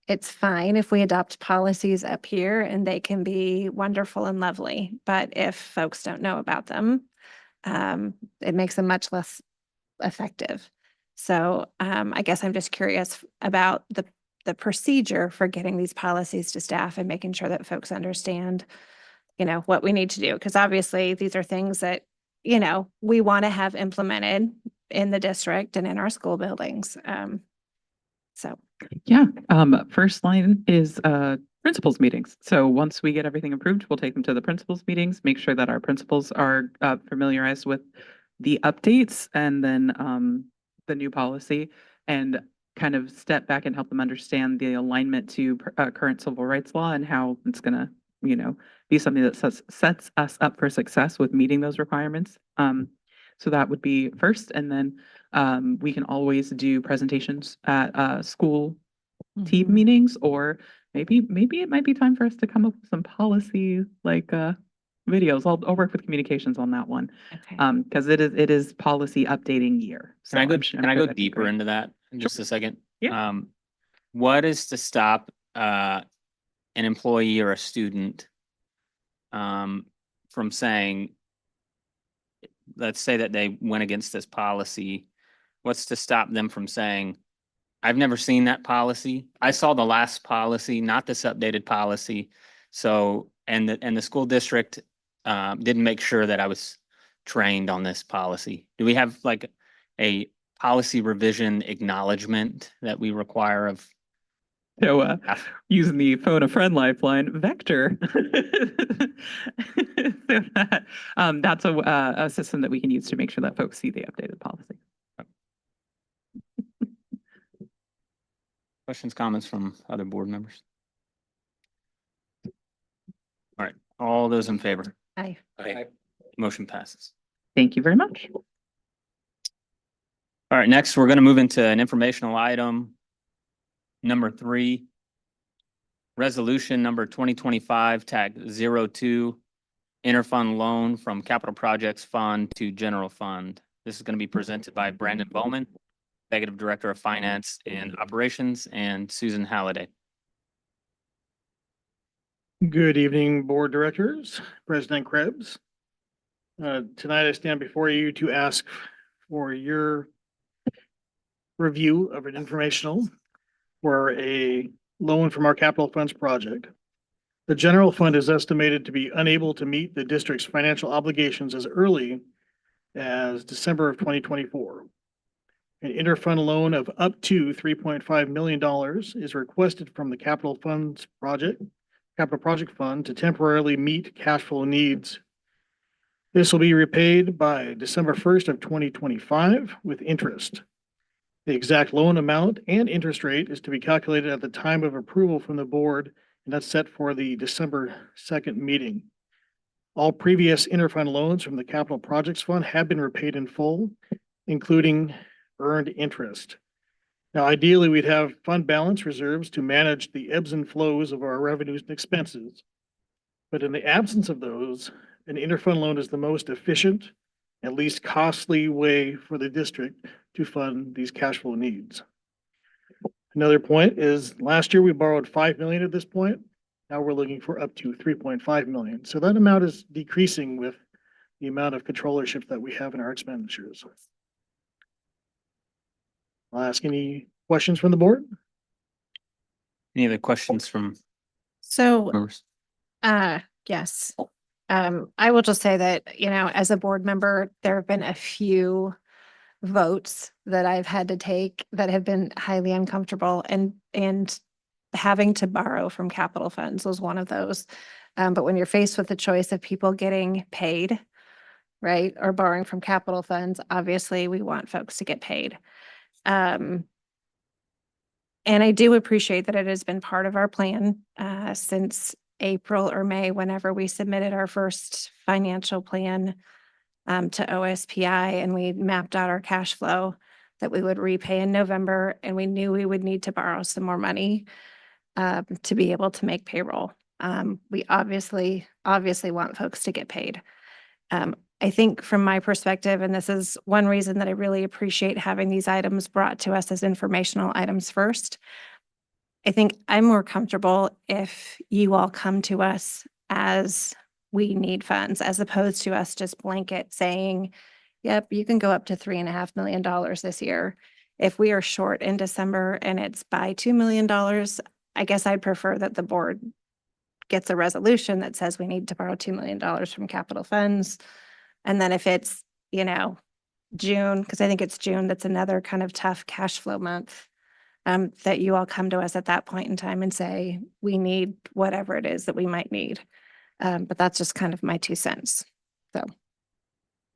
It's fine if we adopt policies up here and they can be wonderful and lovely, but if folks don't know about them, it makes them much less effective. So I guess I'm just curious about the procedure for getting these policies to staff and making sure that folks understand, what we need to do. Because obviously these are things that, we want to have implemented in the district and in our school buildings. So. Yeah, first line is principals meetings. So once we get everything approved, we'll take them to the principals meetings, make sure that our principals are familiarized with the updates and then the new policy, and kind of step back and help them understand the alignment to current civil rights law and how it's gonna, be something that sets us up for success with meeting those requirements. So that would be first, and then we can always do presentations at school team meetings, or maybe it might be time for us to come up with some policy like videos. I'll work with communications on that one. Okay. Because it is policy updating year. So Can I go, I'm sure that'd be deeper great. into that in just a second? Yeah. What is to stop an employee or a student from saying, let's say that they went against this policy, what's to stop them from saying, I've never seen that policy. I saw the last policy, not this updated policy. So, and the school district didn't make sure that I was trained on this policy. Do we have like a policy revision acknowledgement that we require of? So using the phone a friend lifeline, Vector. So that's a system that we can use to make sure that folks see the updated policy. Questions, comments from other board members? All right, all those in favor? Aye. Aye. Motion passes. Thank you very much. All right, next, we're going to move into an informational item. Number 3, resolution number 2025 TAG 02, interfund loan from capital projects fund to general fund. This is going to be presented by Brandon Bowman, Executive Director of Finance and Operations, and Susan Halliday. Good evening, board directors, President Krebs. Tonight I stand before you to ask for your review of an informational for a loan from our capital funds project. The general fund is estimated to be unable to meet the district's financial obligations as early as December of 2024. An interfund loan of up to $3.5 million is requested from the capital project fund to temporarily meet cash flow needs. This will be repaid by December 1st of 2025 with interest. The exact loan amount and interest rate is to be calculated at the time of approval from the board, and that's set for the December 2nd meeting. All previous interfund loans from the capital projects fund have been repaid in full, including earned interest. Now, ideally, we'd have fund balance reserves to manage the ebbs and flows of our revenues and expenses. But in the absence of those, an interfund loan is the most efficient and least costly way for the district to fund these cash flow needs. Another point is last year we borrowed $5 million at this point. Now we're looking for up to $3.5 million. So that amount is decreasing with the amount of controllership that we have in our expenditures. I'll ask any questions from the board. Any other questions from So, members? yes. I will just say that, as a board member, there have been a few votes that I've had to take that have been highly uncomfortable, and having to borrow from capital funds was one of those. But when you're faced with the choice of people getting paid, right, or borrowing from capital funds, obviously we want folks to get paid. And I do appreciate that it has been part of our plan since April or May, whenever we submitted our first financial plan to OSPI, and we mapped out our cash flow that we would repay in November, and we knew we would need to borrow some more money to be able to make payroll. We obviously want folks to get paid. I think from my perspective, and this is one reason that I really appreciate having these items brought to us as informational items first, I think I'm more comfortable if you all come to us as we need funds, as opposed to us just blanket saying, yep, you can go up to $3.5 million this year. If we are short in December and it's by $2 million, I guess I'd prefer that the board gets a resolution that says we need to borrow $2 million from capital funds. And then if it's, June, because I think it's June, that's another kind of tough cash flow month, that you all come to us at that point in time and say, we need whatever it is that we might need. But that's just kind of my 2 cents. So.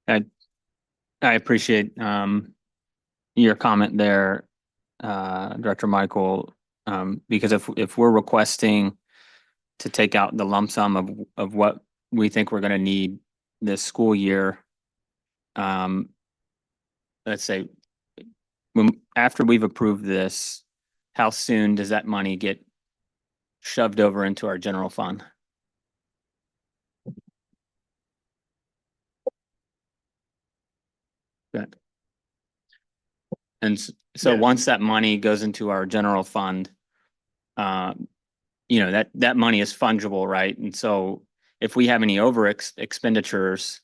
I appreciate your comment there, Director Michael, because if we're requesting to take out the lump sum of what we think we're going to need this school year, let's say after we've approved this, how soon does that money get shoved over into our general fund? Good. And so Yeah. once that money goes into our general fund, that money is fungible, right? And so if we have any expenditures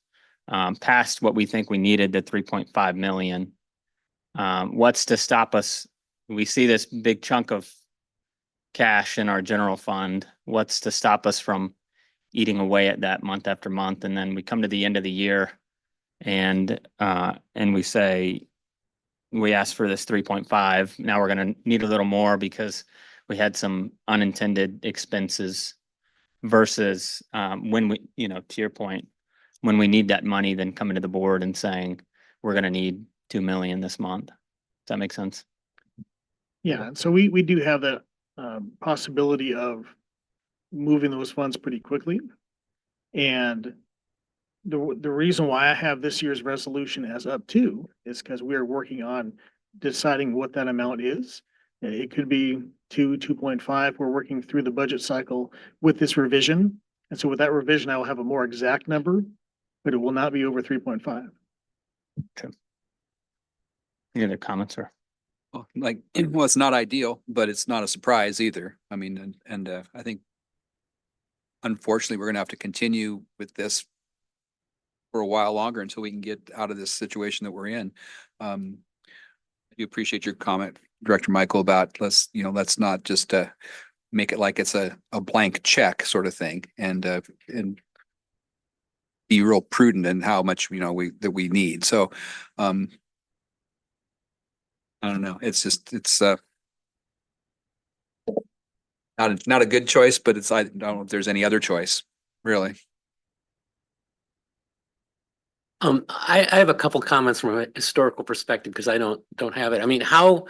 past what we think we needed, the 3.5 million, what's to stop us? We see this big chunk of cash in our general fund. What's to stop us from eating away at that month after month? And then we come to the end of the year and we say, we asked for this 3.5. Now we're going to need a little more because we had some unintended expenses versus when we, to your point, when we need that money, then coming to the board and saying, we're going to need 2 million this month. Does that make sense? Yeah, so we do have that possibility of moving those funds pretty quickly. And the reason why I have this year's resolution as up to is because we are working on deciding what that amount is. It could be 2.5. We're working through the budget cycle with this revision. And so with that revision, I will have a more exact number, but it will not be over 3.5. Okay. Any other comments, sir? Well, it's not ideal, but it's not a surprise either. I mean, and I think unfortunately, we're going to have to continue with this for a while longer until we can get out of this situation that we're in. I do appreciate your comment, Director Michael, about let's not just make it like it's a blank check sort of thing, and be real prudent in how much we need. So I don't know. It's not a good choice, but I don't know if there's any other choice, really. I have a couple comments from a historical perspective because I don't have it. I mean, for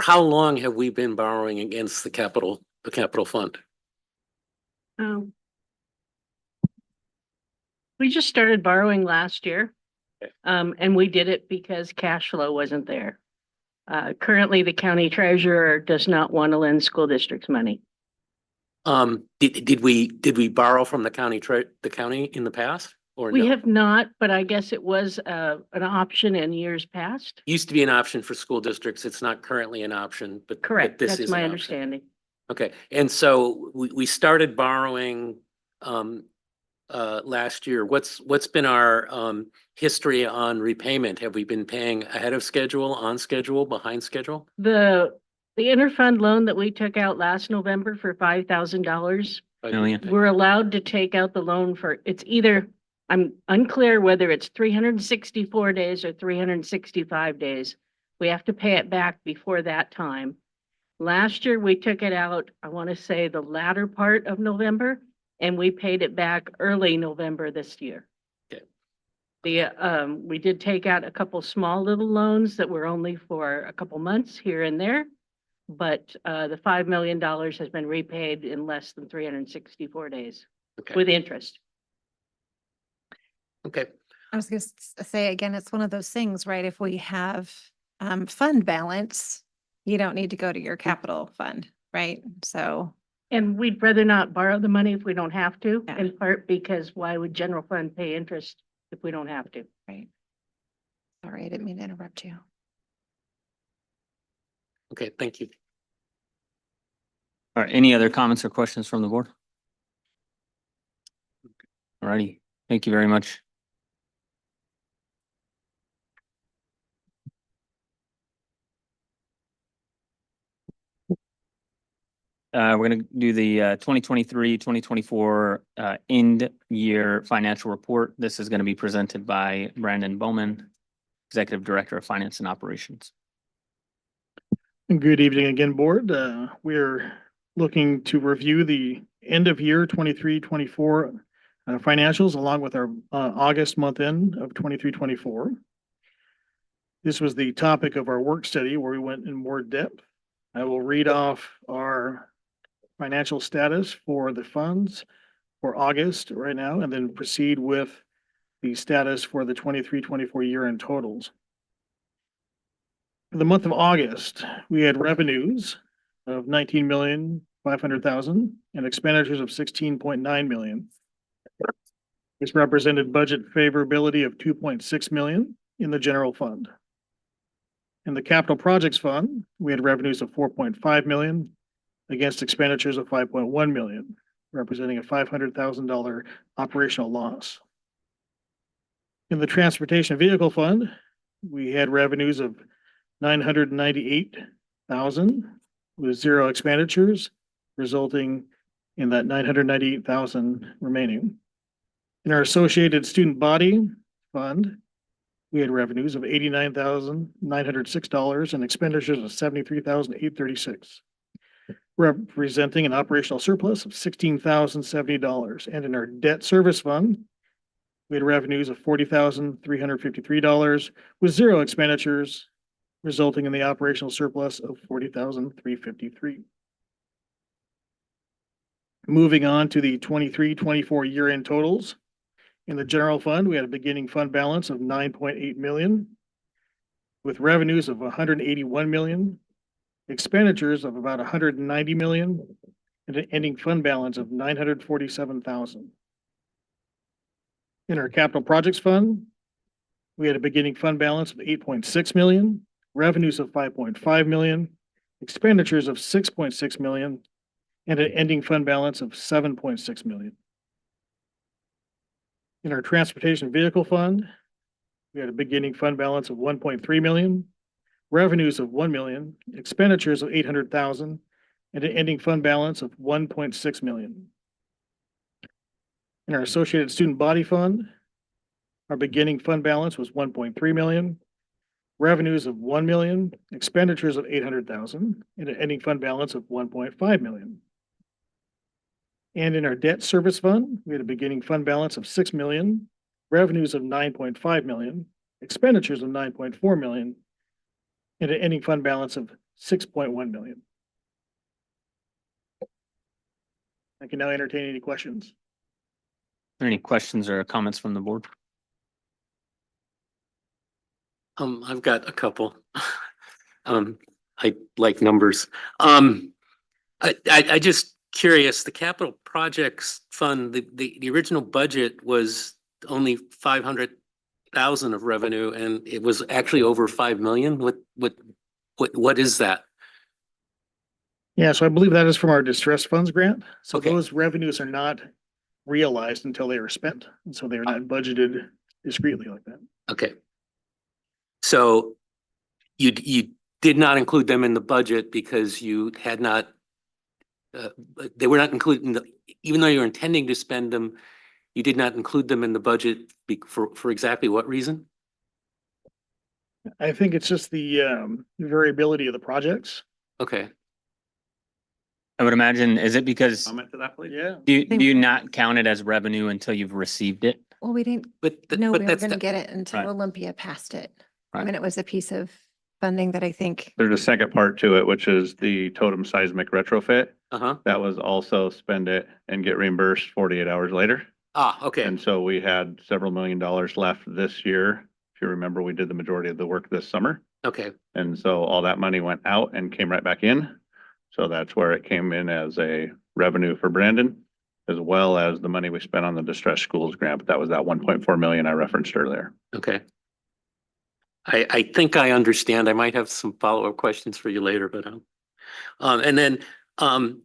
how long have we been borrowing against the capital fund? We just started borrowing last year. And we did it because cash flow wasn't there. Currently, the county treasurer does not want to lend school districts money. Did we borrow from the county in the past? Or We no? have not, but I guess it was an option in years past. Used to be an option for school districts. It's not currently an option, but Correct. this That's is my an option. understanding. Okay, and so we started borrowing last year. What's been our history on repayment? Have we been paying ahead of schedule, on schedule, behind schedule? The interfund loan that we took out last November for $5,000. Million. We're allowed to take out the loan for, it's either, I'm unclear whether it's 364 days or 365 days. We have to pay it back before that time. Last year, we took it out, I want to say the latter part of November, and we paid it back early November this year. Okay. We did take out a couple small little loans that were only for a couple months here and there, but the $5 million has been repaid in less than 364 days with interest. Okay. I was going to say, again, it's one of those things, right? If we have fund balance, you don't need to go to your capital fund, right? So. And we'd rather not borrow the money if we don't have to, in part because why would general fund pay interest if we don't have to? Right. Sorry, I didn't mean to interrupt you. Okay, thank you. All right, any other comments or questions from the board? All righty, thank you very much. we're gonna do the 2023-2024 end year financial report. This is gonna be presented by Brandon Bowman, Executive Director of Finance and Operations. Good evening again, board. We're looking to review the end of year 23-24 financials along with our August month end of 23-24. This was the topic of our work study where we went in more depth. I will read off our financial status for the funds for August right now, and then proceed with the status for the 23-24 year-end totals. For the month of August, we had revenues of 19,500,000 and expenditures of 16.9 million. This represented budget favorability of 2.6 million in the general fund. In the capital projects fund, we had revenues of 4.5 million against expenditures of 5.1 million, representing a $500,000 operational loss. In the transportation vehicle fund, we had revenues of 998,000 with 0 expenditures, resulting in that 998,000 remaining. In our associated student body fund, we had revenues of $89,906 and expenditures of $73,836, representing an operational surplus of $16,070. And in our debt service fund, we had revenues of $40,353 with 0 expenditures, resulting in the operational surplus of $40,353. Moving on to the 23-24 year-end totals. In the general fund, we had a beginning fund balance of 9.8 million with revenues of 181 million, expenditures of about 190 million, and an ending fund balance of 947,000. In our capital projects fund, we had a beginning fund balance of 8.6 million, revenues of 5.5 million, expenditures of 6.6 million, and an ending fund balance of 7.6 million. In our transportation vehicle fund, we had a beginning fund balance of 1.3 million, revenues of 1 million, expenditures of 800,000, and an ending fund balance of 1.6 million. In our associated student body fund, our beginning fund balance was 1.3 million, revenues of 1 million, expenditures of 800,000, and an ending fund balance of 1.5 million. And in our debt service fund, we had a beginning fund balance of 6 million, revenues of 9.5 million, expenditures of 9.4 million, and an ending fund balance of 6.1 million. I can now entertain any questions. Are there any questions or comments from the board? I've got a couple. I like numbers. I just curious, the capital projects fund, the original budget was only 500,000 of revenue and it was actually over 5 million. What is that? Yeah, so I believe that is from our distress funds grant. So Okay. those revenues are not realized until they are spent. And so they are not budgeted discreetly like that. Okay. So you did not include them in the budget because you had not, they were not included in the, even though you were intending to spend them, you did not include them in the budget for exactly what reason? I think it's just the variability of the projects. Okay. I would imagine, is it because Comment to that, please? Yeah. do you not count it as revenue until you've received it? Well, we didn't But know we were that's gonna the- get it until Right. Olympia passed it. I Right. mean, it was a piece of funding that I think, There's a second part to it, which is the totem seismic retrofit. Uh-huh. That was also spend it and get reimbursed 48 hours later. Okay. And so we had several $1 million left this year. If you remember, we did the majority of the work this summer. Okay. And so all that money went out and came right back in. So that's where it came in as a revenue for Brandon, as well as the money we spent on the distressed schools grant. But that was that 1.4 million I referenced earlier. Okay. I think I understand. I might have some follow-up questions for you later, but and then I'm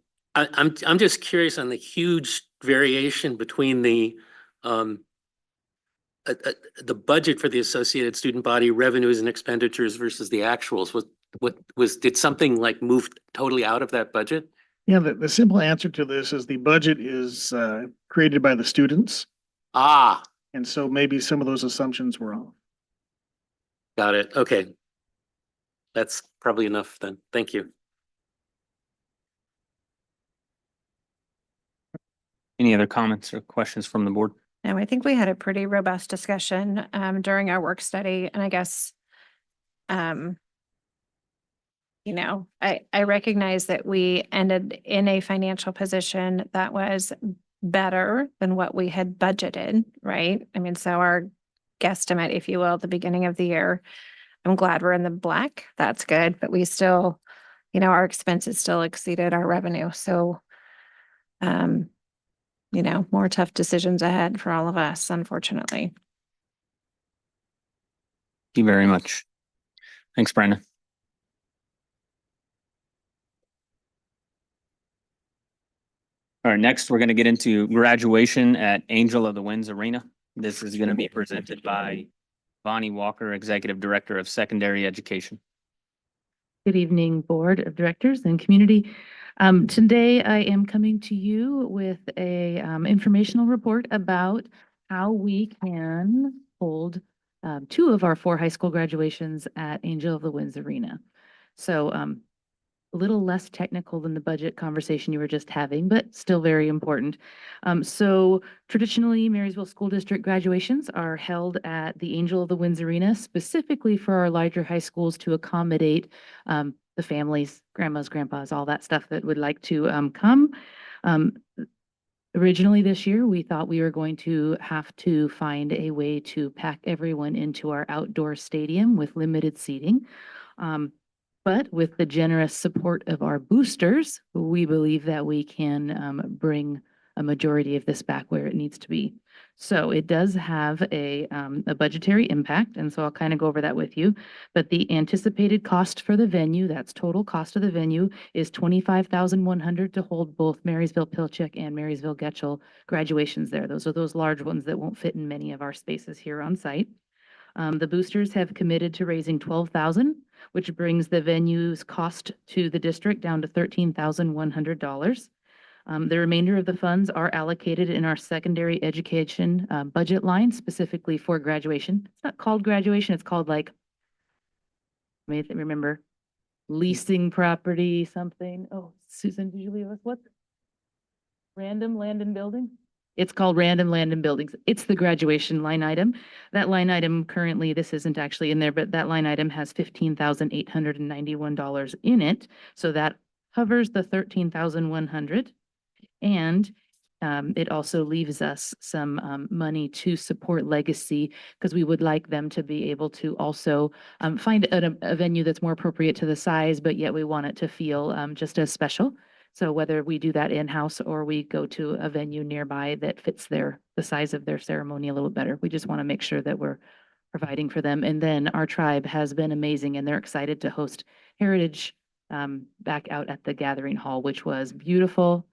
just curious on the huge variation between the budget for the associated student body revenues and expenditures versus the actuals. What was, did something like move totally out of that budget? Yeah, the simple answer to this is the budget is created by the students. Ah, And so maybe some of those assumptions were off. got it. Okay. That's probably enough then. Thank you. Any other comments or questions from the board? No, I think we had a pretty robust discussion during our work study, and I guess I recognize that we ended in a financial position that was better than what we had budgeted, right? I mean, so our guesstimate, if you will, at the beginning of the year, I'm glad we're in the black. That's good, but we still, our expenses still exceeded our revenue. So, more tough decisions ahead for all of us, unfortunately. Thank you very much. Thanks, Brandon. All right, next we're going to get into graduation at Angel of the Winds Arena. This is going to be presented by Bonnie Walker, Executive Director of Secondary Education. Good evening, Board of Directors and community. Today I am coming to you with a informational report about how we can hold 2 of our 4 high school graduations at Angel of the Winds Arena. So a little less technical than the budget conversation you were just having, but still very important. So traditionally, Marysville School District graduations are held at the Angel of the Winds Arena, specifically for our larger high schools to accommodate the families, grandmas, grandpas, all that stuff that would like to come. Originally this year, we thought we were going to have to find a way to pack everyone into our outdoor stadium with limited seating. But with the generous support of our boosters, we believe that we can bring a majority of this back where it needs to be. So it does have a budgetary impact, and so I'll kind of go over that with you. But the anticipated cost for the venue, that's total cost of the venue, is $25,100 to hold both Marysville Pilchuck and Marysville Getchell graduations there. Those are those large ones that won't fit in many of our spaces here on site. The boosters have committed to raising $12,000, which brings the venue's cost to the district down to $13,100. The remainder of the funds are allocated in our secondary education budget line, specifically for graduation. It's not called graduation, it's called remember, leasing property, something. Oh, Susan, did you leave us? What? Random land and building? It's called random land and buildings. It's the graduation line item. That line item currently, this isn't actually in there, but that line item has $15,891 in it. So that covers the $13,100. And it also leaves us some money to support Legacy, because we would like them to be able to also find a venue that's more appropriate to the size, but yet we want it to feel just as special. So whether we do that in-house or we go to a venue nearby that fits the size of their ceremony a little better, we just want to make sure that we're providing for them. And then our tribe has been amazing, and they're excited to host Heritage back out at the Gathering Hall, which was beautiful.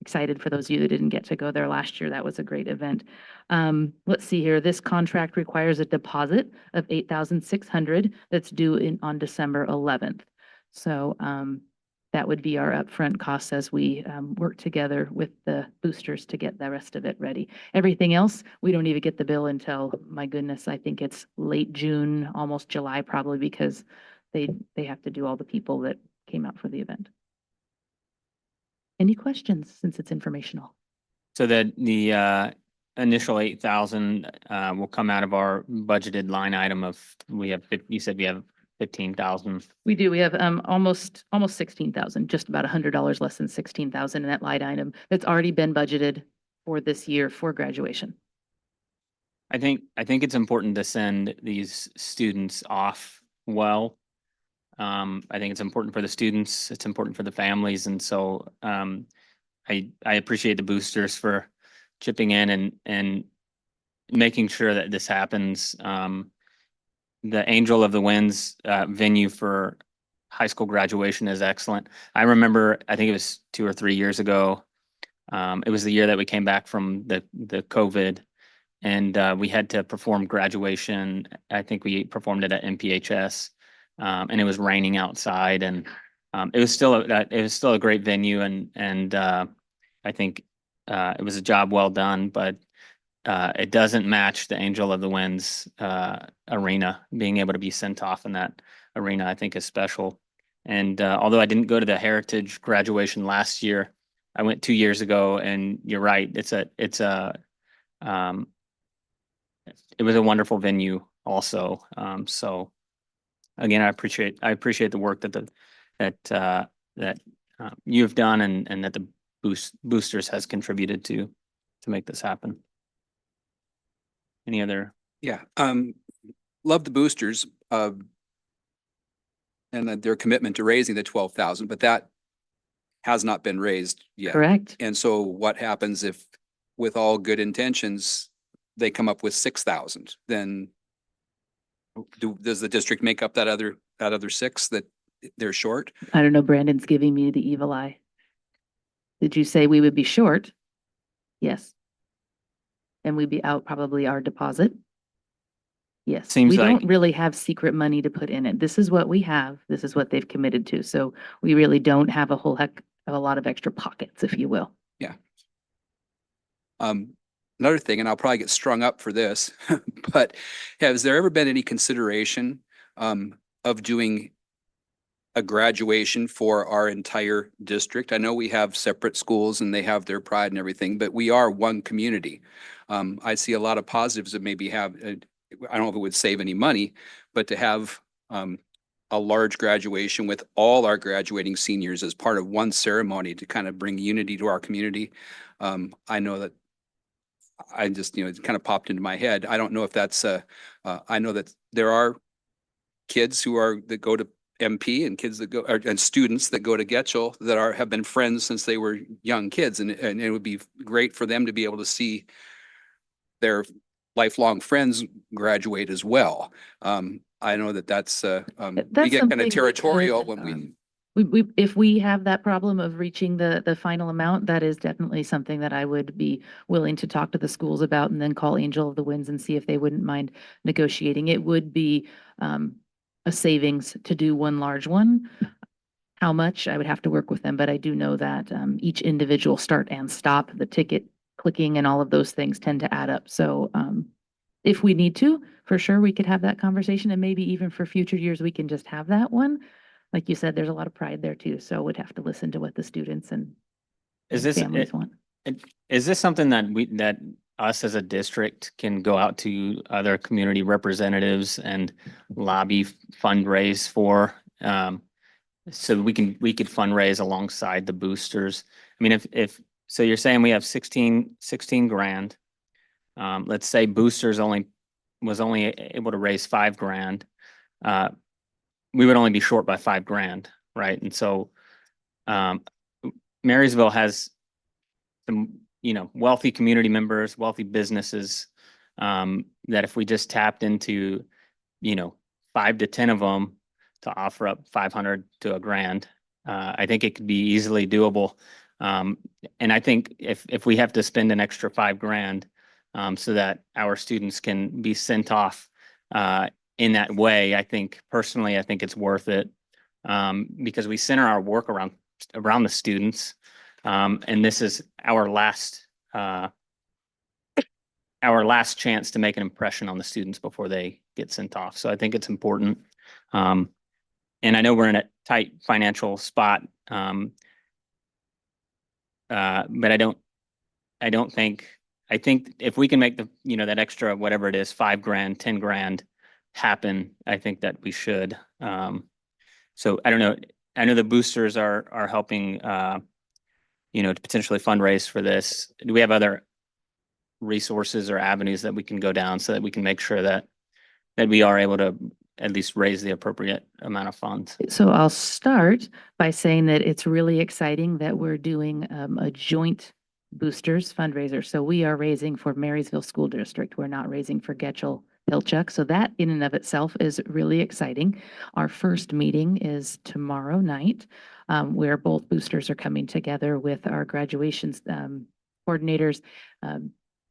Excited for those of you that didn't get to go there last year. That was a great event. Let's see here. This contract requires a deposit of $8,600 that's due on December 11th. So that would be our upfront costs as we work together with the boosters to get the rest of it ready. Everything else, we don't even get the bill until, my goodness, I think it's late June, almost July, probably, because they have to do all the people that came out for the event. Any questions, since it's informational? So that the initial 8,000 will come out of our budgeted line item of, you said we have 15,000. We do. We have almost 16,000, just about $100 less than 16,000 in that line item that's already been budgeted for this year for graduation. I think it's important to send these students off well. I think it's important for the students, it's important for the families, and so I appreciate the boosters for chipping in and making sure that this happens. The Angel of the Winds venue for high school graduation is excellent. I remember, I think it was 2 or 3 years ago. It was the year that we came back from the COVID, and we had to perform graduation. I think we performed it at MPHS, and it was raining outside, and it was still a great venue and I think it was a job well done, but it doesn't match the Angel of the Winds arena. Being able to be sent off in that arena, I think is special. And although I didn't go to the Heritage graduation last year, I went 2 years ago, and you're right, um, it was a wonderful venue also. So again, I appreciate the work that you've done and that the boosters has contributed to make this happen. Any other? Yeah, love the boosters, and their commitment to raising the 12,000, but that has not been raised yet. Correct. And so what happens if, with all good intentions, they come up with 6,000? Then does the district make up that other six that they're short? I don't know, Brandon's giving me the evil eye. Did you say we would be short? Yes. And we'd be out probably our deposit? Yes. Seems We like- don't really have secret money to put in it. This is what we have. This is what they've committed to. So we really don't have a whole heck of a lot of extra pockets, if you will. Yeah. Another thing, and I'll probably get strung up for this, but has there ever been any consideration of doing a graduation for our entire district? I know we have separate schools and they have their pride and everything, but we are one community. I see a lot of positives that maybe have, I don't know if it would save any money, but to have a large graduation with all our graduating seniors as part of one ceremony to kind of bring unity to our community. I know that I just, it kind of popped into my head. I don't know if that's, I know that there are kids that go to MP and kids that go, and students that go to Getchell that have been friends since they were young kids. And it would be great for them to be able to see their lifelong friends graduate as well. I know that's we That's get kind something of we territorial could, when we, if we have that problem of reaching the final amount, that is definitely something that I would be willing to talk to the schools about and then call Angel of the Winds and see if they wouldn't mind negotiating. It would be a savings to do one large one. How much, I would have to work with them, but I do know that each individual start and stop, the ticket clicking and all of those things tend to add up. So if we need to, for sure, we could have that conversation, and maybe even for future years, we can just have that one. Like you said, there's a lot of pride there too, so we'd have to listen to what the students and families want. Is this something that us as a district can go out to other community representatives and lobby fundraise for? So we could fundraise alongside the boosters. I mean, if so you're saying we have 16 grand. Let's say boosters was only able to raise 5 grand. We would only be short by 5 grand, right? And so Marysville has some, wealthy community members, wealthy businesses, that if we just tapped into, 5 to 10 of them to offer up 500 to a grand, I think it could be easily doable. And I think if we have to spend an extra 5 grand, so that our students can be sent off, in that way, I think it's worth it, because we center our work around the students. And this is our last chance to make an impression on the students before they get sent off. So I think it's important. And I know we're in a tight financial spot. But I think if we can make that extra, whatever it is, 5 grand, 10 grand happen, I think that we should. So I don't know. I know the boosters are helping, to potentially fundraise for this. Do we have other resources or avenues that we can go down so that we can make sure that we are able to at least raise the appropriate amount of funds? So I'll start by saying that it's really exciting that we're doing a joint boosters fundraiser. So we are raising for Marysville School District. We're not raising for Getchell Pilchuck. So that in and of itself is really exciting. Our first meeting is tomorrow night, where both boosters are coming together with our graduations coordinators.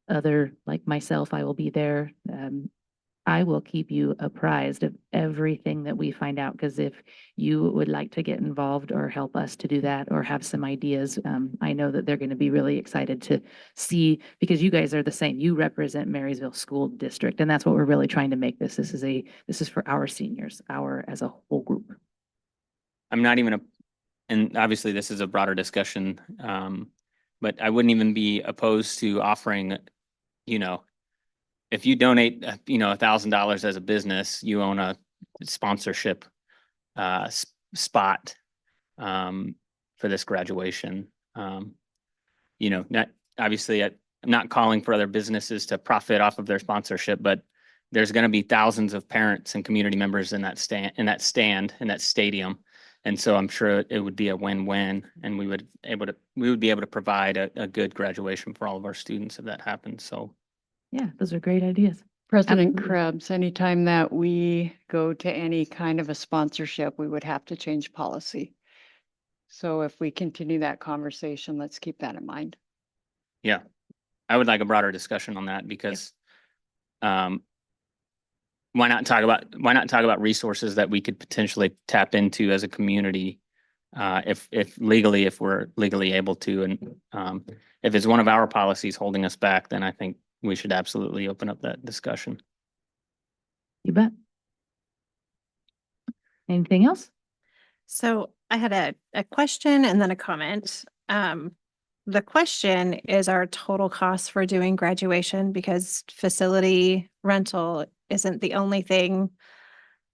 Other, like myself, I will be there. I will keep you apprised of everything that we find out, because if you would like to get involved or help us to do that or have some ideas, I know that they're going to be really excited to see, because you guys are the same. You represent Marysville School District, and that's what we're really trying to make this. This is for our seniors, as a whole group. I'm not even and obviously this is a broader discussion, but I wouldn't even be opposed to offering, you know, if you donate, $1,000 as a business, you own a sponsorship spot for this graduation. Not obviously, I'm not calling for other businesses to profit off of their sponsorship, but there's going to be thousands of parents and community members in that stadium. And so I'm sure it would be a win-win, and we would be able to provide a good graduation for all of our students if that happens. So Yeah, those are great ideas. President Absolutely. Krebs, anytime that we go to any kind of a sponsorship, we would have to change policy. So if we continue that conversation, let's keep that in mind. yeah, I would like a broader discussion on that, because why not talk about resources that we could potentially tap into as a community, if we're legally able to, and if it's one of our policies holding us back, then I think we should absolutely open up that discussion. You bet. Anything else? So I had a question and then a comment. The question is our total cost for doing graduation, because facility rental isn't the only thing.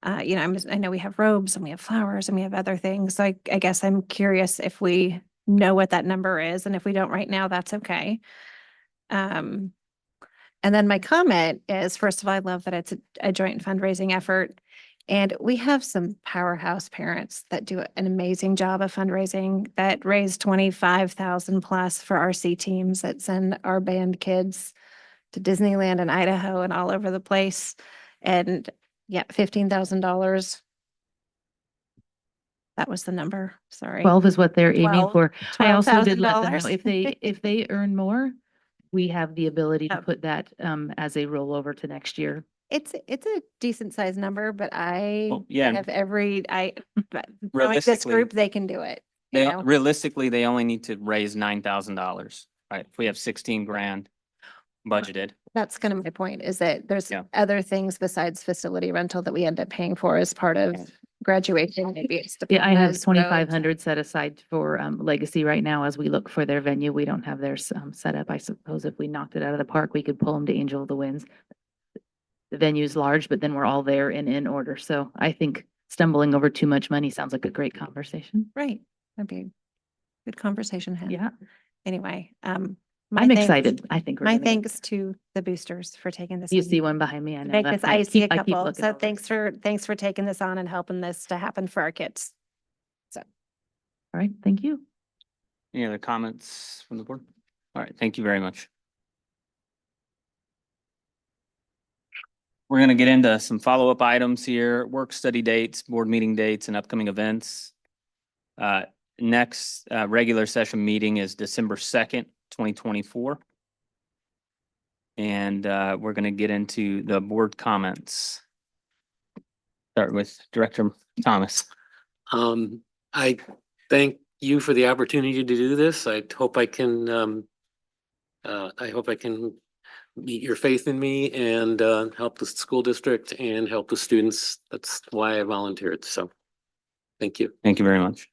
I know we have robes and we have flowers and we have other things. So I guess I'm curious if we know what that number is, and if we don't right now, that's okay. And then my comment is, first of all, I love that it's a joint fundraising effort. And we have some powerhouse parents that do an amazing job of fundraising, that raise 25,000 plus for RC teams, that send our band kids to Disneyland and Idaho and all over the place. And yeah, $15,000. That was the number. Sorry. 12 is what they're aiming for. I also did let them know $12,000. if they earn more, we have the ability to Yep. put that as a rollover to next year. It's a decent sized number, but Well, yeah. have knowing this Realistically, group, they can do it. You know? Realistically, they only need to raise $9,000, right? If we have 16 grand budgeted. That's kind of my point, is that there's Yeah. other things besides facility rental that we end up paying for as part of graduation. Maybe it's Yeah, I have diplomas, roads. 2,500 set aside for Legacy right now as we look for their venue. We don't have theirs set up. I suppose if we knocked it out of the park, we could pull them to Angel of the Winds. The venue's large, but then we're all there and in order. So I think stumbling over too much money sounds like a great conversation. Right. That'd be a good conversation. Hen. Yeah, Anyway, my I'm thanks- excited. I think we're My gonna get- thanks to the boosters for taking this. You on. see one behind me. I know. Make that's this, why I see a keep couple. looking So over. thanks for taking this on and helping this to happen for our kids. All right, thank you. Any other comments from the board? All right, thank you very much. We're going to get into some follow-up items here: work study dates, board meeting dates, and upcoming events. Next regular session meeting is December 2nd, 2024. And we're going to get into the board comments. Start with Director Thomas. I thank you for the opportunity to do this. I hope I can meet your faith in me and help the school district and help the students. That's why I volunteered. So thank you. Thank you very much.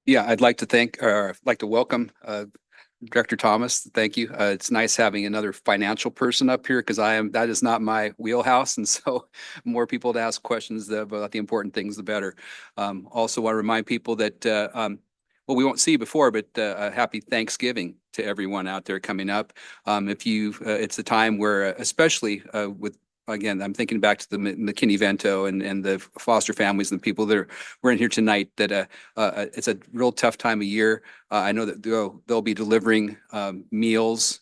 Yeah, I'd like to welcome Director Thomas. Thank you. It's nice having another financial person up here, because that is not my wheelhouse. And so more people to ask questions about the important things, the better. Also want to remind people that, well, we won't see you before, but a happy Thanksgiving to everyone out there coming up. It's a time where, especially again, I'm thinking back to the McKinney-Vento and the foster families and the people that were in here tonight, that it's a real tough time of year. I know that they'll be delivering meals,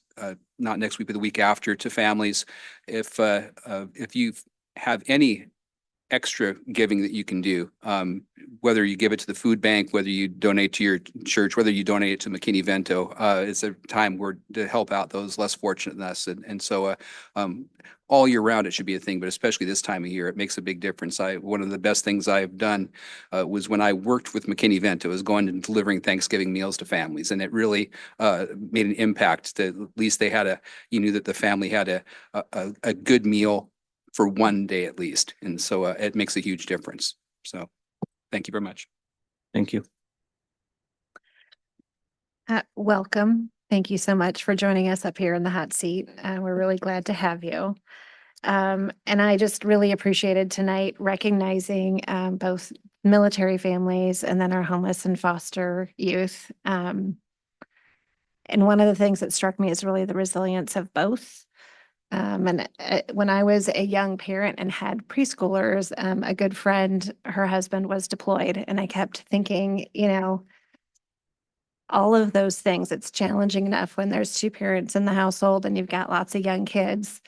not next week, but the week after, to families. If you have any extra giving that you can do. Whether you give it to the food bank, whether you donate to your church, whether you donate it to McKinney-Vento, it's a time where to help out those less fortunate than us. And so all year round, it should be a thing, but especially this time of year, it makes a big difference. One of the best things I've done was when I worked with McKinney-Vento, was going and delivering Thanksgiving meals to families. And it really made an impact that at least they had you knew that the family had a good meal for one day at least. And so it makes a huge difference. So thank you very much. Thank you. Welcome. Thank you so much for joining us up here in the hot seat. We're really glad to have you. And I just really appreciated tonight recognizing both military families and then our homeless and foster youth. And one of the things that struck me is really the resilience of both. And when I was a young parent and had preschoolers, a good friend, her husband was deployed, and I kept thinking, all of those things, it's challenging enough when there's two parents in the household and you've got lots of young kids.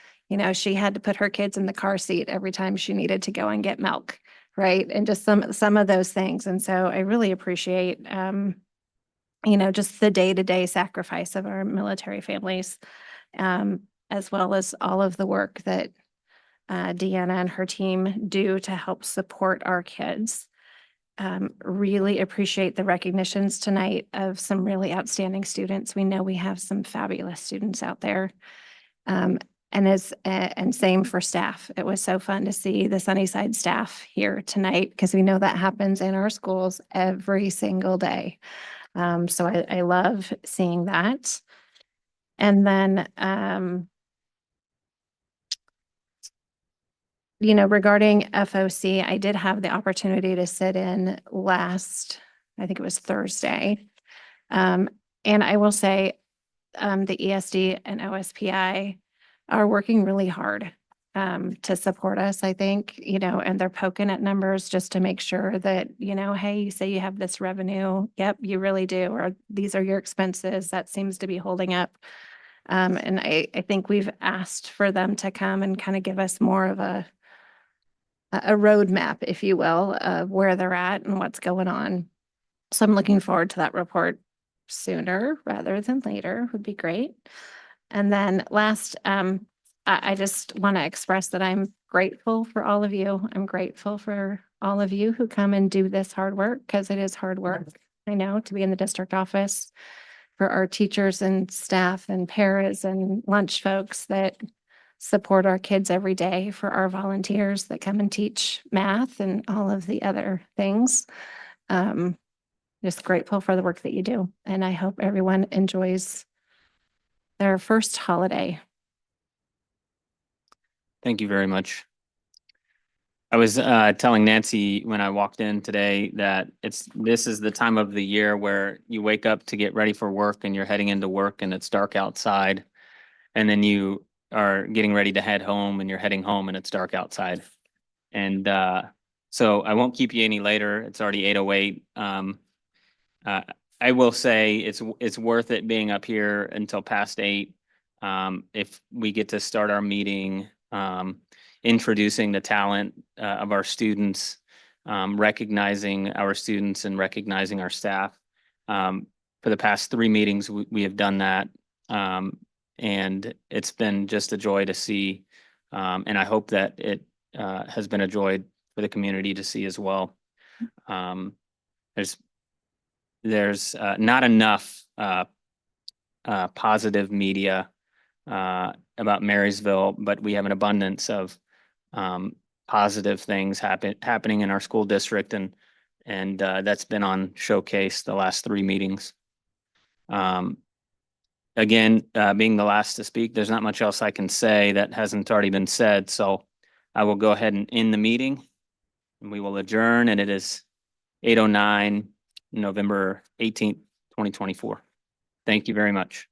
She had to put her kids in the car seat every time she needed to go and get milk, right? And just some of those things. And so I really appreciate, just the day-to-day sacrifice of our military families. As well as all of the work that Deanna and her team do to help support our kids. Really appreciate the recognitions tonight of some really outstanding students. We know we have some fabulous students out there. And same for staff. It was so fun to see the Sunnyside staff here tonight because we know that happens in our schools every single day. So I love seeing that. And then, regarding FOC, I did have the opportunity to sit in I think it was Thursday. And I will say, the ESD and OSPI are working really hard to support us, I think, and they're poking at numbers just to make sure that, hey, you say you have this revenue. Yep, you really do. Or these are your expenses. That seems to be holding up. And I think we've asked for them to come and kind of give us more of a roadmap, if you will, of where they're at and what's going on. So I'm looking forward to that report sooner rather than later would be great. And then last, I just want to express that I'm grateful for all of you. I'm grateful for all of you who come and do this hard work because it is hard work. I know, to be in the district office, for our teachers and staff and paras and lunch folks that support our kids every day, for our volunteers that come and teach math and all of the other things. Just grateful for the work that you do. And I hope everyone enjoys their first holiday. Thank you very much. I was telling Nancy when I walked in today that this is the time of the year where you wake up to get ready for work and you're heading into work and it's dark outside. And then you are getting ready to head home and you're heading home and it's dark outside. And so I won't keep you any later. It's already 8:08. I will say it's worth it being up here until past 8. If we get to start our meeting, introducing the talent of our students, recognizing our students and recognizing our staff. For the past 3 meetings, we have done that. And it's been just a joy to see. And I hope that it has been a joy for the community to see as well. There's not enough positive media about Marysville, but we have an abundance of positive things happening in our school district, and that's been on showcase the last 3 meetings. Again, being the last to speak, there's not much else I can say that hasn't already been said, so I will go ahead and end the meeting, and we will adjourn, and it is 8:09, November 18th, 2024. Thank you very much.